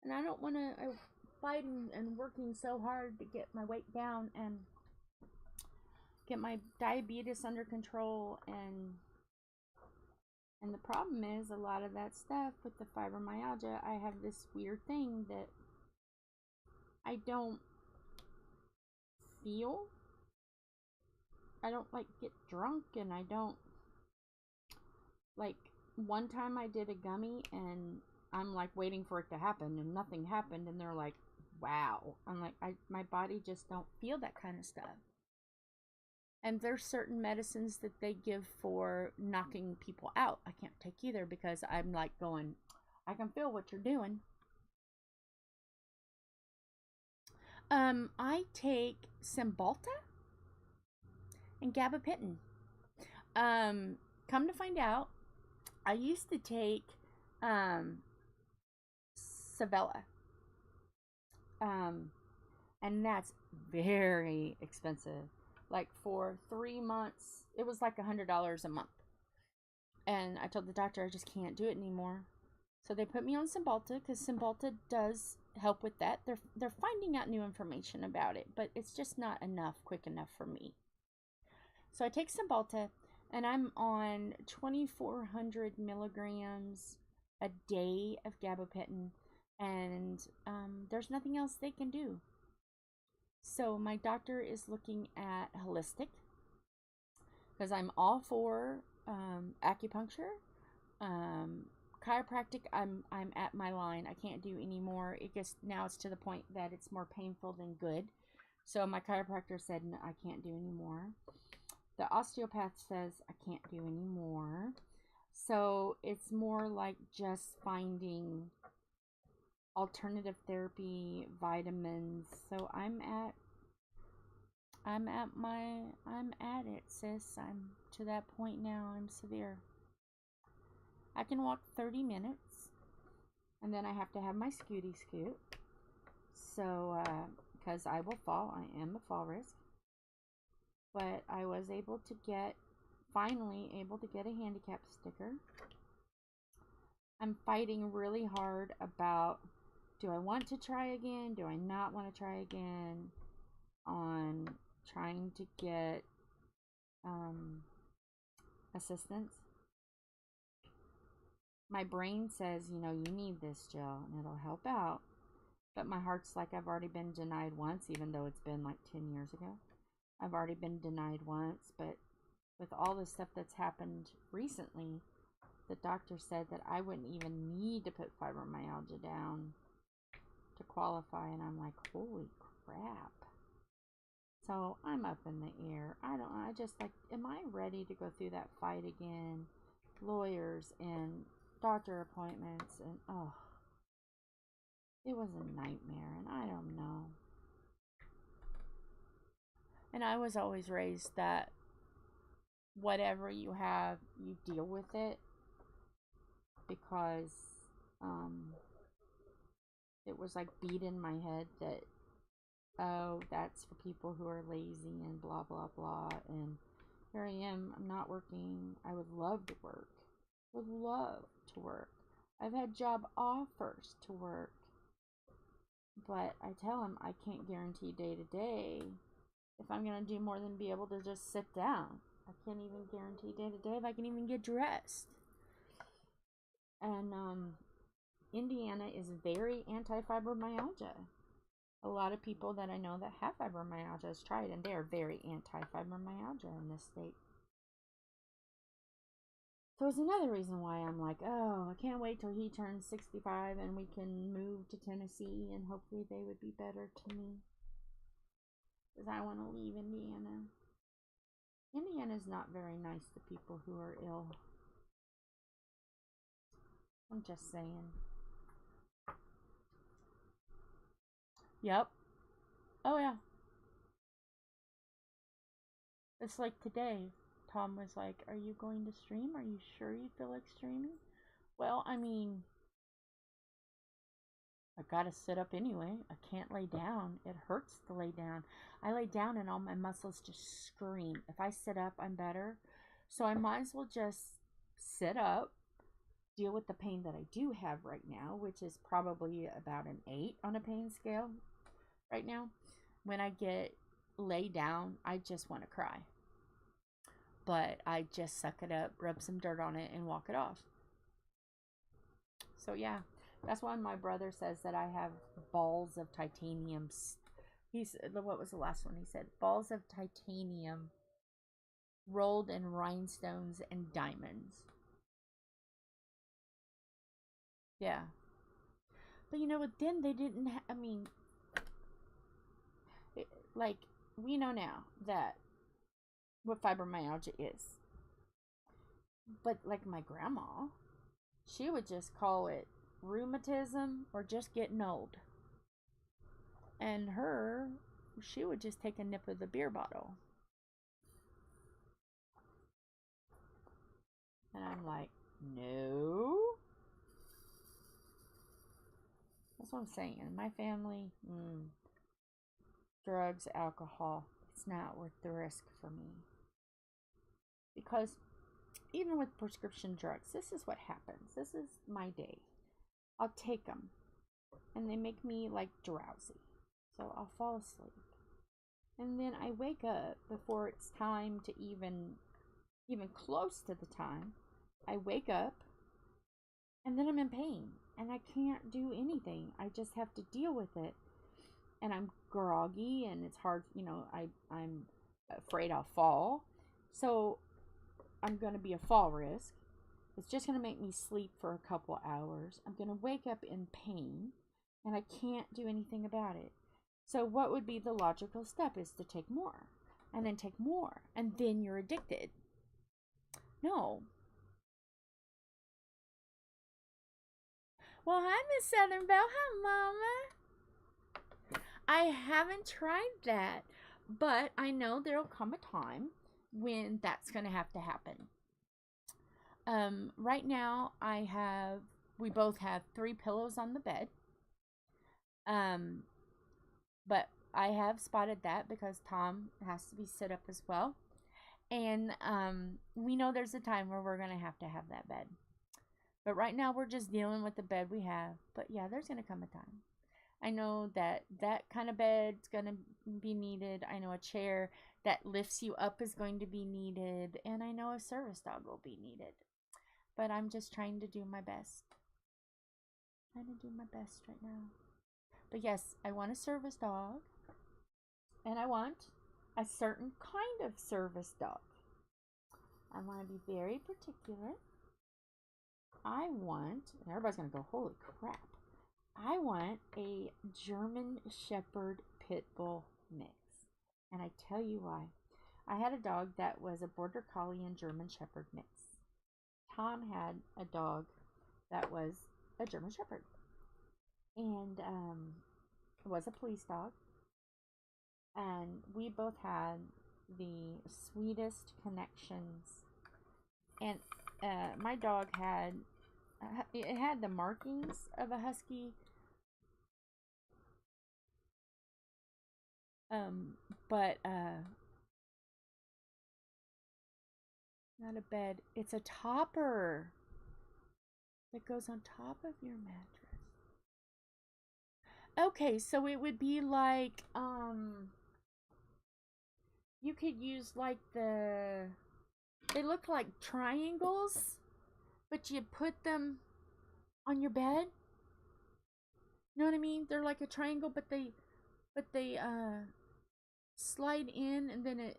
B: and I don't want to. fighting and working so hard to get my weight down and get my diabetes under control, and the problem is a lot of that stuff with the fibromyalgia, I have this weird thing that I don't feel. I don't like get drunk, and I don't like, one time I did a gummy and I'm like waiting for it to happen and nothing happened, and they're like, wow. I'm like, my body just don't feel that kind of stuff. And there's certain medicines that they give for knocking people out I can't take either, because I'm like going, I can feel what you're doing. I take Cymbalta and gabapentin. Come to find out, I used to take Savella. And that's very expensive. Like for 3 months, it was like $100 a month. And I told the doctor I just can't do it anymore. So they put me on Cymbalta, because Cymbalta does help with that. They're finding out new information about it, but it's just not quick enough for me. So I take Cymbalta, and I'm on 2,400 milligrams a day of gabapentin, and there's nothing else they can do. So my doctor is looking at holistic, because I'm all for acupuncture. Chiropractic, I'm at my line. I can't do anymore. Now it's to the point that it's more painful than good. So my chiropractor said, no, I can't do anymore. The osteopath says I can't do anymore. So it's more like just finding alternative therapy, vitamins. So I'm at it, sis. I'm to that point now. I'm severe. I can walk 30 minutes, and then I have to have my scooty scoot. So, because I will fall. I am a fall risk. But I was finally able to get a handicap sticker. I'm fighting really hard about, do I want to try again? Do I not want to try again? On trying to get assistance. My brain says, you need this, Jill, and it'll help out. But my heart's like, I've already been denied once, even though it's been like 10 years ago. I've already been denied once, but with all the stuff that's happened recently, the doctor said that I wouldn't even need to put fibromyalgia down to qualify, and I'm like, holy crap. So I'm up in the air. I just like, am I ready to go through that fight again? Lawyers and doctor appointments, and oh, it was a nightmare, and I don't know. And I was always raised that whatever you have, you deal with it, because it was like beat in my head that, oh, that's for people who are lazy and blah blah blah. And here I am, I'm not working. I would love to work. Would love to work. I've had job offers to work, but I tell them I can't guarantee day to day if I'm gonna do more than be able to just sit down. I can't even guarantee day to day if I can even get dressed. And Indiana is very anti-fibromyalgia. A lot of people that I know that have fibromyalgia has tried, and they are very anti-fibromyalgia in this state. So it's another reason why I'm like, oh, I can't wait till he turns 65 and we can move to Tennessee, and hopefully they would be better to me. Because I want to leave Indiana. Indiana's not very nice to people who are ill. I'm just saying. Yep. Oh yeah. It's like today, Tom was like, are you going to stream? Are you sure you feel like streaming? Well, I mean, I gotta sit up anyway. I can't lay down. It hurts to lay down. I lay down and all my muscles just scream. If I sit up, I'm better. So I might as well just sit up, deal with the pain that I do have right now, which is probably about an 8 on a pain scale right now. When I get laid down, I just want to cry. But I just suck it up, rub some dirt on it, and walk it off. So yeah, that's why my brother says that I have balls of titanium. What was the last one he said? Balls of titanium rolled in rhinestones and diamonds. Yeah. But you know what, then they didn't, I mean, like, we know now that what fibromyalgia is. But like my grandma, she would just call it rheumatism or just getting old. And she would just take a nip of the beer bottle. And I'm like, no. That's what I'm saying. In my family, drugs, alcohol, it's not worth the risk for me. Because even with prescription drugs, this is what happens. This is my day. I'll take them, and they make me like drowsy. So I'll fall asleep. And then I wake up before it's time to even close to the time. I wake up, and then I'm in pain, and I can't do anything. I just have to deal with it. And I'm groggy, and it's hard, you know, I'm afraid I'll fall. So I'm going to be a fall risk. It's just going to make me sleep for a couple hours. I'm going to wake up in pain, and I can't do anything about it. So what would be the logical step is to take more, and then take more, and then you're addicted. No. Well, hi, Miss Southern Belle. Hi, Mama. I haven't tried that, but I know there'll come a time when that's going to have to happen. Right now, we both have 3 pillows on the bed. But I have spotted that because Tom has to be sit up as well. And we know there's a time where we're going to have that bed. But right now, we're just dealing with the bed we have. But yeah, there's going to come a time. I know that kind of bed's going to be needed. I know a chair that lifts you up is going to be needed. And I know a service dog will be needed. But I'm just trying to do my best. Trying to do my best right now. But yes, I want a service dog. And I want a certain kind of service dog. I want to be very particular. I want, and everybody's going to go, holy crap. I want a German Shepherd Pit Bull mix. And I tell you why. I had a dog that was a Border Collie and German Shepherd mix. Tom had a dog that was a German Shepherd. And it was a police dog. And we both had the sweetest connections. And my dog had, it had the markings of a husky. But not a bed. It's a topper that goes on top of your mattress. Okay, so it would be like, you could use like they look like triangles, but you put them on your bed. You know what I mean? They're like a triangle, but they slide in, and then it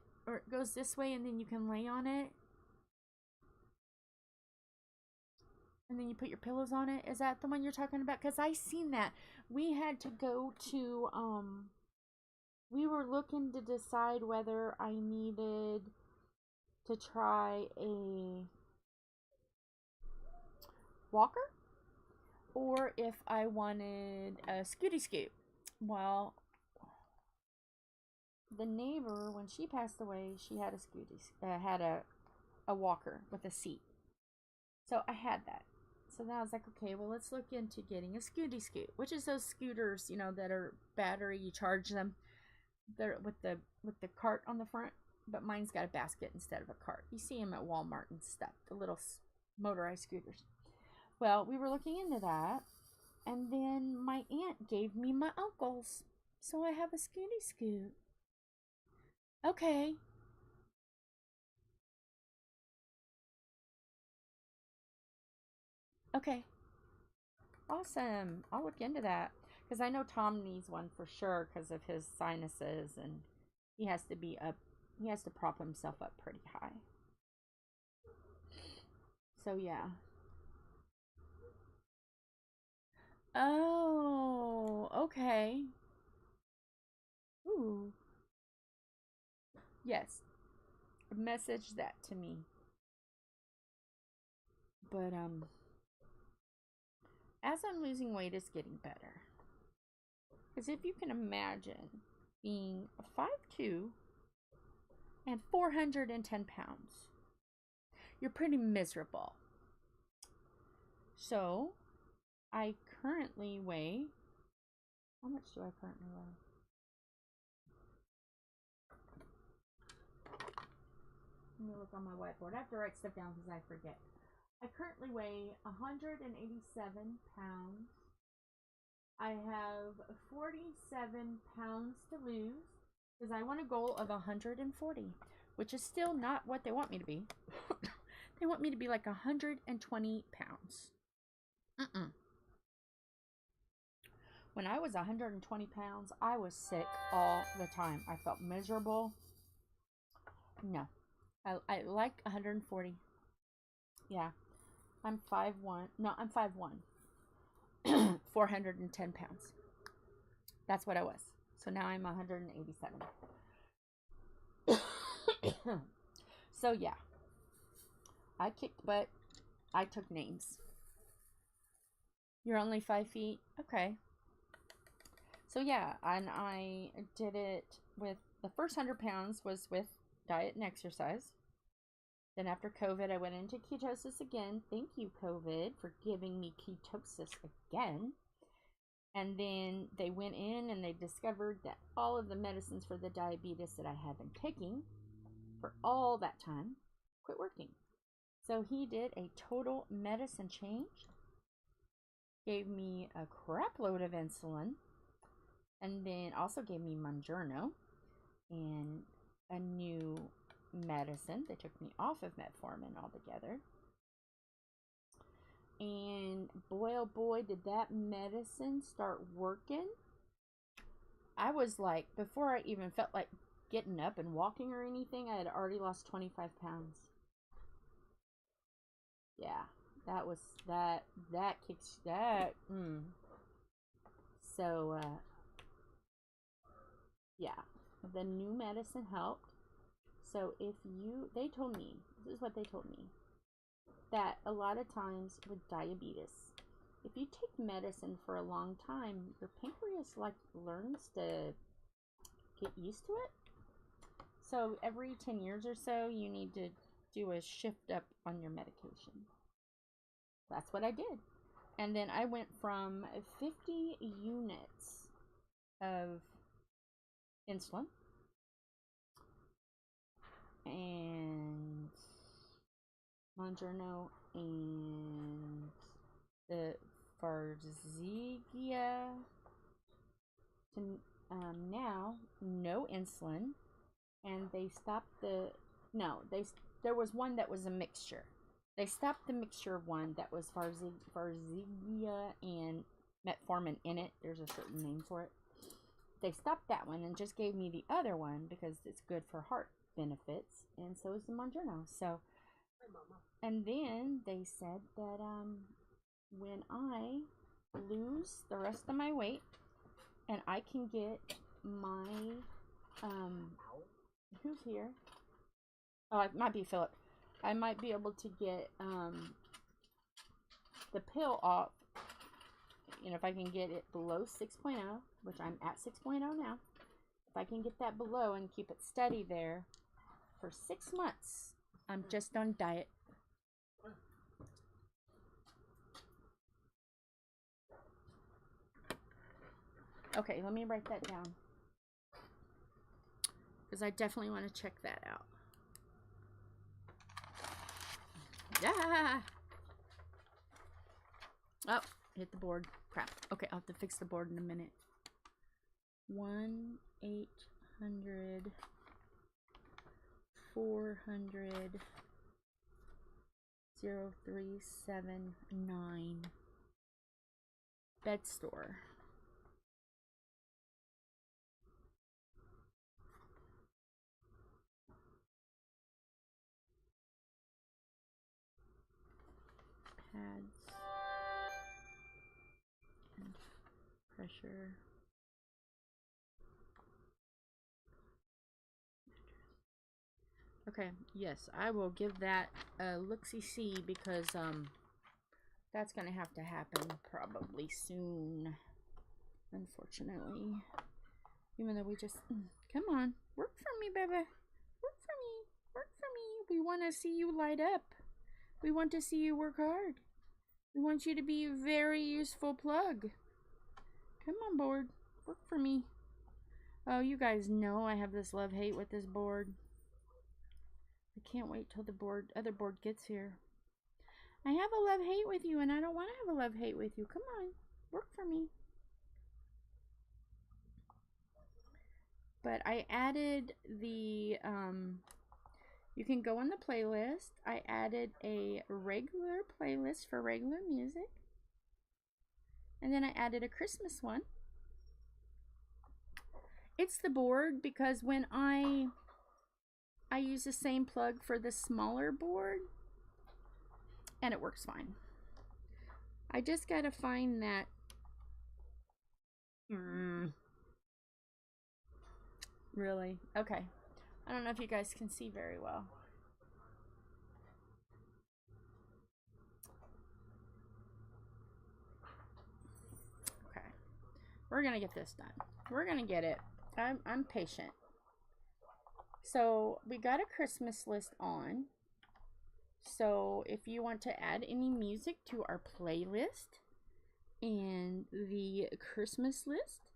B: goes this way, and then you can lay on it. And then you put your pillows on it. Is that the one you're talking about? Because I seen that. We had to go to, we were looking to decide whether I needed to try a walker or if I wanted a scooty scoot. Well, the neighbor, when she passed away, she had a scooty, had a walker with a seat. So I had that. So then I was like, okay, well, let's look into getting a scooty scoot, which is those scooters, you know, that are battery. You charge them. They're with the cart on the front, but mine's got a basket instead of a cart. You see them at Walmart and stuff, the little motorized scooters. Well, we were looking into that, and then my aunt gave me my uncle's, so I have a Scooty Scoot. Okay. Okay. Awesome. I'll look into that. Because I know Tom needs one for sure because of his sinuses, and he has to be up, he has to prop himself up pretty high. So yeah. Oh, okay. Ooh. Yes. Message that to me. But as I'm losing weight, it's getting better. Because if you can imagine being 5'2" and 410 pounds, you're pretty miserable. So, I currently weigh, how much do I currently weigh? Let me look on my whiteboard. I have to write stuff down because I forget. I currently weigh 187 pounds. I have 47 pounds to lose because I want a goal of 140, which is still not what they want me to be. They want me to be like 120 pounds. When I was 120 pounds, I was sick all the time. I felt miserable. No. I like 140. Yeah. I'm 5'1". No, I'm 5'1". 410 pounds. That's what I was. So now I'm 187. So yeah. I kicked butt. I took names. You're only 5 feet? Okay. So yeah, and I did it with, the first 100 pounds was with diet and exercise. Then after COVID, I went into ketosis again. Thank you, COVID, for giving me ketosis again. And then they went in and they discovered that all of the medicines for the diabetes that I had been taking for all that time quit working. So he did a total medicine change. Gave me a crap load of insulin. And then also gave me Mounjaro and a new medicine. They took me off of metformin altogether. And boy, oh boy, did that medicine start working. I was like, before I even felt like getting up and walking or anything, I had already lost 25 pounds. Yeah, that was, that kicks, that, So, yeah, the new medicine helped. So if you, they told me, this is what they told me, that a lot of times with diabetes, if you take medicine for a long time, your pancreas like learns to get used to it. So every 10 years or so, you need to do a shift up on your medication. That's what I did. And then I went from 50 units of insulin and Mounjaro and the Farxiga to now no insulin, and they stopped the, no, there was one that was a mixture. They stopped the mixture of one that was Farxiga and metformin in it. There's a certain name for it. They stopped that one and just gave me the other one because it's good for heart benefits, and so is the Mounjaro. So, and then they said that when I lose the rest of my weight and I can get my who's here? Oh, it might be Philip. I might be able to get the pill off. You know, if I can get it below 6.0, which I'm at 6.0 now, if I can get that below and keep it steady there for 6 months, I'm just on diet. Okay, let me write that down, because I definitely want to check that out. Yeah. Oh, hit the board. Crap. Okay, I'll have to fix the board in a minute. 1-800 400 0379 bed store. Pads and pressure. Okay, yes, I will give that a look-see because that's gonna have to happen probably soon, unfortunately. Even though we just come on, work for me, baby, work for me, work for me. We want to see you light up. We want to see you work hard. We want you to be a very useful plug. Come on, board, work for me. Oh, you guys know I have this love-hate with this board. I can't wait till the other board gets here. I have a love-hate with you, and I don't want to have a love-hate with you. Come on, work for me. But I added the, you can go on the playlist. I added a regular playlist for regular music. And then I added a Christmas one. It's the board because when I use the same plug for the smaller board, and it works fine. I just gotta find that. Really? Okay. I don't know if you guys can see very well. Okay. We're gonna get this done. We're gonna get it. I'm patient. So we got a Christmas list on. So if you want to add any music to our playlist and the Christmas list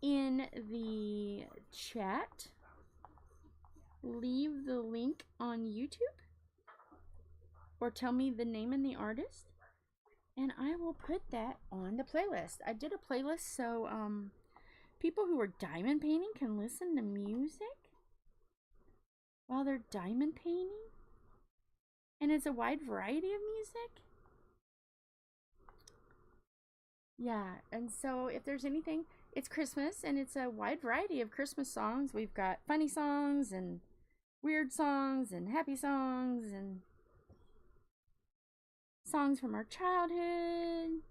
B: in the chat, leave the link on YouTube or tell me the name and the artist, and I will put that on the playlist. I did a playlist so people who are diamond painting can listen to music while they're diamond painting, and it's a wide variety of music. Yeah, and so if there's anything, it's Christmas and it's a wide variety of Christmas songs. We've got funny songs and weird songs and happy songs and songs from our childhood.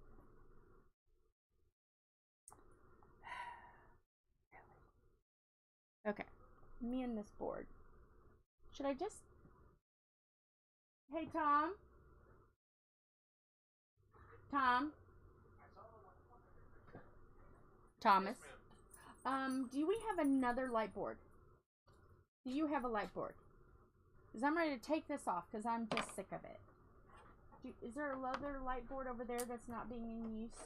B: Okay, me and this board. Should I just... Hey, Tom? Tom? Thomas? Do we have another light board? Do you have a light board? Because I'm ready to take this off because I'm just sick of it. Is there a leather light board over there that's not being in use?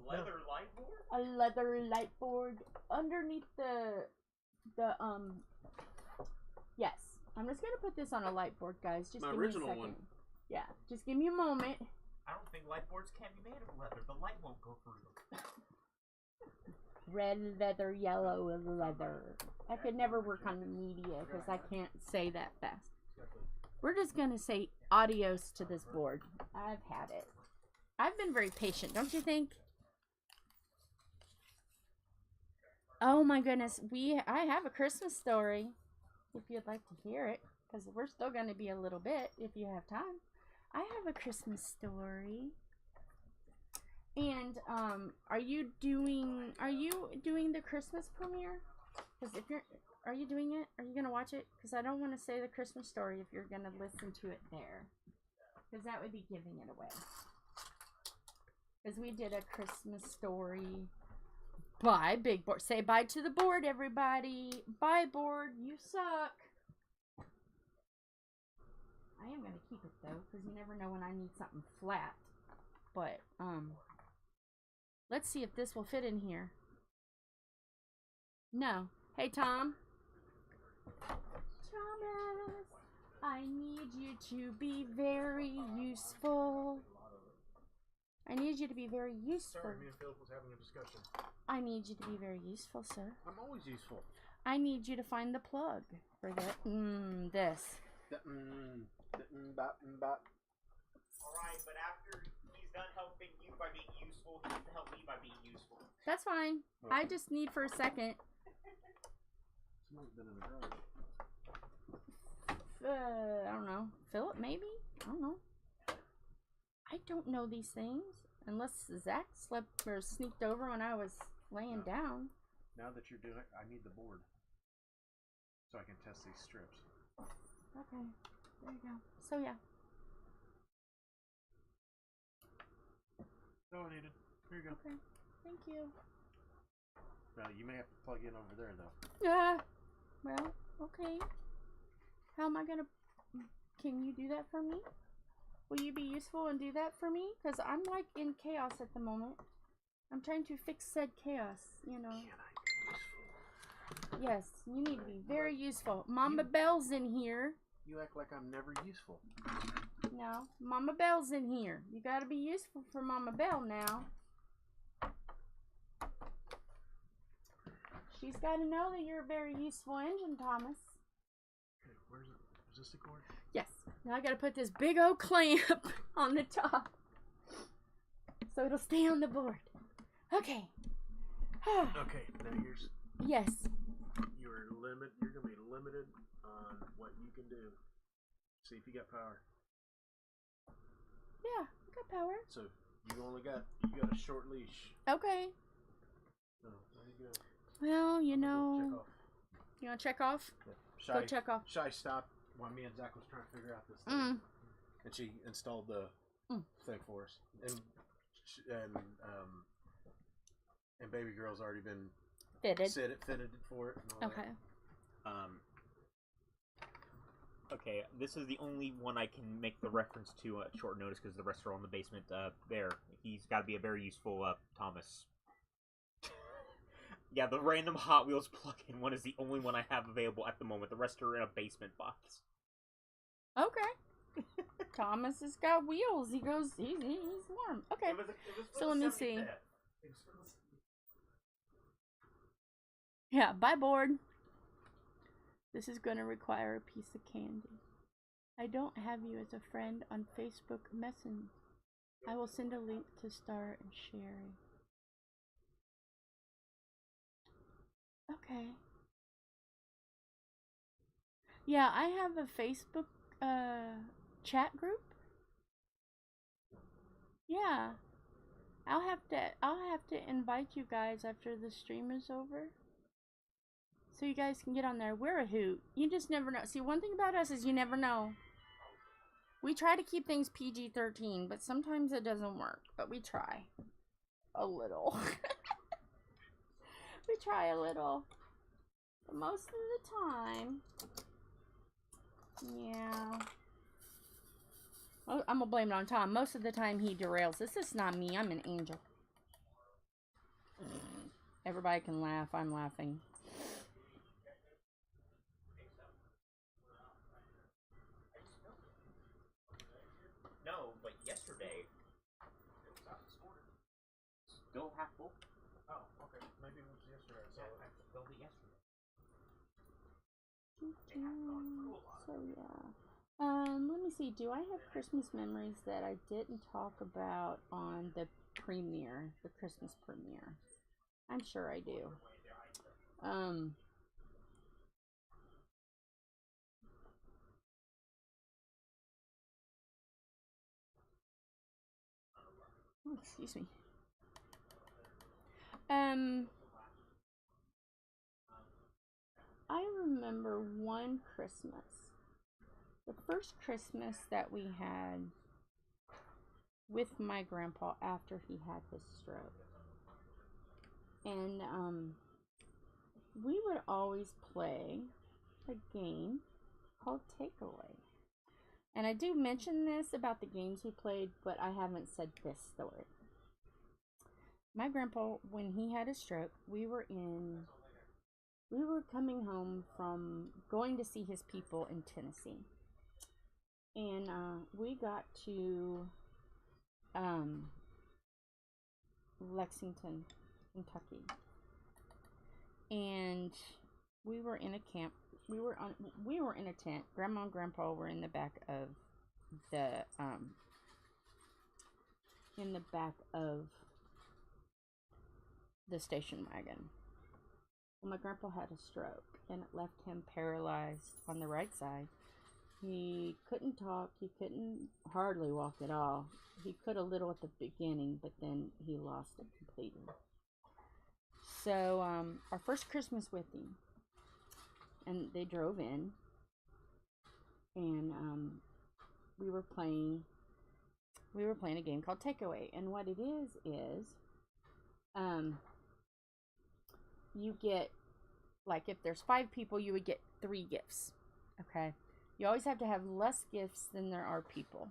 A: A leather light board?
B: A leather light board underneath the yes. I'm just gonna put this on a light board, guys. Just give me a second. One. Yeah, just give me a moment.
A: I don't think light boards can be made of leather. The light won't go through them.
B: Red leather, yellow leather. I could never work on the media because I can't say that fast. We're just gonna say adios to this board. I've had it. I've been very patient, don't you think? Oh my goodness, I have a Christmas story. If you'd like to hear it, because we're still going to be a little bit if you have time. I have a Christmas story. And are you doing the Christmas premiere? Because are you doing it? Are you going to watch it? Because I don't want to say the Christmas story if you're going to listen to it there. Because that would be giving it away. Because we did a Christmas story. Bye, big board. Say bye to the board, everybody. Bye, board. You suck. I am going to keep it, though, because you never know when I need something flat. But, let's see if this will fit in here. No. Hey, Tom. Thomas, I need you to be very useful. I need you to be very useful.
C: Sorry, me and Philip was having a discussion.
B: I need you to be very useful, sir.
C: I'm always useful.
B: I need you to find the plug for that. This.
C: Bop.
A: Alright, but after he's done helping you by being useful, he has to help me by being useful.
B: That's fine.
C: Okay.
B: I just need for a second.
C: Somebody's been in the garage.
B: I don't know. Philip, maybe? I don't know. I don't know these things. Unless Zach slept or sneaked over when I was laying down.
C: Now that you're doing it, I need the board. So I can test these strips.
B: Okay. There you go. So, yeah.
C: No, I need it. Here you go.
B: Okay. Thank you.
C: Now, you may have to plug in over there, though.
B: Yeah. Well, okay. How am I gonna... Can you do that for me? Will you be useful and do that for me? Because I'm like in chaos at the moment. I'm trying to fix said chaos, you know.
C: Can I be useful?
B: Yes, you need to be very useful. Mama Bell's in here.
C: You act like I'm never useful.
B: No, Mama Bell's in here. You gotta be useful for Mama Bell now. She's gotta know that you're a very useful engine, Thomas.
C: Okay, where's it? Is this the cord?
B: Yes. Now I gotta put this big old clamp on the top. So it'll stay on the board. Okay.
C: Okay, now here's...
B: Yes.
C: You're gonna be limited on what you can do. See if you got power.
B: Yeah, I got power.
C: So you got a short leash.
B: Okay.
C: So there you go.
B: Well, you know.
C: Check off.
B: You wanna check off?
C: Yeah.
B: Go check off.
C: Shy stopped while me and Zach was trying to figure out this thing. And she installed the thing for us. And baby girl's already been fitted for it. And all
B: Okay.
A: That. Okay, this is the only one I can make the reference to at short notice because the rest are all in the basement. There, he's got to be a very useful Thomas. Yeah, the random Hot Wheels plug-in one is the only one I have available at the moment. The rest are in a basement box.
B: Okay. Thomas has got wheels. He's warm. Okay. So let me see. Yeah, bye board. This is going to require a piece of candy. I don't have you as a friend on Facebook Messenger. I will send a link to Star and Sherry. Okay. Yeah, I have a Facebook chat group. Yeah. I'll have to invite you guys after the stream is over. So you guys can get on there. We're a hoot. You just never know. See, one thing about us is you never know. We try to keep things PG-13, but sometimes it doesn't work. But we try. A little. We try a little. But most of the time... Yeah. I'm gonna blame it on Tom. Most of the time he derails. This is not me. I'm an angel. Everybody can laugh. I'm laughing.
A: No, but yesterday it was out this morning. Still half full.
C: Oh, okay. Maybe it was yesterday. So
A: I filled it yesterday.
B: So yeah. Let me see. Do I have Christmas memories that I didn't talk about on the premiere, the Christmas premiere? I'm sure I do. Oh, excuse me. I remember one Christmas. The first Christmas that we had with my grandpa after he had his stroke. And we would always play a game called Takeaway. And I do mention this about the games we played, but I haven't said this story. My grandpa, when he had a stroke, we were coming home from going to see his people in Tennessee. And we got to Lexington, Kentucky. And we were in a camp. We were in a tent. Grandma and Grandpa were in the back of the station wagon. Well, my grandpa had a stroke and it left him paralyzed on the right side. He couldn't talk. He couldn't hardly walk at all. He could a little at the beginning, but then he lost it completely. So our first Christmas with him, and they drove in, and we were playing a game called Takeaway. And what it is you get, like, if there's 5 people, you would get 3 gifts. Okay, you always have to have less gifts than there are people,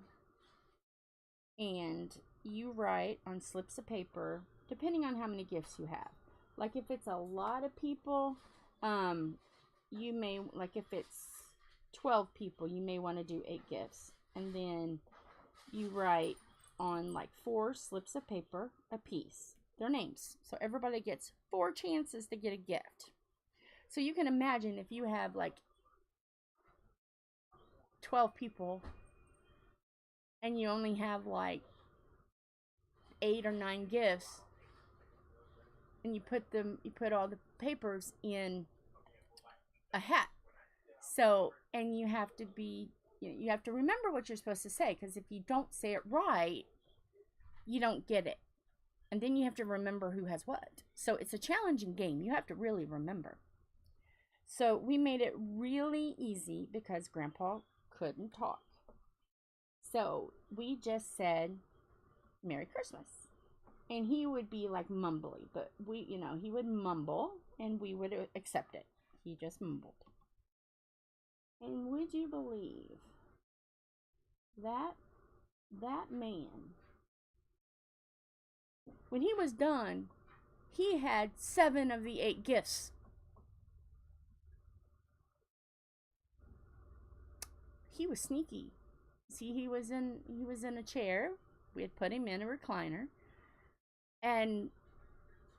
B: and you write on slips of paper depending on how many gifts you have. Like if it's a lot of people, you may, like if it's 12 people, you may want to do 8 gifts. And then you write on like 4 slips of paper a piece their names. So everybody gets 4 chances to get a gift. So you can imagine if you have like 12 people and you only have like 8 or 9 gifts, and you put all the papers in a hat. So, and you have to be, you have to remember what you're supposed to say, because if you don't say it right, you don't get it. And then you have to remember who has what. So it's a challenging game. You have to really remember. So we made it really easy because Grandpa couldn't talk. So we just said, Merry Christmas. And he would be like mumbly, but he would mumble and we would accept it. He just mumbled. And would you believe that man, when he was done, he had 7 of the 8 gifts. He was sneaky. See, he was in a chair. We had put him in a recliner. And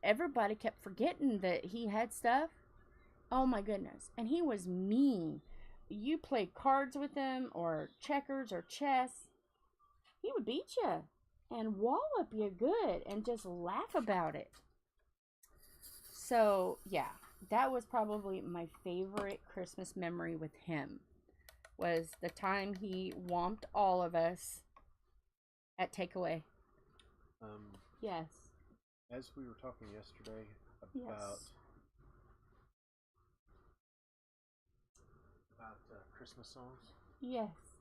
B: everybody kept forgetting that he had stuff. Oh my goodness. And he was mean. You play cards with him or checkers or chess, he would beat you and wallop you good and just laugh about it. So yeah, that was probably my favorite Christmas memory with him, was the time he whomped all of us at Takeaway. Yes.
C: As we were talking yesterday about Christmas songs.
B: Yes.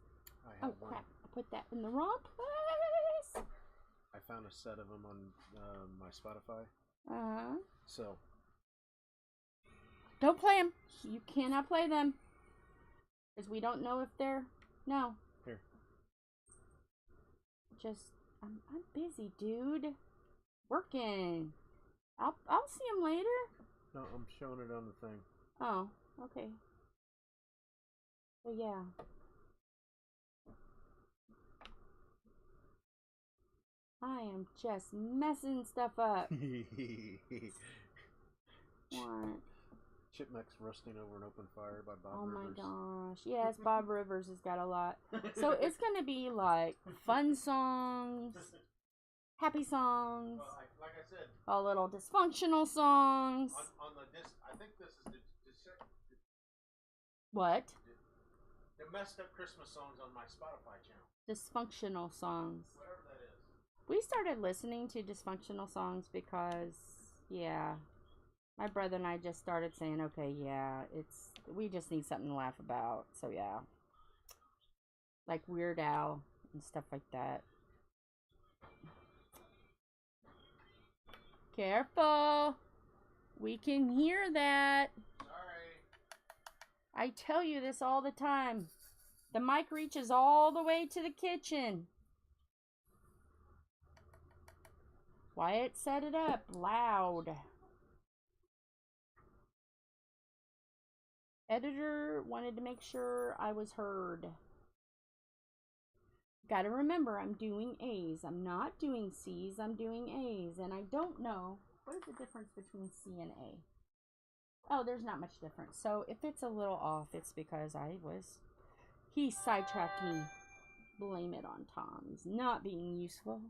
C: I have
B: crap! I put that in the wrong place.
C: I found a set of them on my Spotify. So.
B: Don't play them. You cannot play them, because we don't know if they're no.
C: Here.
B: Just I'm busy, dude. Working. I'll see him later.
C: No, I'm showing it on the thing.
B: Oh, okay. Well, yeah. I am just messing stuff up. What?
C: Chipmunks Roasting Over an Open Fire by Bob
B: Oh
C: Rivers.
B: my gosh. Yes, Bob Rivers has got a lot. So it's going to be like fun songs, happy songs,
C: Well, like I said,
B: all little dysfunctional songs.
C: on the disc, I think this is the
B: What?
C: the messed up Christmas songs on my Spotify channel.
B: Dysfunctional songs.
C: Whatever that is.
B: We started listening to dysfunctional songs because, yeah, my brother and I just started saying, okay, yeah, we just need something to laugh about. So, yeah. Like Weird Al and stuff like that. Careful. We can hear that.
C: Sorry.
B: I tell you this all the time. The mic reaches all the way to the kitchen. Wyatt set it up loud. Editor wanted to make sure I was heard. Gotta remember, I'm doing A's. I'm not doing C's. I'm doing A's. And I don't know. What is the difference between C and A? Oh, there's not much difference. So if it's a little off, it's because he sidetracked me. Blame it on Tom. He's not being useful.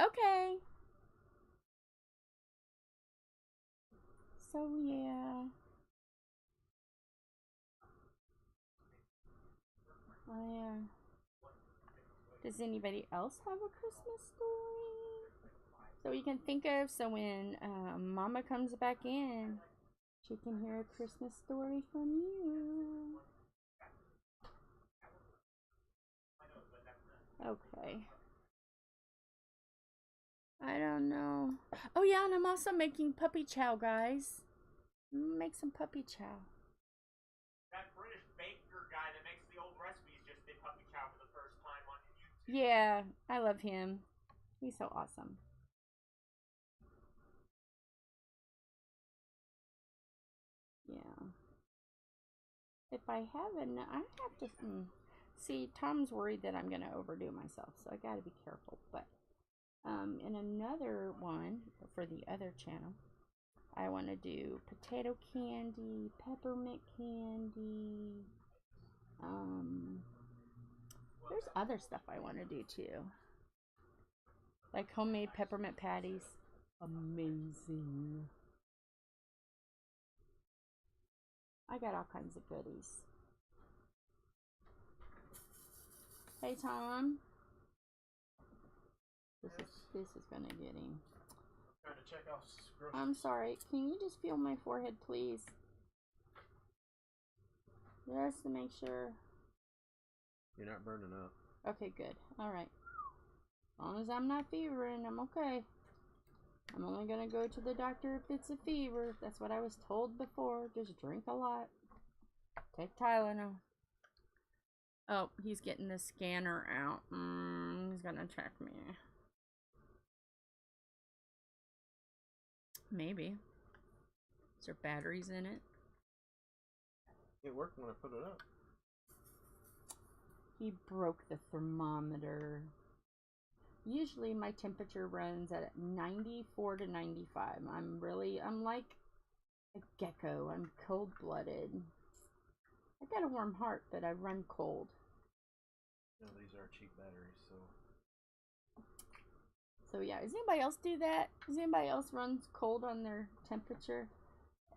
B: Okay. So, yeah. Does anybody else have a Christmas story? So you can think of, so when Mama comes back in, she can hear a Christmas story from you. Okay. I don't know. Oh yeah, and I'm also making puppy chow, guys. Make some puppy chow.
A: That British baker guy that makes the old recipes just did puppy chow for the first time on YouTube.
B: Yeah, I love him. He's so awesome. Yeah. If I haven't, I have to see. Tom's worried that I'm gonna overdo myself, so I gotta be careful. But in another one for the other channel, I want to do potato candy, peppermint candy. There's other stuff I want to do too, like homemade peppermint patties. Amazing. I got all kinds of goodies. Hey Tom. This is gonna get him.
C: Trying to check off groceries.
B: I'm sorry. Can you just feel my forehead, please? Just to make sure.
C: You're not burning up.
B: Okay, good. Alright. As long as I'm not fevering, I'm okay. I'm only gonna go to the doctor if it's a fever. That's what I was told before. Just drink a lot. Take Tylenol. Oh, he's getting the scanner out. He's gonna check me. Maybe. Is there batteries in it?
C: It worked when I put it up.
B: He broke the thermometer. Usually my temperature runs at 94 to 95. I'm like a gecko. I'm cold-blooded. I got a warm heart, but I run cold.
C: No, these are cheap batteries, so.
B: So yeah, does anybody else do that? Does anybody else runs cold on their temperature?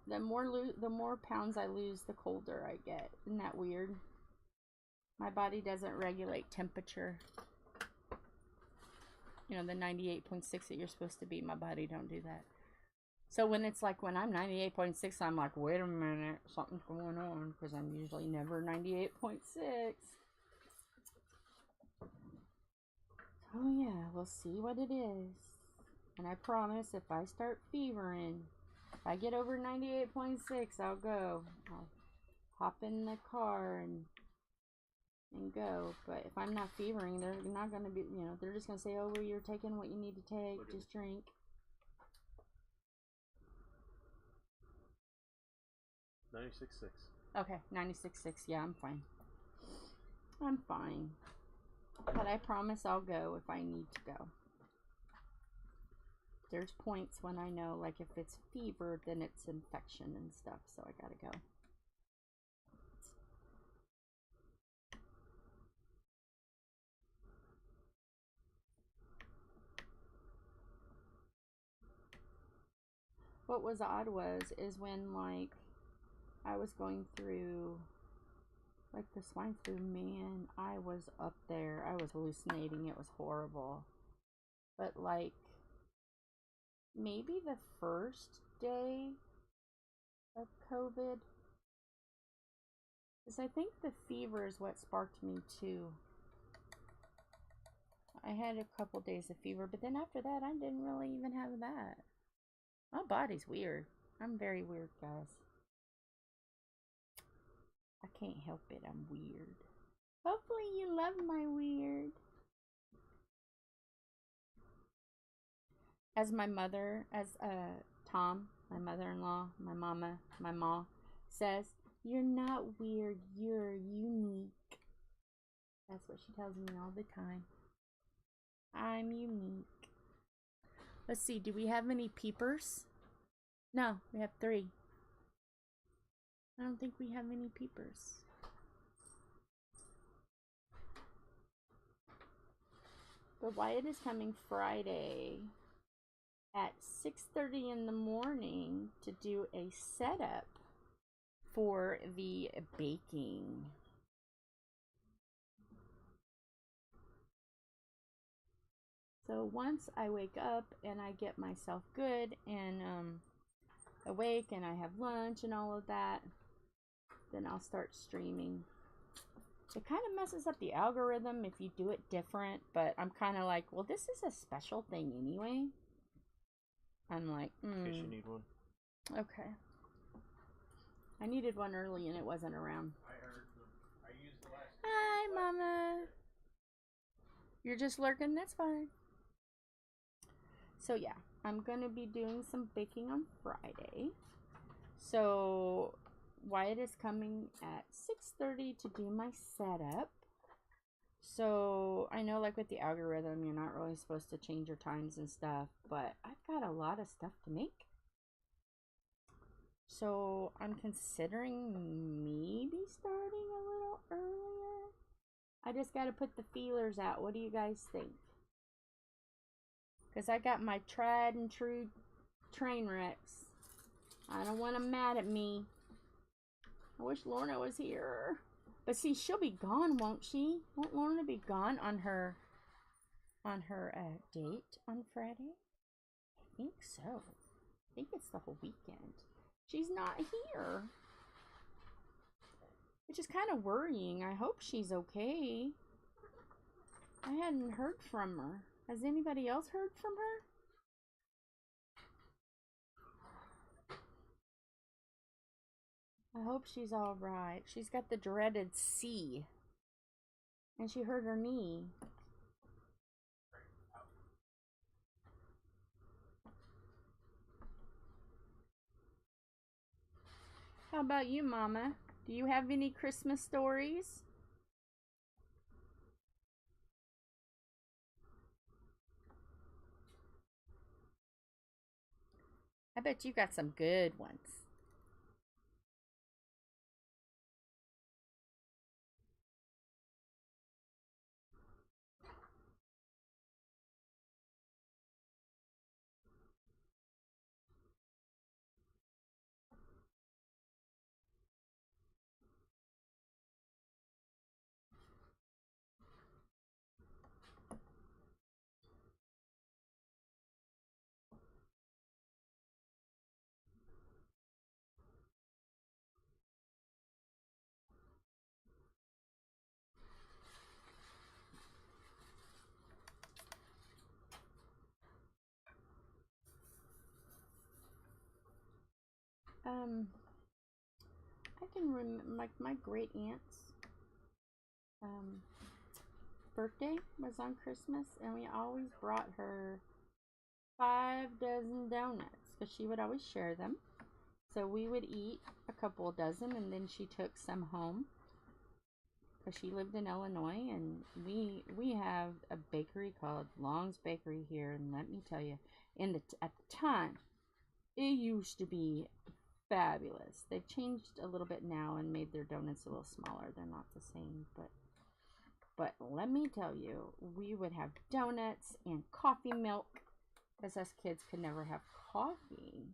B: The more pounds I lose, the colder I get. Isn't that weird? My body doesn't regulate temperature. You know, the 98.6 that you're supposed to be, my body don't do that. So when it's like when I'm 98.6, I'm like, wait a minute, something's going on, because I'm usually never 98.6. Oh yeah, we'll see what it is. And I promise, if I start fevering, if I get over 98.6, I'll go. I'll hop in the car and go. But if I'm not fevering, they're not going to be, you know, they're just going to say, oh, well, you're taking what you need to take. Just drink.
C: $96.6.
B: Okay, 96.6. Yeah, I'm fine. I'm fine. But I promise I'll go if I need to go. There's points when I know, like if it's fever, then it's infection and stuff, so I gotta go. What was odd is when, like, I was going through, like, the swine flu, man, I was up there. I was hallucinating. It was horrible. But, like, maybe the first day of COVID, because I think the fever is what sparked me, too. I had a couple days of fever, but then after that, I didn't really even have that. My body's weird. I'm very weird, guys. I can't help it. I'm weird. Hopefully you love my weird. As my mother, Tom, my mother-in-law, my mama, my ma says, you're not weird, you're unique. That's what she tells me all the time. I'm unique. Let's see, do we have any peepers? No, we have 3. I don't think we have any peepers. But Wyatt is coming Friday at 6:30 in the morning to do a setup for the baking. So once I wake up and I get myself good and awake and I have lunch and all of that, then I'll start streaming. It kind of messes up the algorithm if you do it different, but I'm kind of like, well, this is a special thing anyway. I'm like,
A: In case you need one.
B: Okay. I needed one early and it wasn't around.
C: I heard them. I used the last.
B: Hi, Mama. You're just lurking? That's fine. So yeah, I'm gonna be doing some baking on Friday. So Wyatt is coming at 6:30 to do my setup. So I know, like with the algorithm, you're not really supposed to change your times and stuff, but I've got a lot of stuff to make. So I'm considering maybe starting a little earlier. I just got to put the feelers out. What do you guys think? Because I got my tried and true train wrecks. I don't want them mad at me. I wish Lorna was here. But see, she'll be gone, won't she? Won't Lorna be gone on her date on Friday? I think so. I think it's the whole weekend. She's not here. Which is kind of worrying. I hope she's okay. I hadn't heard from her. Has anybody else heard from her? I hope she's all right. She's got the dreaded C. And she hurt her knee. How about you, Mama? Do you have any Christmas stories? I bet you got some good ones. I can remember my great aunt's birthday was on Christmas, and we always brought her 5 dozen donuts because she would always share them. So we would eat a couple dozen, and then she took some home because she lived in Illinois, and we have a bakery called Long's Bakery here, and let me tell you, at the time, it used to be fabulous. They've changed a little bit now and made their donuts a little smaller. They're not the same, but let me tell you, we would have donuts and coffee milk, because us kids could never have coffee,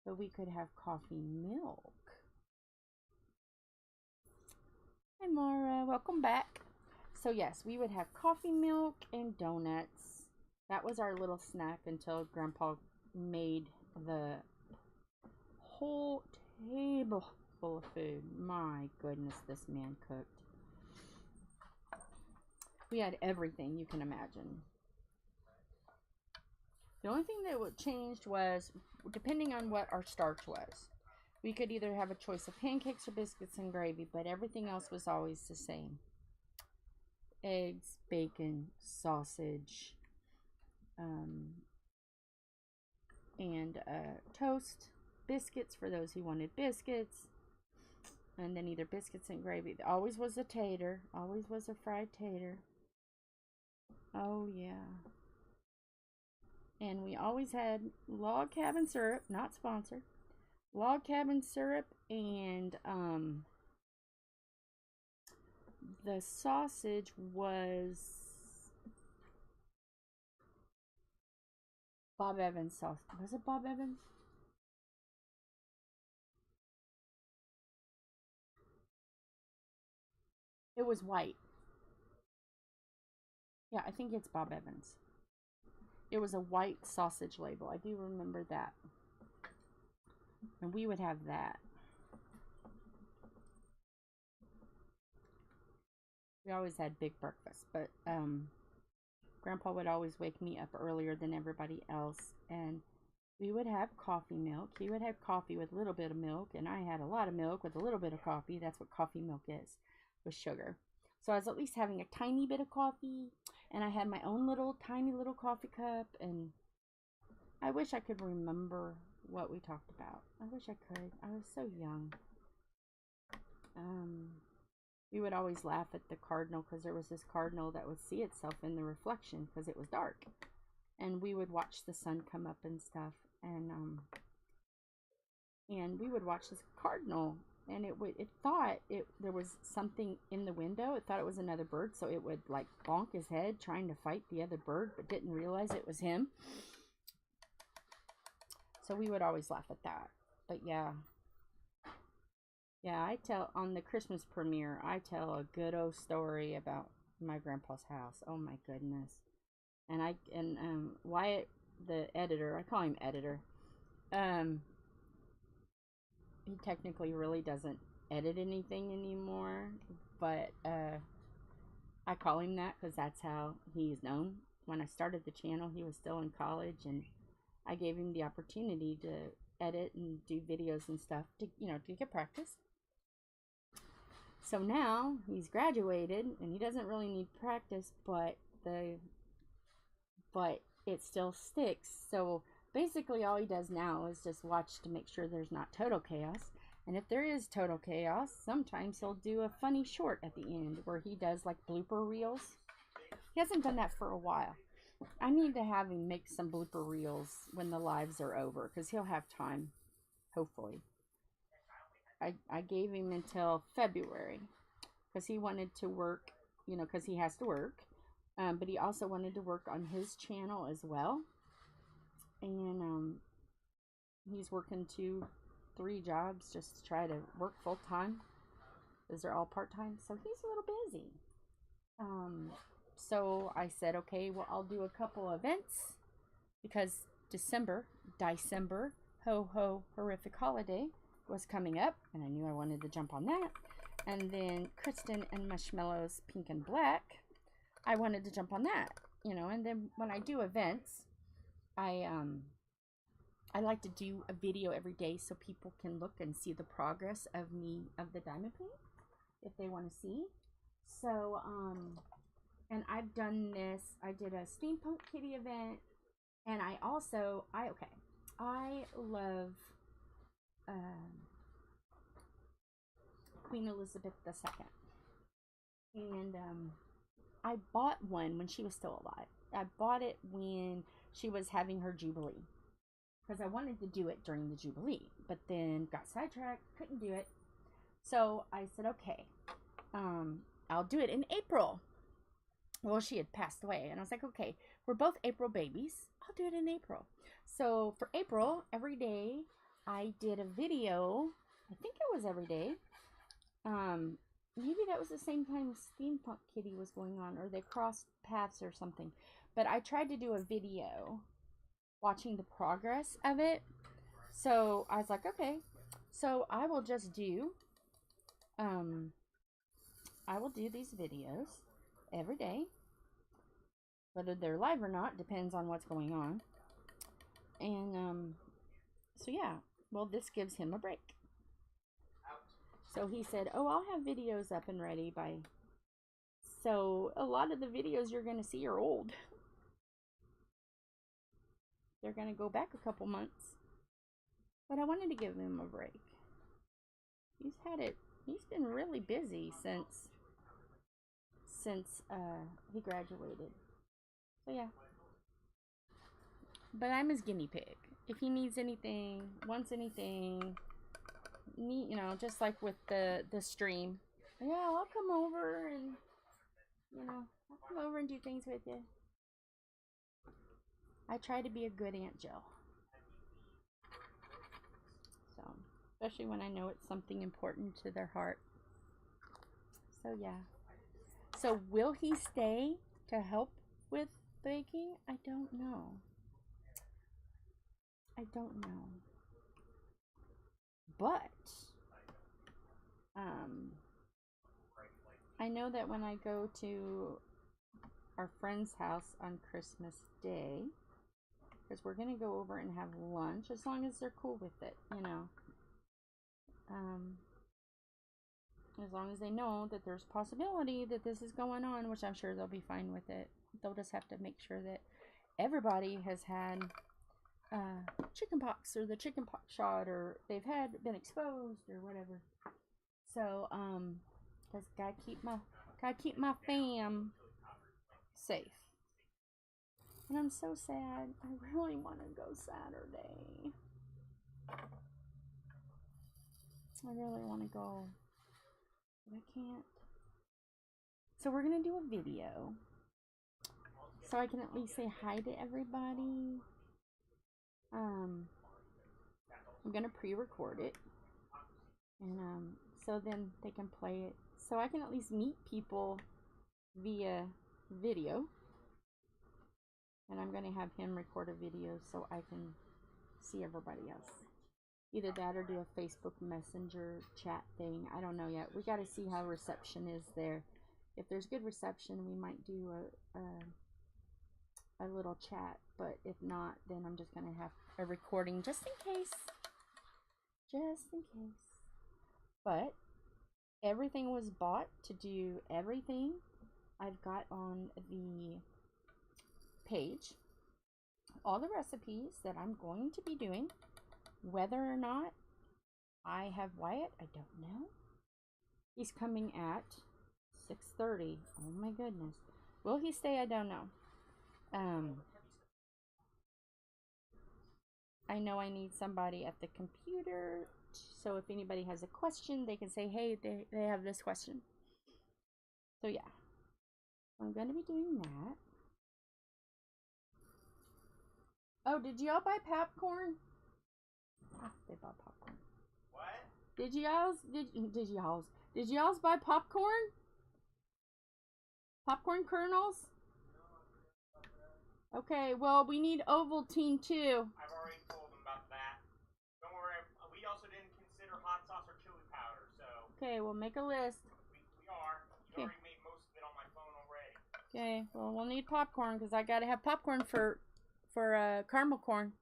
B: but we could have coffee milk. Hi, Mara. Welcome back. So yes, we would have coffee milk and donuts. That was our little snack until Grandpa made the whole table full of food. My goodness, this man cooked. We had everything you can imagine. The only thing that changed was, depending on what our starch was, we could either have a choice of pancakes or biscuits and gravy, but everything else was always the same. Eggs, bacon, sausage, and toast, biscuits for those who wanted biscuits, And then either biscuits and gravy. There always was a tater. Always was a fried tater. Oh, yeah. And we always had log cabin syrup, not sponsored. Log cabin syrup and the sausage was Bob Evans sauce. Was it Bob Evans? It was white. Yeah, I think it's Bob Evans. It was a white sausage label. I do remember that. And we would have that. We always had big breakfast, but Grandpa would always wake me up earlier than everybody else, and we would have coffee milk. He would have coffee with a little bit of milk, and I had a lot of milk with a little bit of coffee. That's what coffee milk is, with sugar. So I was at least having a tiny bit of coffee, and I had my own little tiny little coffee cup, and I wish I could remember what we talked about. I wish I could. I was so young. We would always laugh at the cardinal, because there was this cardinal that would see itself in the reflection because it was dark, and we would watch the sun come up and stuff, and we would watch this cardinal, and it thought there was something in the window. It thought it was another bird, so it would like bonk his head trying to fight the other bird, but didn't realize it was him. So we would always laugh at that. But yeah, I tell on the Christmas premiere, I tell a good old story about my grandpa's house. Oh my goodness. And Wyatt, the editor, I call him editor, he technically really doesn't edit anything anymore, but I call him that because that's how he's known. When I started the channel, he was still in college, and I gave him the opportunity to edit and do videos and stuff to, to get practice. So now he's graduated and he doesn't really need practice, but it still sticks. So basically all he does now is just watch to make sure there's not total chaos. And if there is total chaos, sometimes he'll do a funny short at the end where he does like blooper reels. He hasn't done that for a while. I need to have him make some blooper reels when the lives are over, because he'll have time, hopefully. I gave him until February because he wanted to work, because he has to work. But he also wanted to work on his channel as well. And he's working 2-3 jobs just to try to work full time, because they're all part time. So he's a little busy. So I said, okay, well, I'll do a couple events because December, ho ho horrific holiday, was coming up, and I knew I wanted to jump on that. And then Kristyn and Marshmallows Pink and Black, I wanted to jump on that, and then when I do events, I like to do a video every day so people can look and see the progress of the diamond paint if they want to see. So and I've done this. I did a steampunk kitty event, and I love Queen Elizabeth II, and I bought one when she was still alive. I bought it when she was having her Jubilee, because I wanted to do it during the Jubilee, but then got sidetracked, couldn't do it. So I said, okay, I'll do it in April. Well, she had passed away, and I was like, okay, we're both April babies. I'll do it in April. So for April, every day, I did a video. I think it was every day. Maybe that was the same time Steampunk Kitty was going on, or they crossed paths or something. But I tried to do a video watching the progress of it. So I was like, okay, so I will just do, I will do these videos every day. Whether they're live or not depends on what's going on. And, so yeah, well, this gives him a break. So he said, oh, I'll have videos up and ready by... So a lot of the videos you're going to see are old. They're going to go back a couple months. But I wanted to give him a break. He's had it He's been really busy since he graduated. So yeah. But I'm his guinea pig. If he needs anything, wants anything, you know, just like with the stream. Yeah, I'll come over and, you know, I'll come over and do things with you. I try to be a good Aunt Jill. So, especially when I know it's something important to their heart. So yeah. So will he stay to help with baking? I don't know. I don't know. But I know that when I go to our friend's house on Christmas Day, because we're gonna go over and have lunch, as long as they're cool with it, you know. As long as they know that there's a possibility that this is going on, which I'm sure they'll be fine with it. They'll just have to make sure that everybody has had chicken pox or the chicken pox shot, or they've been exposed or whatever. So because gotta keep my fam safe. And I'm so sad. I really want to go Saturday. I really want to go, but I can't. So we're gonna do a video, so I can at least say hi to everybody. I'm gonna pre-record it, and so then they can play it, so I can at least meet people via video. And I'm gonna have him record a video so I can see everybody else. Either that or do a Facebook Messenger chat thing. I don't know yet. We got to see how reception is there. If there's good reception, we might do a little chat. But if not, then I'm just gonna have a recording just in case. Just in case. But everything was bought to do everything I've got on the page. All the recipes that I'm going to be doing. Whether or not I have Wyatt, I don't know. He's coming at 6:30. Oh my goodness. Will he stay? I don't know. I know I need somebody at the computer, so if anybody has a question, they can say, hey, they have this question. So yeah, I'm going to be doing that. Oh, did y'all buy popcorn? They bought popcorn.
A: What?
B: Did y'all buy popcorn? Popcorn kernels? Okay, well, we need Ovaltine too.
A: I've already told them about that. Don't worry, we also didn't consider hot sauce or chili powder, so...
B: Okay, we'll make a list.
A: We are. You already made most of it on my phone already.
B: Okay, well, we'll need popcorn, because I gotta have popcorn for caramel corn.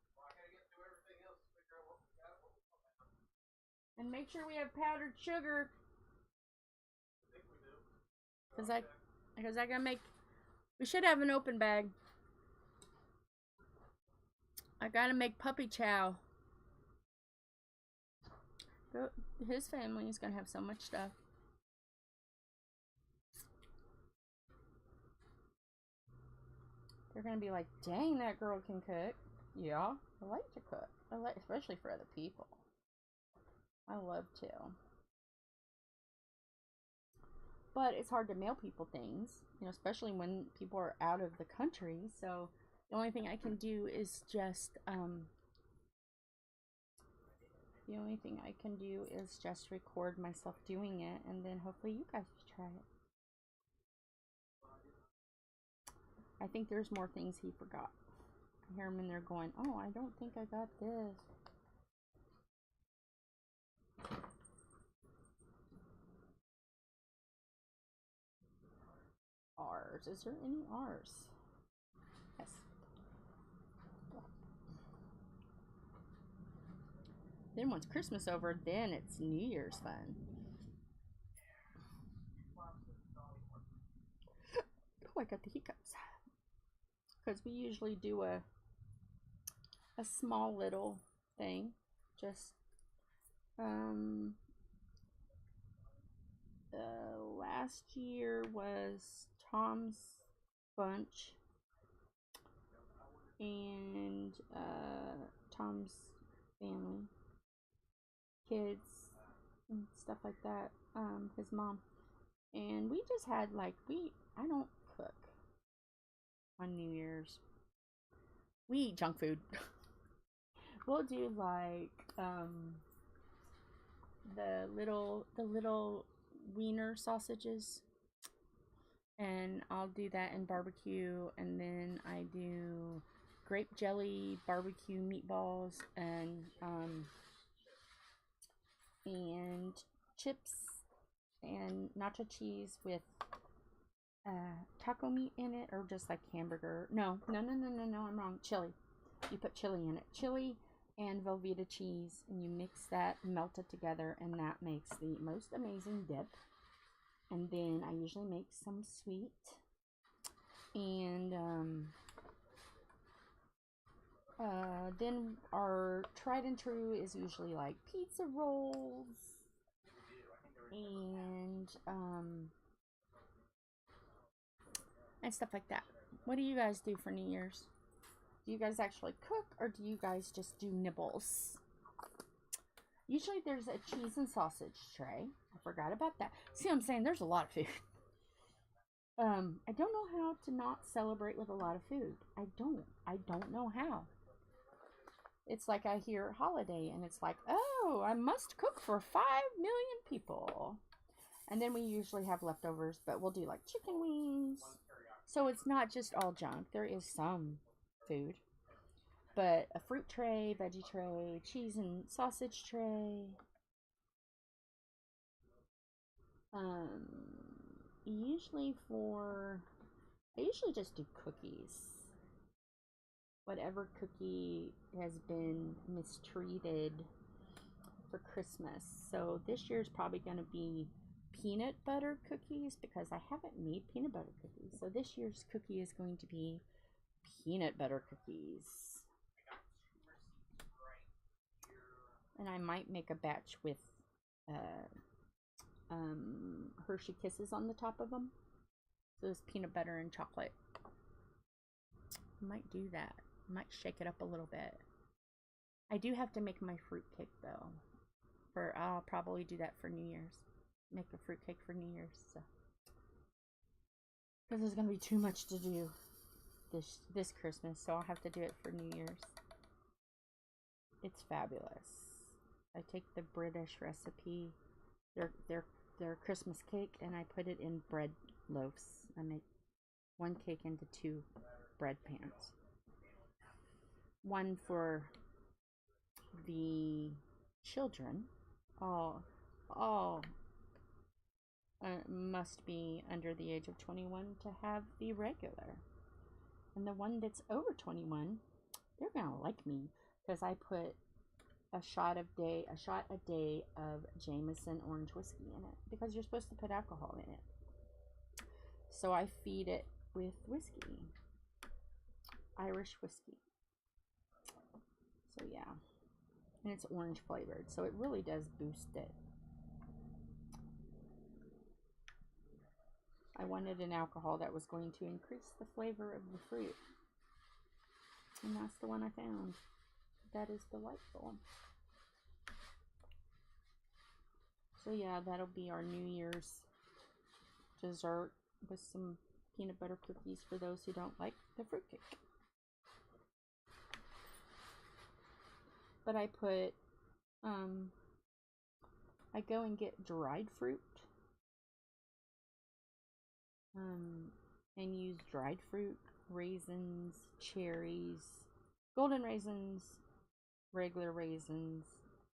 B: And make sure we have powdered sugar. Because I gotta make... We should have an open bag. I gotta make puppy chow. His family is gonna have so much stuff. They're gonna be like, dang, that girl can cook. Yeah, I like to cook. Especially for other people. I love to. But it's hard to mail people things, you know, especially when people are out of the country. So the only thing I can do is just record myself doing it, and then hopefully you guys try it. I think there's more things he forgot. I hear him in there going, oh, I don't think I got this. R's. Is there any R's? Yes. Then once Christmas over, then it's New Year's fun. Oh, I got the hiccups. Because we usually do a small little thing. Just last year was Tom's bunch and Tom's family, kids and stuff like that, his mom. And we just had like, I don't cook on New Year's. We eat junk food. We'll do like the little wiener sausages, and I'll do that in barbecue, and then I do grape jelly barbecue meatballs and chips and nacho cheese with taco meat in it, or just like hamburger. No, I'm wrong. Chili. You put chili in it. Chili and Velveeta cheese, and you mix that, melt it together, and that makes the most amazing dip. And then I usually make some sweet. And then our tried and true is usually like pizza rolls and stuff like that. What do you guys do for New Year's? Do you guys actually cook, or do you guys just do nibbles? Usually there's a cheese and sausage tray. I forgot about that. See what I'm saying? There's a lot of food. I don't know how to not celebrate with a lot of food. I don't know how. It's like I hear holiday and it's like, oh, I must cook for 5 million people. And then we usually have leftovers, but we'll do like chicken wings. So it's not just all junk. There is some food. But a fruit tray, veggie tray, cheese and sausage tray. I usually just do cookies. Whatever cookie has been mistreated for Christmas. So this year's probably going to be peanut butter cookies, because I haven't made peanut butter cookies. So this year's cookie is going to be peanut butter cookies. And I might make a batch with Hershey Kisses on the top of them. So it's peanut butter and chocolate. I might do that. I might shake it up a little bit. I do have to make my fruit cake though. I'll probably do that for New Year's. Make a fruit cake for New Year's. So. Because there's gonna be too much to do this Christmas, so I'll have to do it for New Year's. It's fabulous. I take the British recipe, their Christmas cake, and I put it in bread loaves. I make one cake into 2 bread pans. One for the children. All must be under the age of 21 to have the regular. And the one that's over 21, they're gonna like me, because I put a shot a day of Jameson orange whiskey in it, because you're supposed to put alcohol in it. So I feed it with whiskey, Irish whiskey. So yeah, and it's orange flavored, so it really does boost it. I wanted an alcohol that was going to increase the flavor of the fruit, and that's the one I found. That is delightful. So yeah, that'll be our New Year's dessert, with some peanut butter cookies for those who don't like the fruitcake. But I put, I go and get dried fruit, and use dried fruit, raisins, cherries, golden raisins, regular raisins,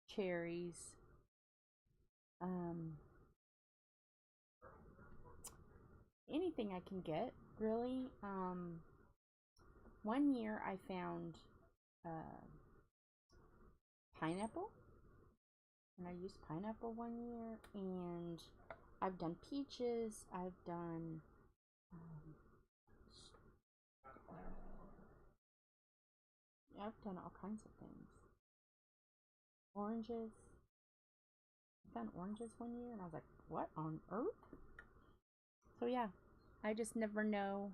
B: cherries, anything I can get, really. One year I found pineapple, and I used pineapple one year, and I've done peaches, I've done all kinds of things. Oranges. done oranges one year, and I was like, what on earth? So yeah, I just never know.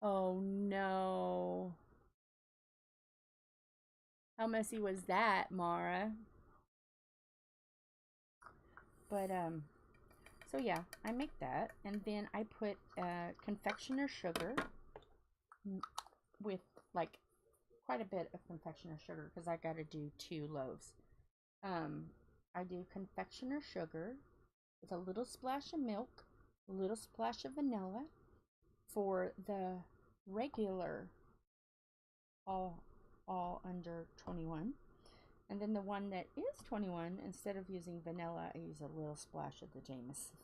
B: Oh no. How messy was that, Mara? But, so yeah, I make that. And then I put confectioner sugar with, like, quite a bit of confectioner sugar because I got to do 2 loaves. I do confectioner sugar with a little splash of milk, a little splash of vanilla for the regular all under 21. And then the one that is 21, instead of using vanilla, I use a little splash of the Jameson.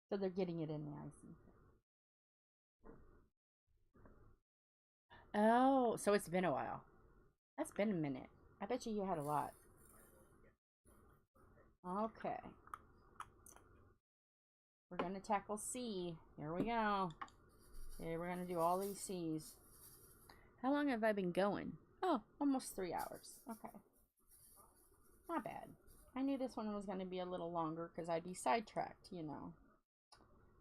B: So they're getting it in the icing. Oh, so it's been a while. That's been a minute. I bet you had a lot. Okay. We're going to tackle C. Here we go. Okay, we're going to do all these C's. How long have I been going? Oh, almost 3 hours. Okay. Not bad. I knew this one was going to be a little longer because I'd be sidetracked, you know.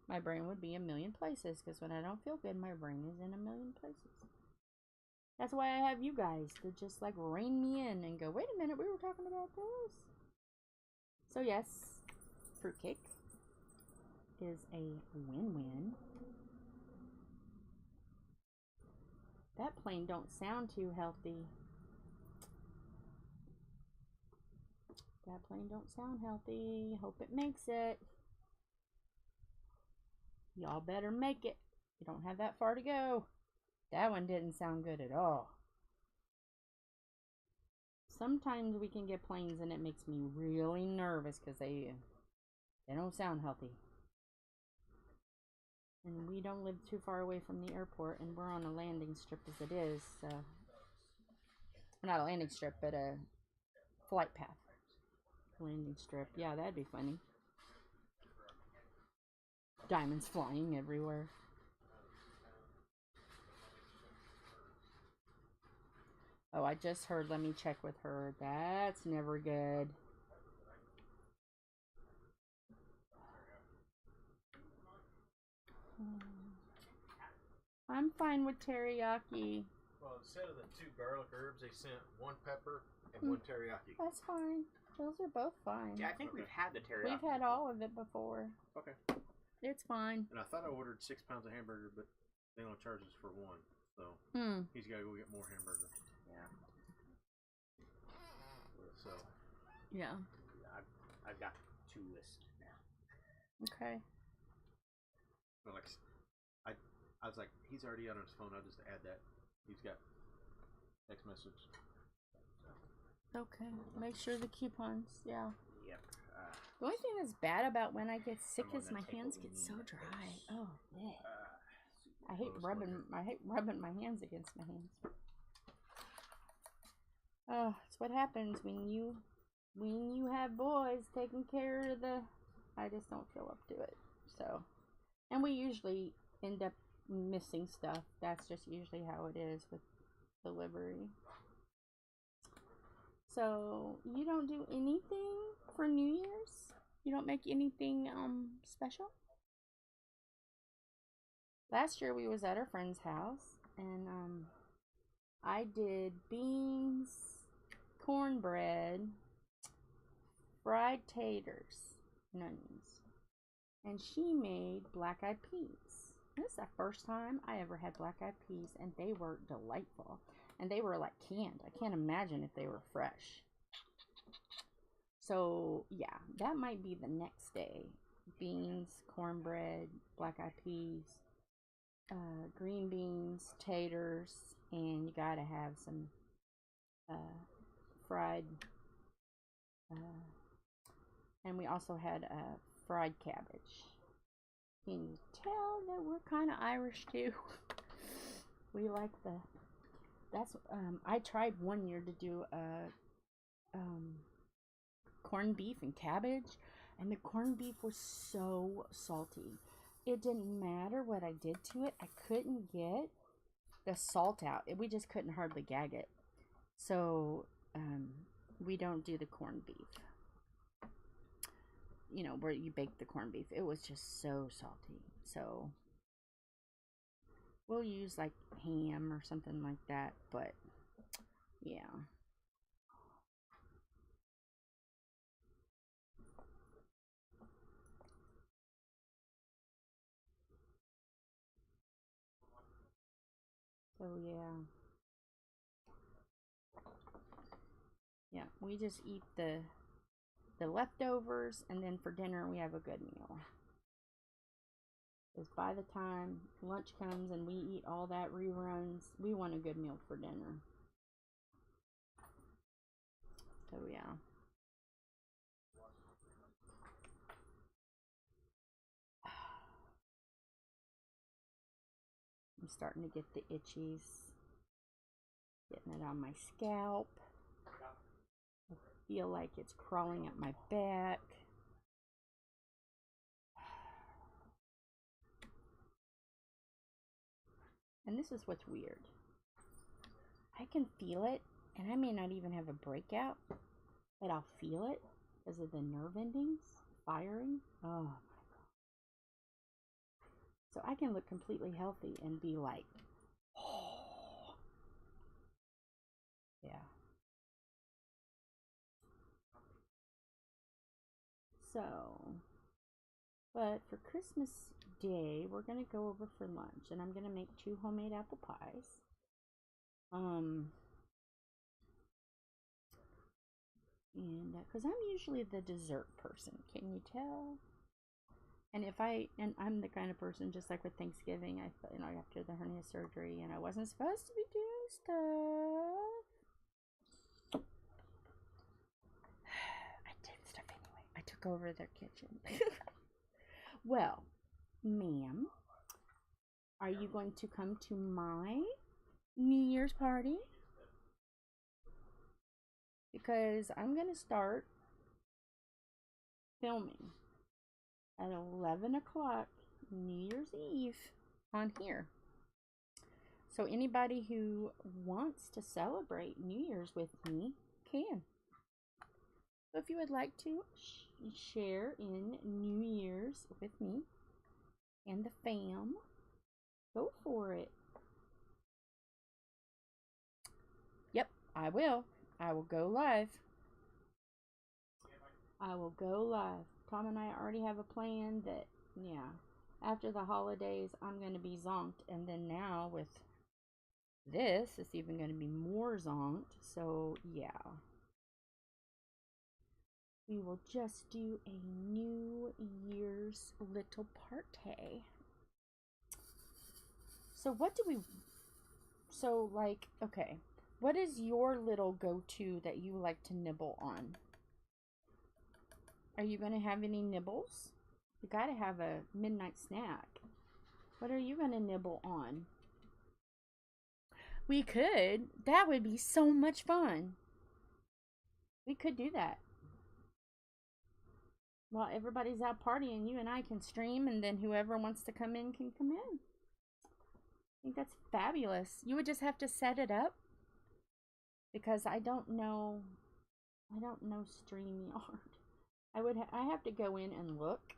B: My brain would be a million places because when I don't feel good, my brain is in a million places. That's why I have you guys to just like rein me in and go, wait a minute, we were talking about this. So yes, fruitcake is a win-win. That plane don't sound too healthy. That plane don't sound healthy. Hope it makes it. Y'all better make it. You don't have that far to go. That one didn't sound good at all. Sometimes we can get planes and it makes me really nervous because they don't sound healthy. And we don't live too far away from the airport, and we're on a landing strip as it is. So, not a landing strip, but a flight path. Landing strip. Yeah, that'd be funny. Diamonds flying everywhere. Oh, I just heard. Let me check with her. That's never good. I'm fine with teriyaki.
C: Well, instead of the 2 garlic herbs, they sent 1 pepper and 1 teriyaki.
B: That's fine. Those are both fine.
A: Yeah, I think we've had the teriyaki.
B: We've had all of it before.
C: Okay.
B: It's fine.
C: And I thought I ordered 6 pounds of hamburger, but they only charge us for 1. So he's got to go get more hamburger.
A: Yeah.
C: So.
B: Yeah.
A: I've got 2 listed now.
B: Okay.
C: But like, I was like, he's already on his phone. I'll just add that. He's got text message.
B: Okay. Make sure the coupons. Yeah.
A: Yep.
B: The only thing that's bad about when I get sick is my hands get so dry. Oh, yeah. I hate rubbing my hands against my hands. Oh, it's what happens when you have boys taking care of the. I just don't feel up to it. So, and we usually end up missing stuff. That's just usually how it is with delivery. So you don't do anything for New Year's? You don't make anything special? Last year we was at our friend's house and I did beans, cornbread, fried taters, and onions. And she made black-eyed peas. This is the first time I ever had black-eyed peas, and they were delightful. And they were like canned. I can't imagine if they were fresh. So, yeah, that might be the next day. Beans, cornbread, black-eyed peas, green beans, taters, and you gotta have some fried, and we also had fried cabbage. Can you tell that we're kind of Irish too? We like that's I tried one year to do corned beef and cabbage, and the corned beef was so salty. It didn't matter what I did to it. I couldn't get the salt out. We just couldn't hardly gag it. So we don't do the corned beef. You know, where you bake the corned beef. It was just so salty. So we'll use like ham or something like that, but yeah. So yeah. Yeah, we just eat the leftovers, and then for dinner we have a good meal. Because by the time lunch comes and we eat all that reruns, we want a good meal for dinner. So yeah. I'm starting to get the itchies. Getting it on my scalp. I feel like it's crawling up my back. And this is what's weird. I can feel it, and I may not even have a breakout, but I'll feel it because of the nerve endings firing. Oh my god. So I can look completely healthy and be like, oh. Yeah. So, but for Christmas Day, we're going to go over for lunch, and I'm going to make 2 homemade apple pies. And because I'm usually the dessert person, can you tell? And I'm the kind of person, just like with Thanksgiving, after the hernia surgery, and I wasn't supposed to be doing stuff. I did stuff anyway. I took over their kitchen. Well, ma'am, are you going to come to my New Year's party? Because I'm going to start filming at 11 o'clock New Year's Eve on here. So anybody who wants to celebrate New Year's with me can. So if you would like to share in New Year's with me and the fam, go for it. Yep, I will. I will go live. I will go live. Tom and I already have a plan that, yeah, after the holidays, I'm going to be zonked. And then now with this, it's even going to be more zonked. So, yeah. We will just do a New Year's little party. So what do we... So, like, okay. What is your little go-to that you like to nibble on? Are you going to have any nibbles? You got to have a midnight snack. What are you going to nibble on? We could. That would be so much fun. We could do that. While everybody's out partying, you and I can stream, and then whoever wants to come in can come in. I think that's fabulous. You would just have to set it up, because I don't know StreamYard. I have to go in and look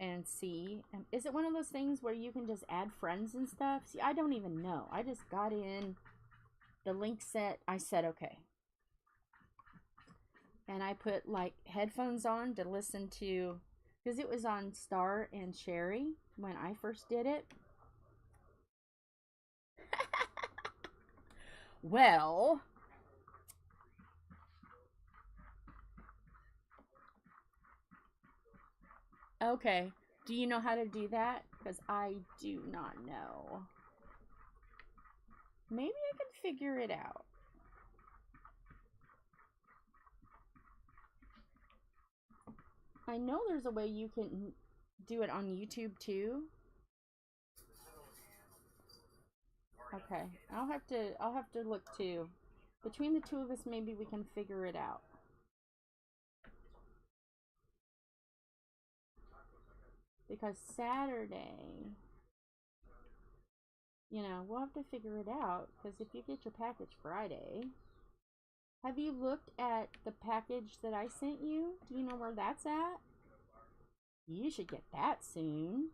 B: and see. Is it one of those things where you can just add friends and stuff? See, I don't even know. I just got in, the link set, I said okay. And I put like headphones on to listen to, because it was on Star and Sherry when I first did it. Well, okay. Do you know how to do that? Because I do not know. Maybe I can figure it out. I know there's a way you can do it on YouTube too. Okay, I'll have to look too. Between the two of us, maybe we can figure it out. Because Saturday, you know, we'll have to figure it out. Because if you get your package Friday, Have you looked at the package that I sent you? Do you know where that's at? You should get that soon.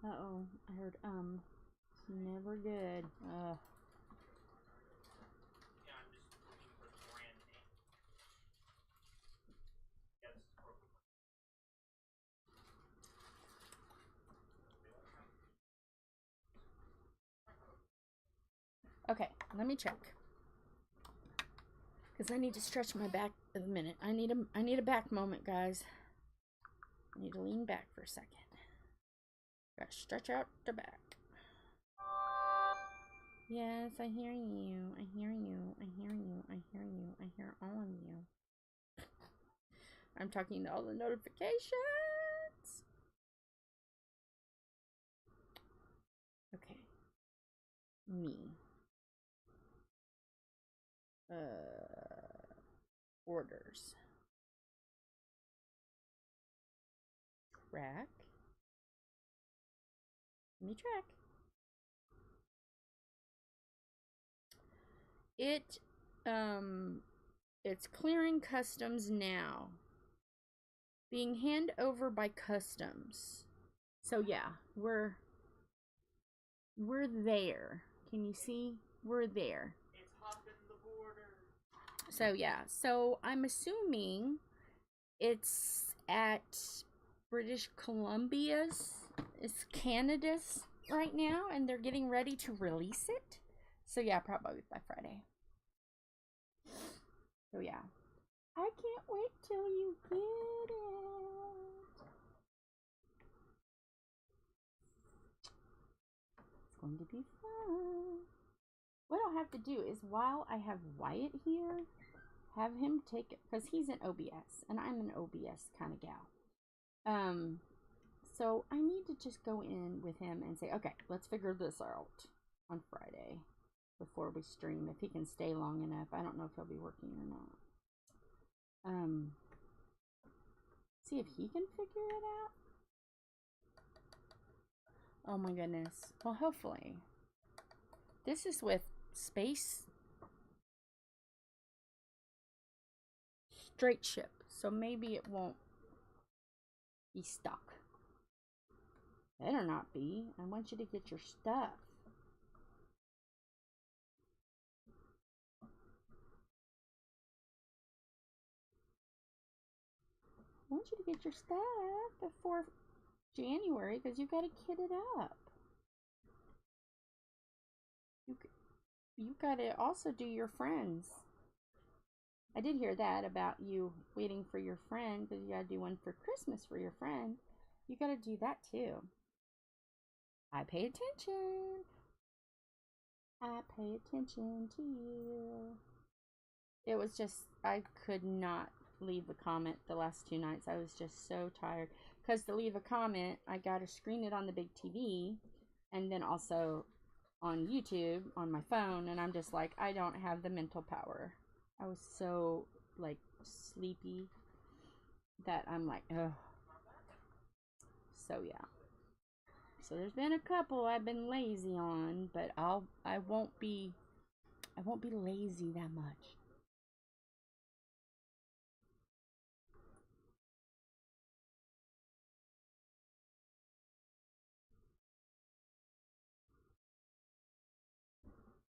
B: Uh-oh, I heard, it's never good.
A: Yeah, I'm just looking for the brand name. Yeah, this is broken.
B: Okay, let me check. Because I need to stretch my back a minute. I need a back moment, guys. I need to lean back for a second. Gotta stretch out the back. Yes, I hear you. I hear you. I hear you. I hear you. I hear all of you. I'm talking to all the notifications. Okay. Me. Orders. Track. Let me track. It's clearing customs now. Being handed over by customs. So yeah, we're there. Can you see? We're there.
A: It's hopping the border.
B: So yeah, so I'm assuming it's at British Columbia's, it's Canada's right now, and they're getting ready to release it. So yeah, probably by Friday. So yeah, I can't wait till you get it. It's going to be fun. What I'll have to do is, while I have Wyatt here, have him take it, because he's an OBS, and I'm an OBS kind of gal. So I need to just go in with him and say, okay, let's figure this out on Friday before we stream, if he can stay long enough. I don't know if he'll be working or not. See if he can figure it out. Oh my goodness. Well, hopefully. This is with Space Straight Ship, so maybe it won't be stuck. Better not be. I want you to get your stuff. I want you to get your stuff before January, because you got to kit it up. You got to also do your friends. I did hear that about you waiting for your friend, because you got to do one for Christmas for your friend. You got to do that too. I pay attention. I pay attention to you. It was just, I could not leave a comment the last 2 nights. I was just so tired. Because to leave a comment, I got to screen it on the big TV. And then also on YouTube, on my phone. And I'm just like, I don't have the mental power. I was so, like, sleepy that I'm like, ugh. So, yeah. So there's been a couple I've been lazy on, but I won't be lazy that much.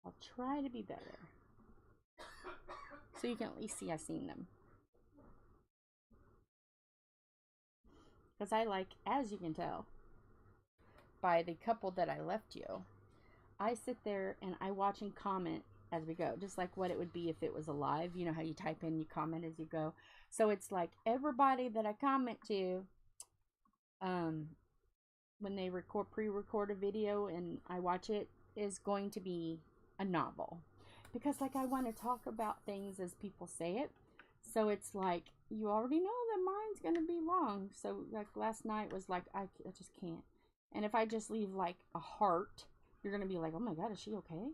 B: I'll try to be better. So you can at least see I've seen them. Because I like, as you can tell, by the couple that I left you, I sit there and I watch and comment as we go. Just like what it would be if it was a live. You know how you type in, you comment as you go. So it's like everybody that I comment to, when they pre-record a video and I watch it, is going to be a novel. Because like I want to talk about things as people say it. So it's like, you already know that mine's gonna be long. So like last night was like, I just can't. And if I just leave like a heart, you're gonna be like, oh my god, is she okay?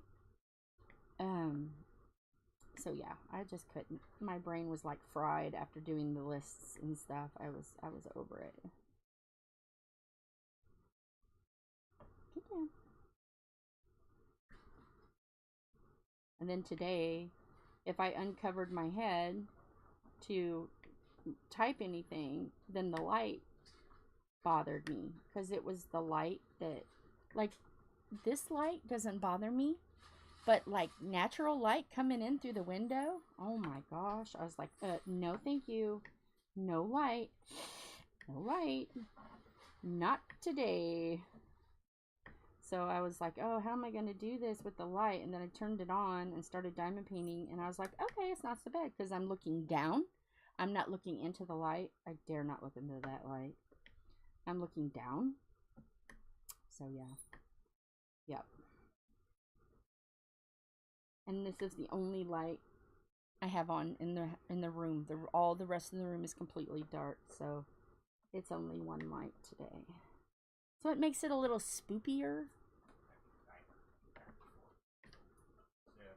B: So yeah, I just couldn't. My brain was like fried after doing the lists and stuff. I was over it. Yeah. And then today, if I uncovered my head to type anything, then the light bothered me, because it was the light that, like, this light doesn't bother me, but like natural light coming in through the window, oh my gosh, I was like, no thank you, no light, no light, not today. So I was like, oh, how am I going to do this with the light? And then I turned it on and started diamond painting, and I was like, okay, it's not so bad, because I'm looking down. I'm not looking into the light. I dare not look into that light. I'm looking down. So yeah. Yep. And this is the only light I have on in the room. All the rest of the room is completely dark, so it's only one light today. So it makes it a little spookier.
C: Yeah.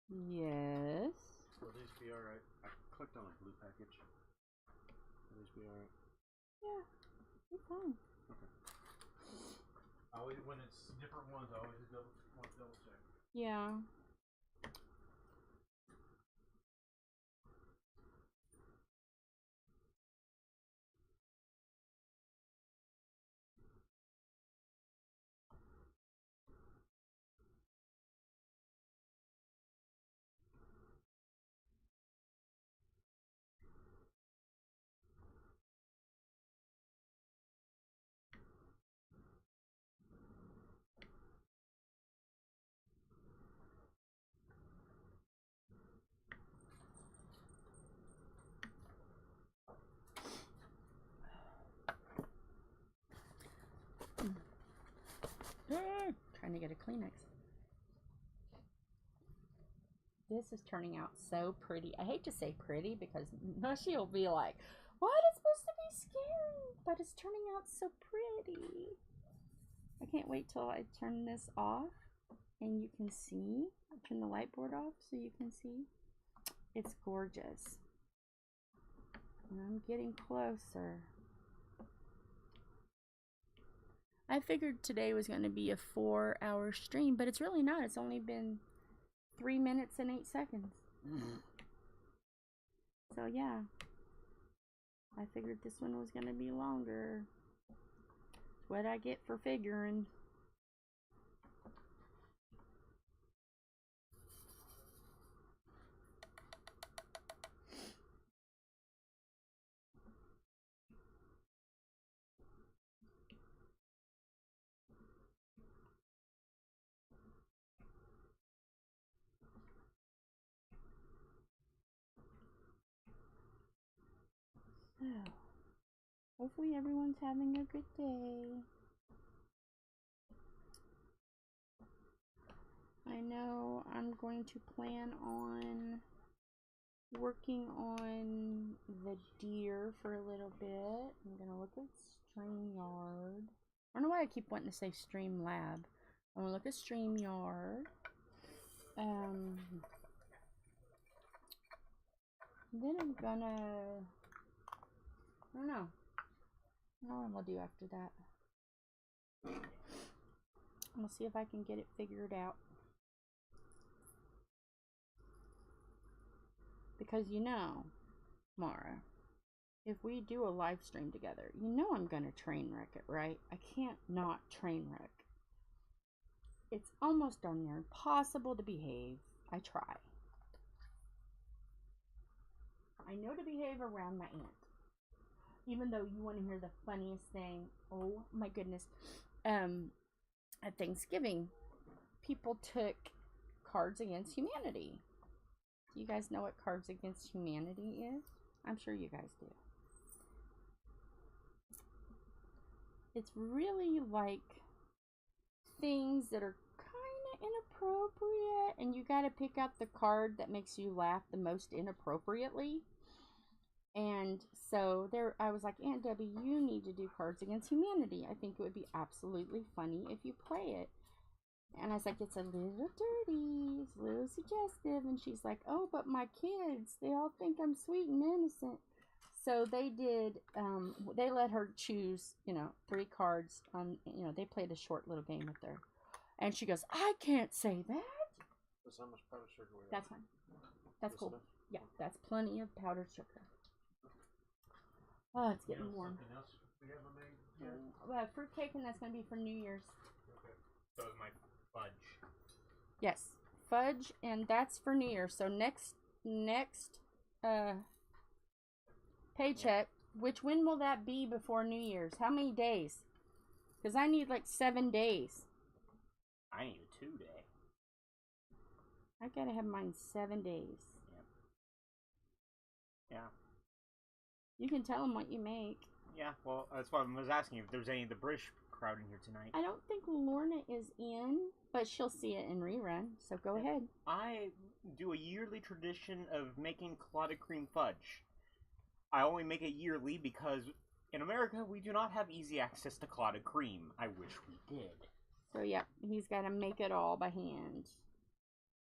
B: Yes.
C: Will these be alright? I clicked on a blue package. Will these be alright?
B: Yeah, it's fine.
C: Okay. When it's different ones, I always want to double check.
B: Yeah. Trying to get a Kleenex. This is turning out so pretty. I hate to say pretty because Mushy will be like, what? It's supposed to be scary, but it's turning out so pretty. I can't wait till I turn this off and you can see. I'll turn the light board off so you can see. It's gorgeous. And I'm getting closer. I figured today was going to be a 4-hour stream, but it's really not. It's only been 3 minutes and 8 seconds. So yeah, I figured this one was going to be longer. It's what I get for figuring. So, hopefully everyone's having a good day. I know I'm going to plan on working on the deer for a little bit. I'm gonna look at StreamYard. I don't know why I keep wanting to say Streamlab. I'm gonna look at StreamYard. Then I'm gonna, I don't know. I don't know what I'm gonna do after that. I'm gonna see if I can get it figured out. Because you know, Mara, if we do a live stream together, you know I'm gonna train wreck it, right? I can't not train wreck. It's almost darn near impossible to behave. I try. I know to behave around my aunt. Even though you want to hear the funniest thing, oh my goodness. At Thanksgiving, people took Cards Against Humanity. Do you guys know what Cards Against Humanity is? I'm sure you guys do. It's really like things that are kind of inappropriate, and you got to pick out the card that makes you laugh the most inappropriately. And so there, I was like, Aunt Debbie, you need to do Cards Against Humanity. I think it would be absolutely funny if you play it. And I was like, it's a little dirty, it's a little suggestive. And she's like, oh, but my kids, they all think I'm sweet and innocent. So they did, they let her choose, 3 cards. They played a short little game with her. And she goes, I can't say that.
C: That's how much powdered sugar we have.
B: That's fine. That's cool. Yeah, that's plenty of powdered sugar. Oh, it's getting warm.
C: Something else we haven't made yet?
B: Fruitcake, and that's going to be for New Year's.
A: Okay. So is my fudge.
B: Yes, fudge, and that's for New Year's. So next paycheck, when will that be before New Year's? How many days? Because I need like 7 days.
A: I need a 2-day.
B: I gotta have mine 7 days.
A: Yep. Yeah.
B: You can tell them what you make.
A: Yeah, well, that's why I was asking if there's any of the British crowd in here tonight.
B: I don't think Lorna is in, but she'll see it in rerun, so go ahead.
A: I do a yearly tradition of making clotted cream fudge. I only make it yearly because in America we do not have easy access to clotted cream. I wish we did.
B: So yeah, he's got to make it all by hand.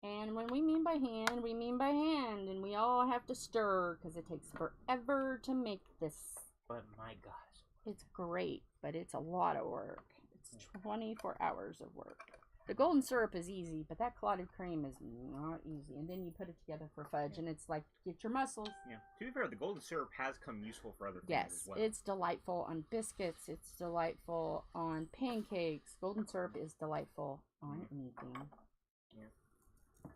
B: And when we mean by hand, we mean by hand. And we all have to stir because it takes forever to make this.
A: But my gosh.
B: It's great, but it's a lot of work. It's 24 hours of work. The golden syrup is easy, but that clotted cream is not easy. And then you put it together for fudge, and it's like, get your muscles.
A: Yeah. To be fair, the golden syrup has come useful for other things as well.
B: Yes, it's delightful on biscuits. It's delightful on pancakes. Golden syrup is delightful on anything.
A: Yeah.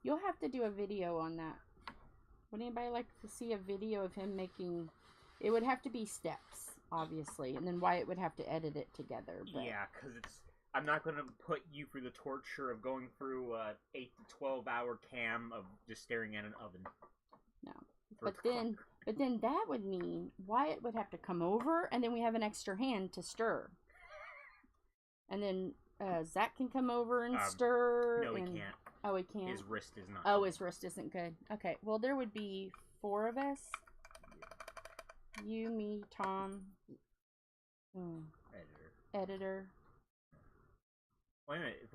B: You'll have to do a video on that. Would anybody like to see a video of him making... It would have to be steps, obviously. And then Wyatt would have to edit it together. But...
A: Yeah, because it's... I'm not going to put you through the torture of going through 8 to 12 hour cam of just staring at an oven.
B: No. But then that would mean Wyatt would have to come over, and then we have an extra hand to stir. And then Zach can come over and stir.
A: No, he can't.
B: Oh, he can't?
A: His wrist is not
B: Oh,
A: good.
B: his wrist isn't good. Okay, well, there would be 4 of us. You, me, Tom. Editor.
A: Wait a minute,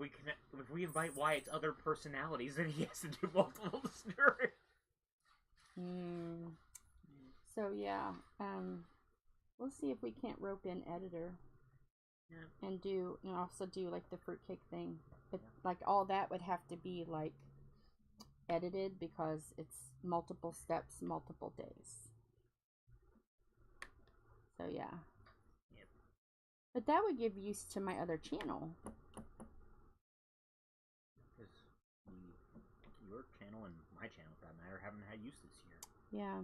A: if we invite Wyatt's other personalities, then he has to do multiple stirring.
B: So yeah, we'll see if we can't rope in editor. Yeah. And also do like the fruitcake thing. But like all that would have to be like edited because it's multiple steps, multiple days. So yeah.
A: Yep.
B: But that would give use to my other channel.
A: Your channel and my channel, for that matter, haven't had use this year.
B: Yeah.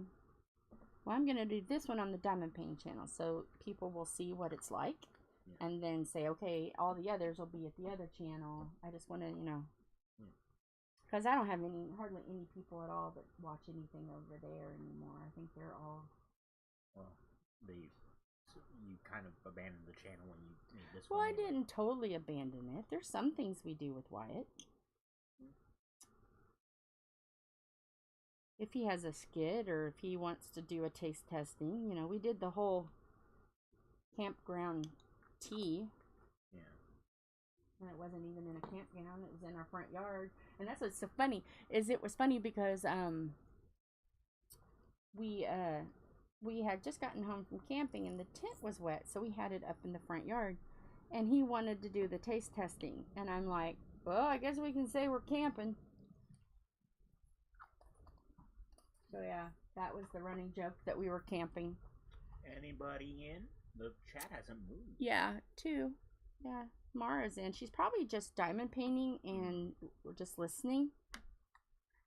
B: Well, I'm going to do this one on the Diamond Painting channel so people will see what it's like. Yeah. And then say, okay, all the others will be at the other channel. I just want to, because I don't have hardly any people at all that watch anything over there anymore. I think they're all...
A: Well, you kind of abandoned the channel when you made this
B: one.
A: Well,
B: I didn't totally abandon it. There's some things we do with Wyatt. If he has a skit or if he wants to do a taste testing, we did the whole campground tea.
A: Yeah.
B: And it wasn't even in a campground, it was in our front yard. And that's what's so funny, is it was funny because we had just gotten home from camping and the tent was wet, so we had it up in the front yard. And he wanted to do the taste testing. And I'm like, well, I guess we can say we're camping. So yeah, that was the running joke that we were camping.
A: Anybody in? The chat hasn't moved.
B: Yeah, 2. Yeah, Mara's in. She's probably just diamond painting and we're just listening.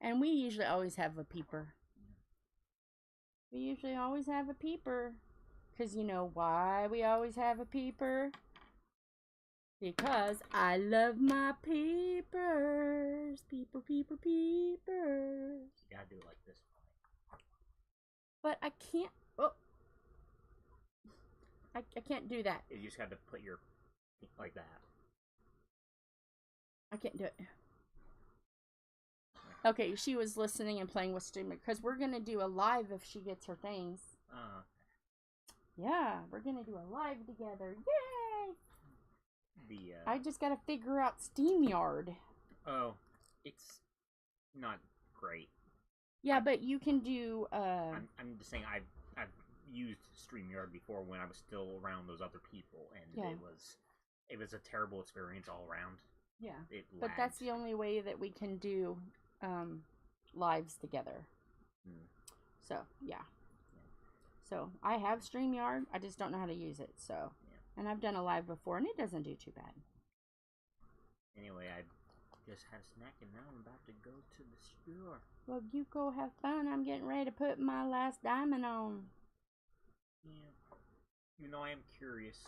B: And we usually always have a peeper. We usually always have a peeper. Because you know why we always have a peeper? Because I love my peepers. Peeper, peeper, peepers.
A: You gotta do it like this.
B: But I can't. Oh, I can't do that.
A: You just got to put your like that.
B: I can't do it. Okay, she was listening and playing with Streamer because we're gonna do a live if she gets her things. Yeah, we're gonna do a live together. Yay! I just gotta figure out SteamYard.
A: Oh, it's not great.
B: Yeah, but you can do.
A: I'm just saying I've used StreamYard before when I was still around those other people, and it was a terrible experience all around.
B: Yeah,
A: it
B: but
A: lagged.
B: That's the only way that we can do lives together. So yeah. So I have StreamYard. I just don't know how to use it. So and I've done a live before, and it doesn't do too bad.
A: Anyway, I just had a snack, and now I'm about to go to the store.
B: Well, you go have fun. I'm getting ready to put my last diamond on.
A: Yeah. You know, I am curious.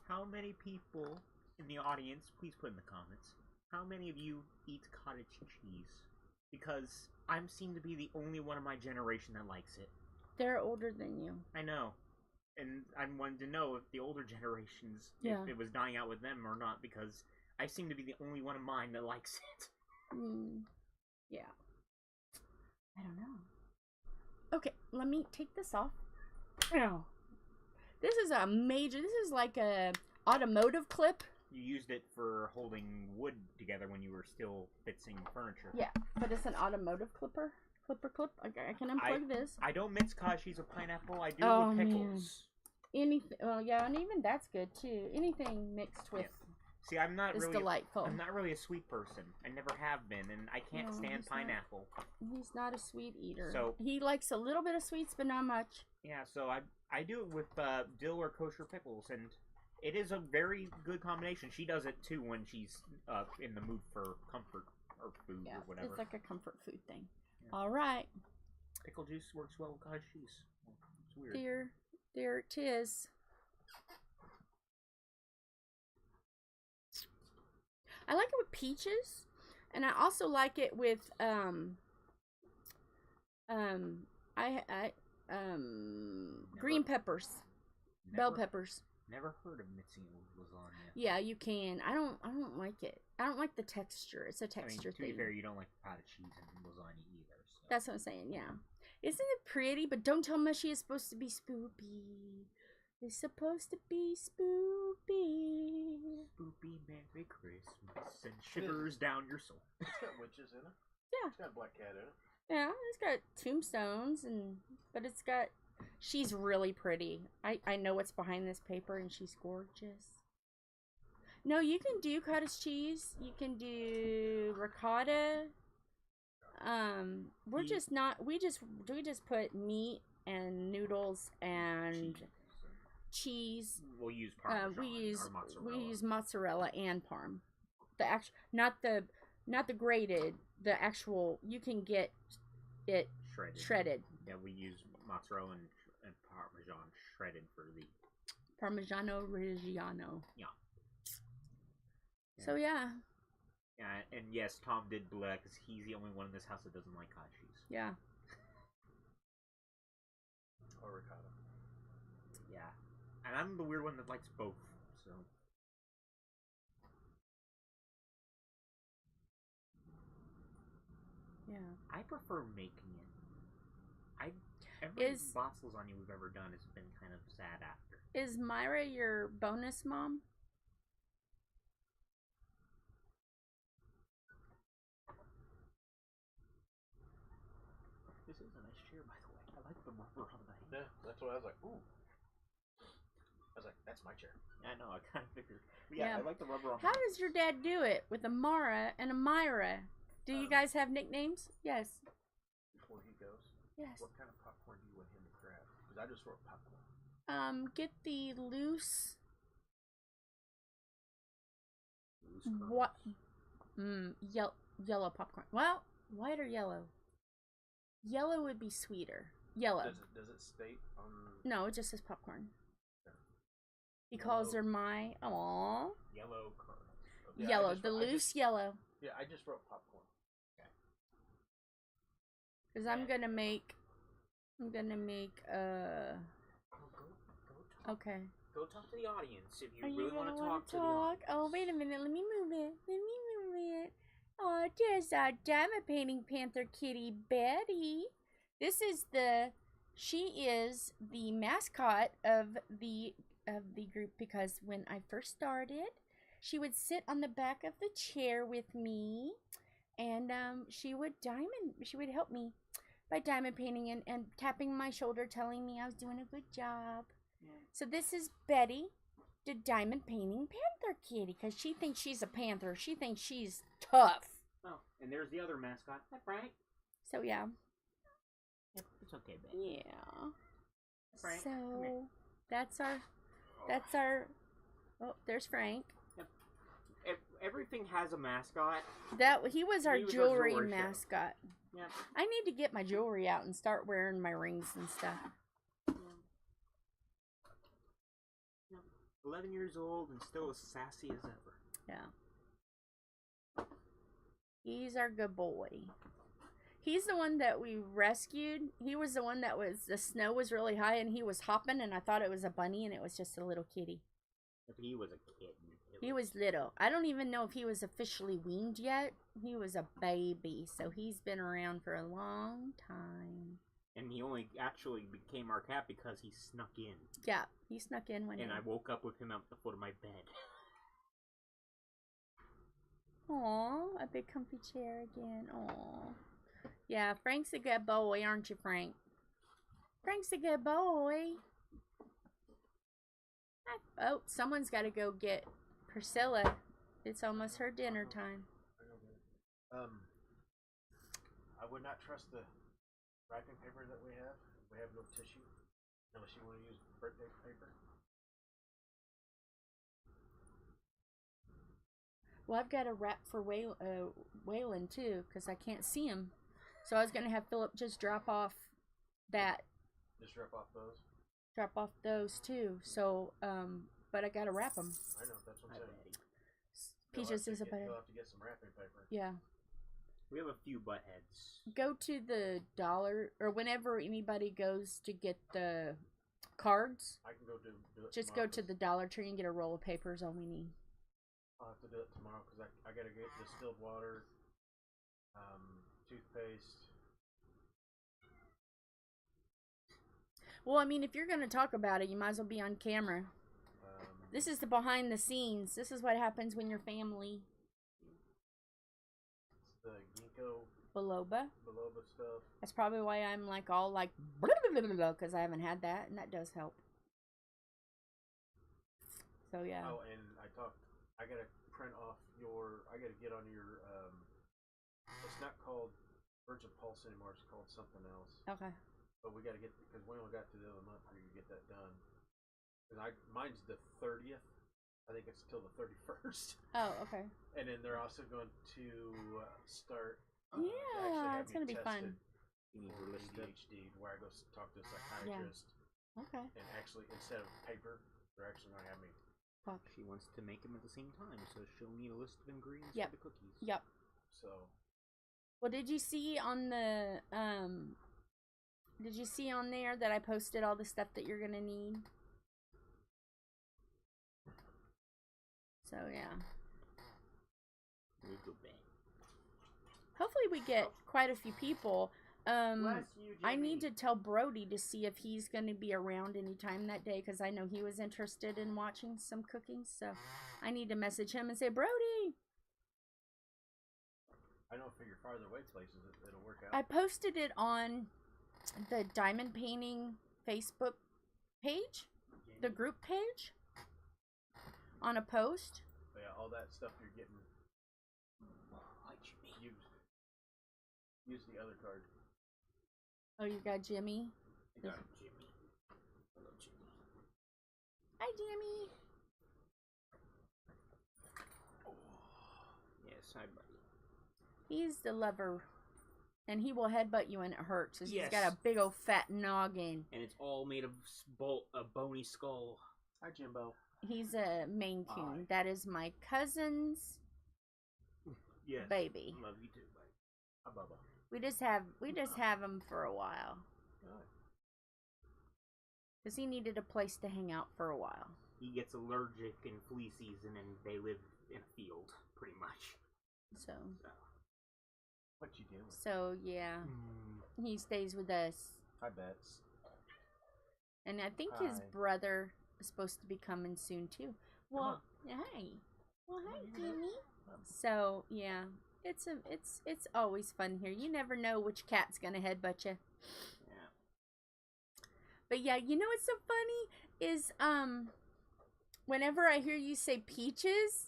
A: How many people in the audience, please put in the comments, how many of you eat cottage cheese? Because I seem to be the only one of my generation that likes it.
B: They're older than you.
A: I know. And I wanted to know if the older generations, if it was dying out with them or not, because I seem to be the only one of mine that likes it.
B: Yeah. I don't know. Okay, let me take this off. Oh. This is a major, this is like a automotive clip.
A: You used it for holding wood together when you were still fixing furniture.
B: Yeah, but it's an automotive clip. I can unplug this.
A: I don't mix cottage cheese with pineapple. I do with pickles. Man.
B: Anything, well, yeah, and even that's good too. Anything mixed with. Yeah.
A: See, I'm not really
B: delightful.
A: I'm not really a sweet person. I never have been, and I can't stand pineapple.
B: He's not a sweet eater.
A: So
B: he likes a little bit of sweets, but not much.
A: Yeah, so I do it with dill or kosher pickles, and it is a very good combination. She does it too when she's in the mood for comfort or food or whatever.
B: It's like a comfort food thing. Yeah. All right.
A: Pickle juice works well with cottage cheese. It's weird.
B: There it is. I like it with peaches, and I also like it with green peppers, bell peppers.
A: Never heard of mixing it with lasagna.
B: Yeah, you can. I don't like it. I don't like the texture. It's a texture thing.
A: To be fair, you don't like cottage cheese and lasagna either. So.
B: That's what I'm saying. Yeah, isn't it pretty? But don't tell Mushy it's supposed to be spoopy. It's supposed to be spoopy.
A: Spoopy Merry Christmas and shivers down your soul.
C: It's got witches in it.
B: Yeah.
C: It's got a black cat in it.
B: Yeah, it's got tombstones but it's got. She's really pretty. I know what's behind this paper, and she's gorgeous. No, you can do cottage cheese. You can do ricotta. We're just not. We just put meat and noodles and cheese.
A: We'll use Parmesan.
B: We use mozzarella and parm. The actual, not the grated. The actual. You can get it shredded.
A: Yeah, we use mozzarella and Parmesan shredded for the
B: Parmigiano Reggiano.
A: Yeah.
B: So yeah.
A: Yeah, and yes, Tom did black because he's the only one in this house that doesn't like cottage cheese.
B: Yeah.
C: Or ricotta.
A: Yeah, and I'm the weird one that likes both. So.
B: Yeah.
A: I prefer making it. Every box lasagna we've ever done has been kind of sad after.
B: Is Myra your bonus mom?
A: This is a nice chair, by the way. I like the rubber on the hand.
C: Yeah, that's what I was like, ooh. I was like, that's my chair.
A: I know, I kind of figured. But yeah, I like the rubber on
B: How does your dad do it with a Mara and a Myra? Do you guys have nicknames? Yes.
C: Before he goes?
B: Yes.
C: What kind of popcorn do you want him to grab? Because I just wrote popcorn.
B: Get the loose.
A: Loose
B: what? Yellow popcorn. Well, white or yellow? Yellow would be sweeter. Yellow.
C: Does it state on?
B: No, it just says popcorn.
C: Okay.
B: He calls her my. Aww.
A: Yellow kernels.
C: Yeah,
B: yellow. The loose yellow.
C: Yeah, I just wrote popcorn.
A: Okay.
B: Because I'm gonna make. Okay.
A: Go talk to the audience if you
B: Are
A: really
B: you
A: want to
B: wanna
A: talk to the audience.
B: Oh, wait a minute. Let me move it. Oh, there's our diamond painting panther kitty, Betty. She is the mascot of the group because when I first started, she would sit on the back of the chair with me, and she would help me by diamond painting and tapping my shoulder, telling me I was doing a good job. Yeah. So this is Betty, the diamond painting panther kitty, because she thinks she's a panther. She thinks she's tough.
A: Oh, and there's the other mascot. Hi, Frank.
B: So yeah.
A: Yep, it's okay, Betty.
B: Yeah.
A: Frank,
B: so that's our. Oh, there's Frank.
A: Yep. Everything has a mascot.
B: He was our jewelry mascot.
A: Yeah.
B: I need to get my jewelry out and start wearing my rings and stuff.
A: Yeah. 11 years old and still as sassy as ever.
B: Yeah. He's our good boy. He's the one that we rescued. He was the one that the snow was really high and he was hopping and I thought it was a bunny and it was just a little kitty.
A: But he was a kitten.
B: He was little. I don't even know if he was officially weaned yet. He was a baby, so he's been around for a long time.
A: And he only actually became our cat because he snuck in.
B: Yeah, he snuck in one day.
A: And I woke up with him at the foot of my bed.
B: Aw, a big comfy chair again. Aw. Yeah, Frank's a good boy, aren't you, Frank? Frank's a good boy. Oh, someone's got to go get Priscilla. It's almost her dinner time.
C: I would not trust the wrapping paper that we have. We have no tissue, unless you want to use birthday paper.
B: Well, I've got a wrap for Waylon too, because I can't see him. So I was going to have Philip just drop off that.
C: Just drop off those?
B: Drop off those too. So, but I got to wrap them.
C: I know, that's what I'm saying.
B: Peaches is a better.
C: You'll have to get some wrapping paper.
B: Yeah.
A: We have a few butt heads.
B: Go to the dollar, or whenever anybody goes to get the cards.
C: I can go do it.
B: Just go to the Dollar Tree and get a roll of paper is all we need.
C: I'll have to do it tomorrow because I got to get distilled water, toothpaste.
B: Well, I mean, if you're going to talk about it, you might as well be on camera. This is the behind the scenes. This is what happens when you're family.
C: It's the ginkgo
B: biloba
C: stuff.
B: That's probably why I'm like all like because I haven't had that, and that does help. So yeah.
C: Oh, and I gotta print off I gotta get on your it's not called Virgin Pulse anymore, it's called something else.
B: Okay.
C: But we gotta get, because we only got to the other month for you to get that done. Because mine's the 30th. I think it's till the 31st.
B: Oh, okay.
C: And then they're also going to start.
B: Yeah, it's gonna be fun.
C: You need for ADHD, where I go talk to a psychiatrist.
B: Yeah. Okay.
C: And actually, instead of paper, they're actually gonna have me.
B: Fuck.
A: She wants to make them at the same time, so she'll need a list of ingredients
B: for
A: the cookies.
B: Yep.
C: So.
B: Well, did you see on the Did you see on there that I posted all the stuff that you're gonna need? So yeah.
A: We'll go back.
B: Hopefully we get quite a few people. I need to tell Brody to see if he's going to be around anytime that day, because I know he was interested in watching some cooking. So I need to message him and say, Brody.
C: I know for your farther away places it'll work out.
B: I posted it on the diamond painting Facebook page, the group page, on a post.
C: But yeah, all that stuff you're getting. Use the other card.
B: Oh, you got Jimmy?
A: I got Jimmy. Hello, Jimmy.
B: Hi, Jimmy.
A: Oh. Yes, hi, buddy.
B: He's the lover. And he will headbutt you when it hurts. Yes. He's got a big old fat noggin.
A: And it's all made of a bony skull.
C: Hi, Jimbo.
B: He's a Maine Coon. That is my cousin's baby.
A: Love you too, buddy.
C: Hi, Bubba.
B: We just have him for a while. Because he needed a place to hang out for a while.
A: He gets allergic in flea season and they live in a field, pretty much.
B: So.
C: What you doing?
B: So yeah, he stays with us.
C: Hi, Bets.
B: And I think his brother is supposed to be coming soon too. Well, hi. Well, hi, Jimmy. So yeah, it's always fun here. You never know which cat's gonna headbutt you.
A: Yeah.
B: But yeah, you know what's so funny is whenever I hear you say peaches,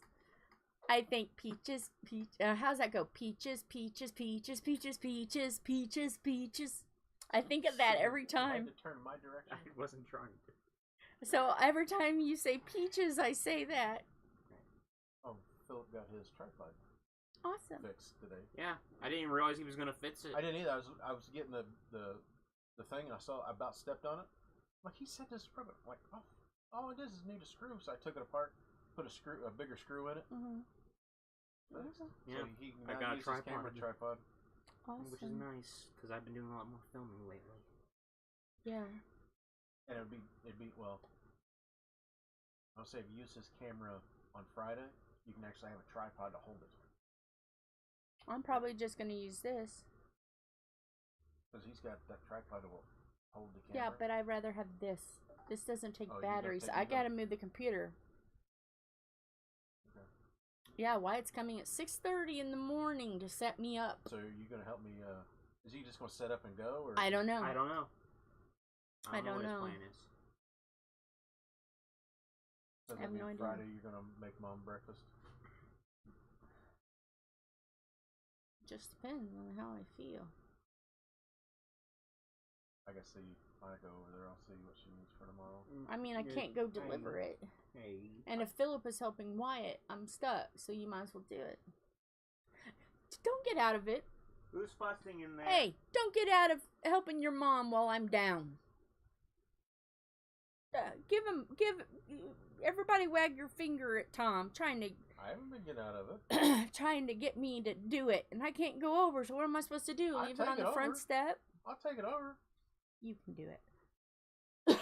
B: I think peaches, how's that go? Peaches, peaches, peaches, peaches, peaches, peaches, peaches. I think of that every time.
C: I had to turn my direction.
A: I wasn't trying to.
B: So every time you say peaches, I say that.
C: Oh, Philip got his tripod
B: Awesome.
C: fixed today.
A: Yeah, I didn't even realize he was gonna fix it.
C: I didn't either. I was getting the thing, and I about stepped on it. I'm like, he said this rubber. I'm like, oh, all it is need a screw. So I took it apart, put a bigger screw in it.
B: Mm-hmm.
A: Yeah,
C: so he can
A: I
C: now
A: got a
C: use his camera
A: tripod.
C: tripod.
B: Awesome.
A: Which is nice, because I've been doing a lot more filming lately.
B: Yeah.
C: And it'd be well. I'll say if you use his camera on Friday, you can actually have a tripod to hold it.
B: I'm probably just gonna use this.
C: Because he's got that tripod to hold the camera.
B: Yeah, but I'd rather have this. This doesn't take
C: Oh,
B: batteries. I gotta move the computer.
C: Okay.
B: Yeah, Wyatt's coming at 6:30 in the morning to set me up.
C: So are you gonna help me? Is he just gonna set up and go, or
B: I don't know.
A: I don't know. I don't know what
B: know.
A: his plan is.
C: So
B: I have no idea.
C: Friday you're gonna make Mom breakfast.
B: Just depends on how I feel.
C: I guess I go over there. I'll see what she needs for tomorrow.
B: I mean, I can't go deliver it.
A: Hey.
B: And if Philip is helping Wyatt, I'm stuck. So you might as well do it. Don't get out of it.
A: Who's fussing in there?
B: Hey, don't get out of helping your mom while I'm down. Give everybody wag your finger at Tom, trying to.
C: I haven't been getting out of it.
B: Trying to get me to do it, and I can't go over. So what am I supposed to do? Leave it on the front step?
C: I'll take it over.
B: You can do it.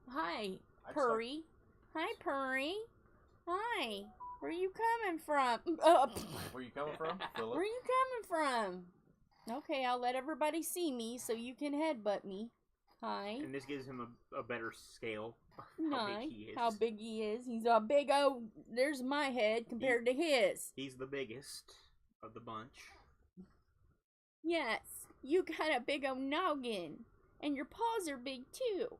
B: Hi, Purry. Hi, Purry. Hi. Where you coming from?
C: Where you coming from, Philip?
B: Where you coming from? Okay, I'll let everybody see me so you can headbutt me. Hi.
A: And this gives him a better scale.
B: How
A: big he is.
B: How big he is. He's a big old. There's my head compared to his.
A: He's the biggest of the bunch.
B: Yes, you got a big old noggin, and your paws are big too.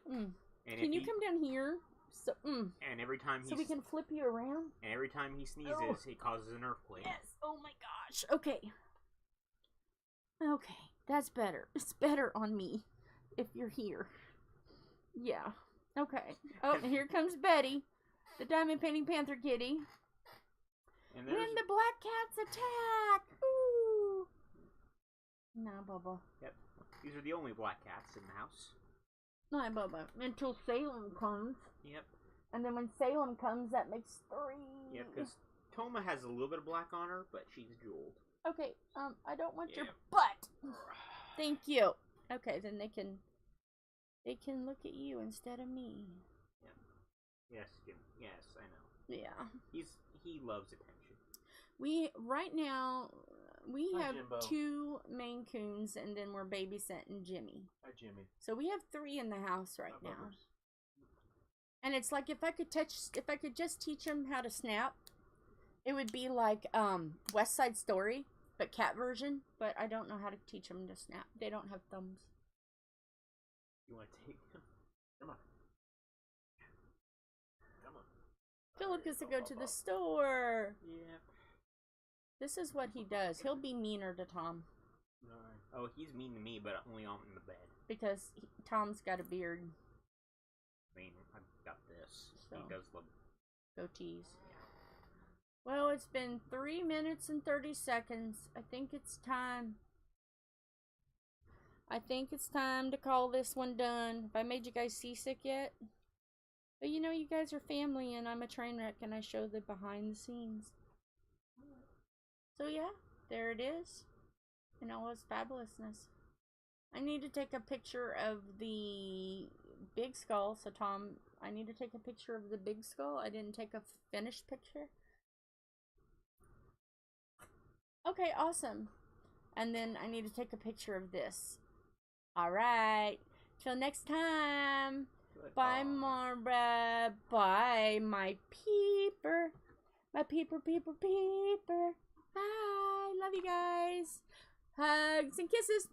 B: Can you come down here? So,
A: And every time
B: so we can flip you around.
A: And every time he sneezes, it causes an earthquake.
B: Yes. Oh my gosh. Okay. Okay, that's better. It's better on me if you're here. Yeah. Okay. Oh, and here comes Betty, the diamond painting panther kitty.
A: And
B: when the black cats attack. Ooh. Nah, Bubba.
A: Yep. These are the only black cats in the house.
B: Nah, Bubba. Until Salem comes.
A: Yep.
B: And then when Salem comes, that makes 3.
A: Yep, because Toma has a little bit of black on her, but she's jeweled.
B: Okay, I don't want your butt. Thank you. Okay, then they can look at you instead of me.
A: Yeah. Yes, Jim. Yes, I know.
B: Yeah.
A: He loves attention.
B: Right now we have
C: Jimbo.
B: 2 Maine Coons, and then we're babysitting Jimmy.
C: Hi, Jimmy.
B: So we have 3 in the house right
C: Hi,
B: now.
C: Bubbers.
B: And it's like if I could just teach them how to snap, it would be like West Side Story, but cat version. But I don't know how to teach them to snap. They don't have thumbs.
A: You want to take him?
C: Come on. Come on.
B: Philip gets to go to the store.
A: Yep.
B: This is what he does. He'll be meaner to Tom.
A: Oh, he's mean to me, but only on in the bed.
B: Because Tom's got a beard.
A: I mean, I've got this.
B: So.
A: He does love
B: Goatees. Well, it's been 3 minutes and 30 seconds. I think it's time. I think it's time to call this one done. Have I made you guys seasick yet? But you know, you guys are family, and I'm a train wreck, and I show the behind the scenes. So yeah, there it is. In all its fabulousness. I need to take a picture of the big skull. So Tom, I need to take a picture of the big skull. I didn't take a finished picture. Okay, awesome. And then I need to take a picture of this. Alright. Till next time. Bye, Mara. Bye, my peeper. My peeper. Bye. Love you guys. Hugs and kisses.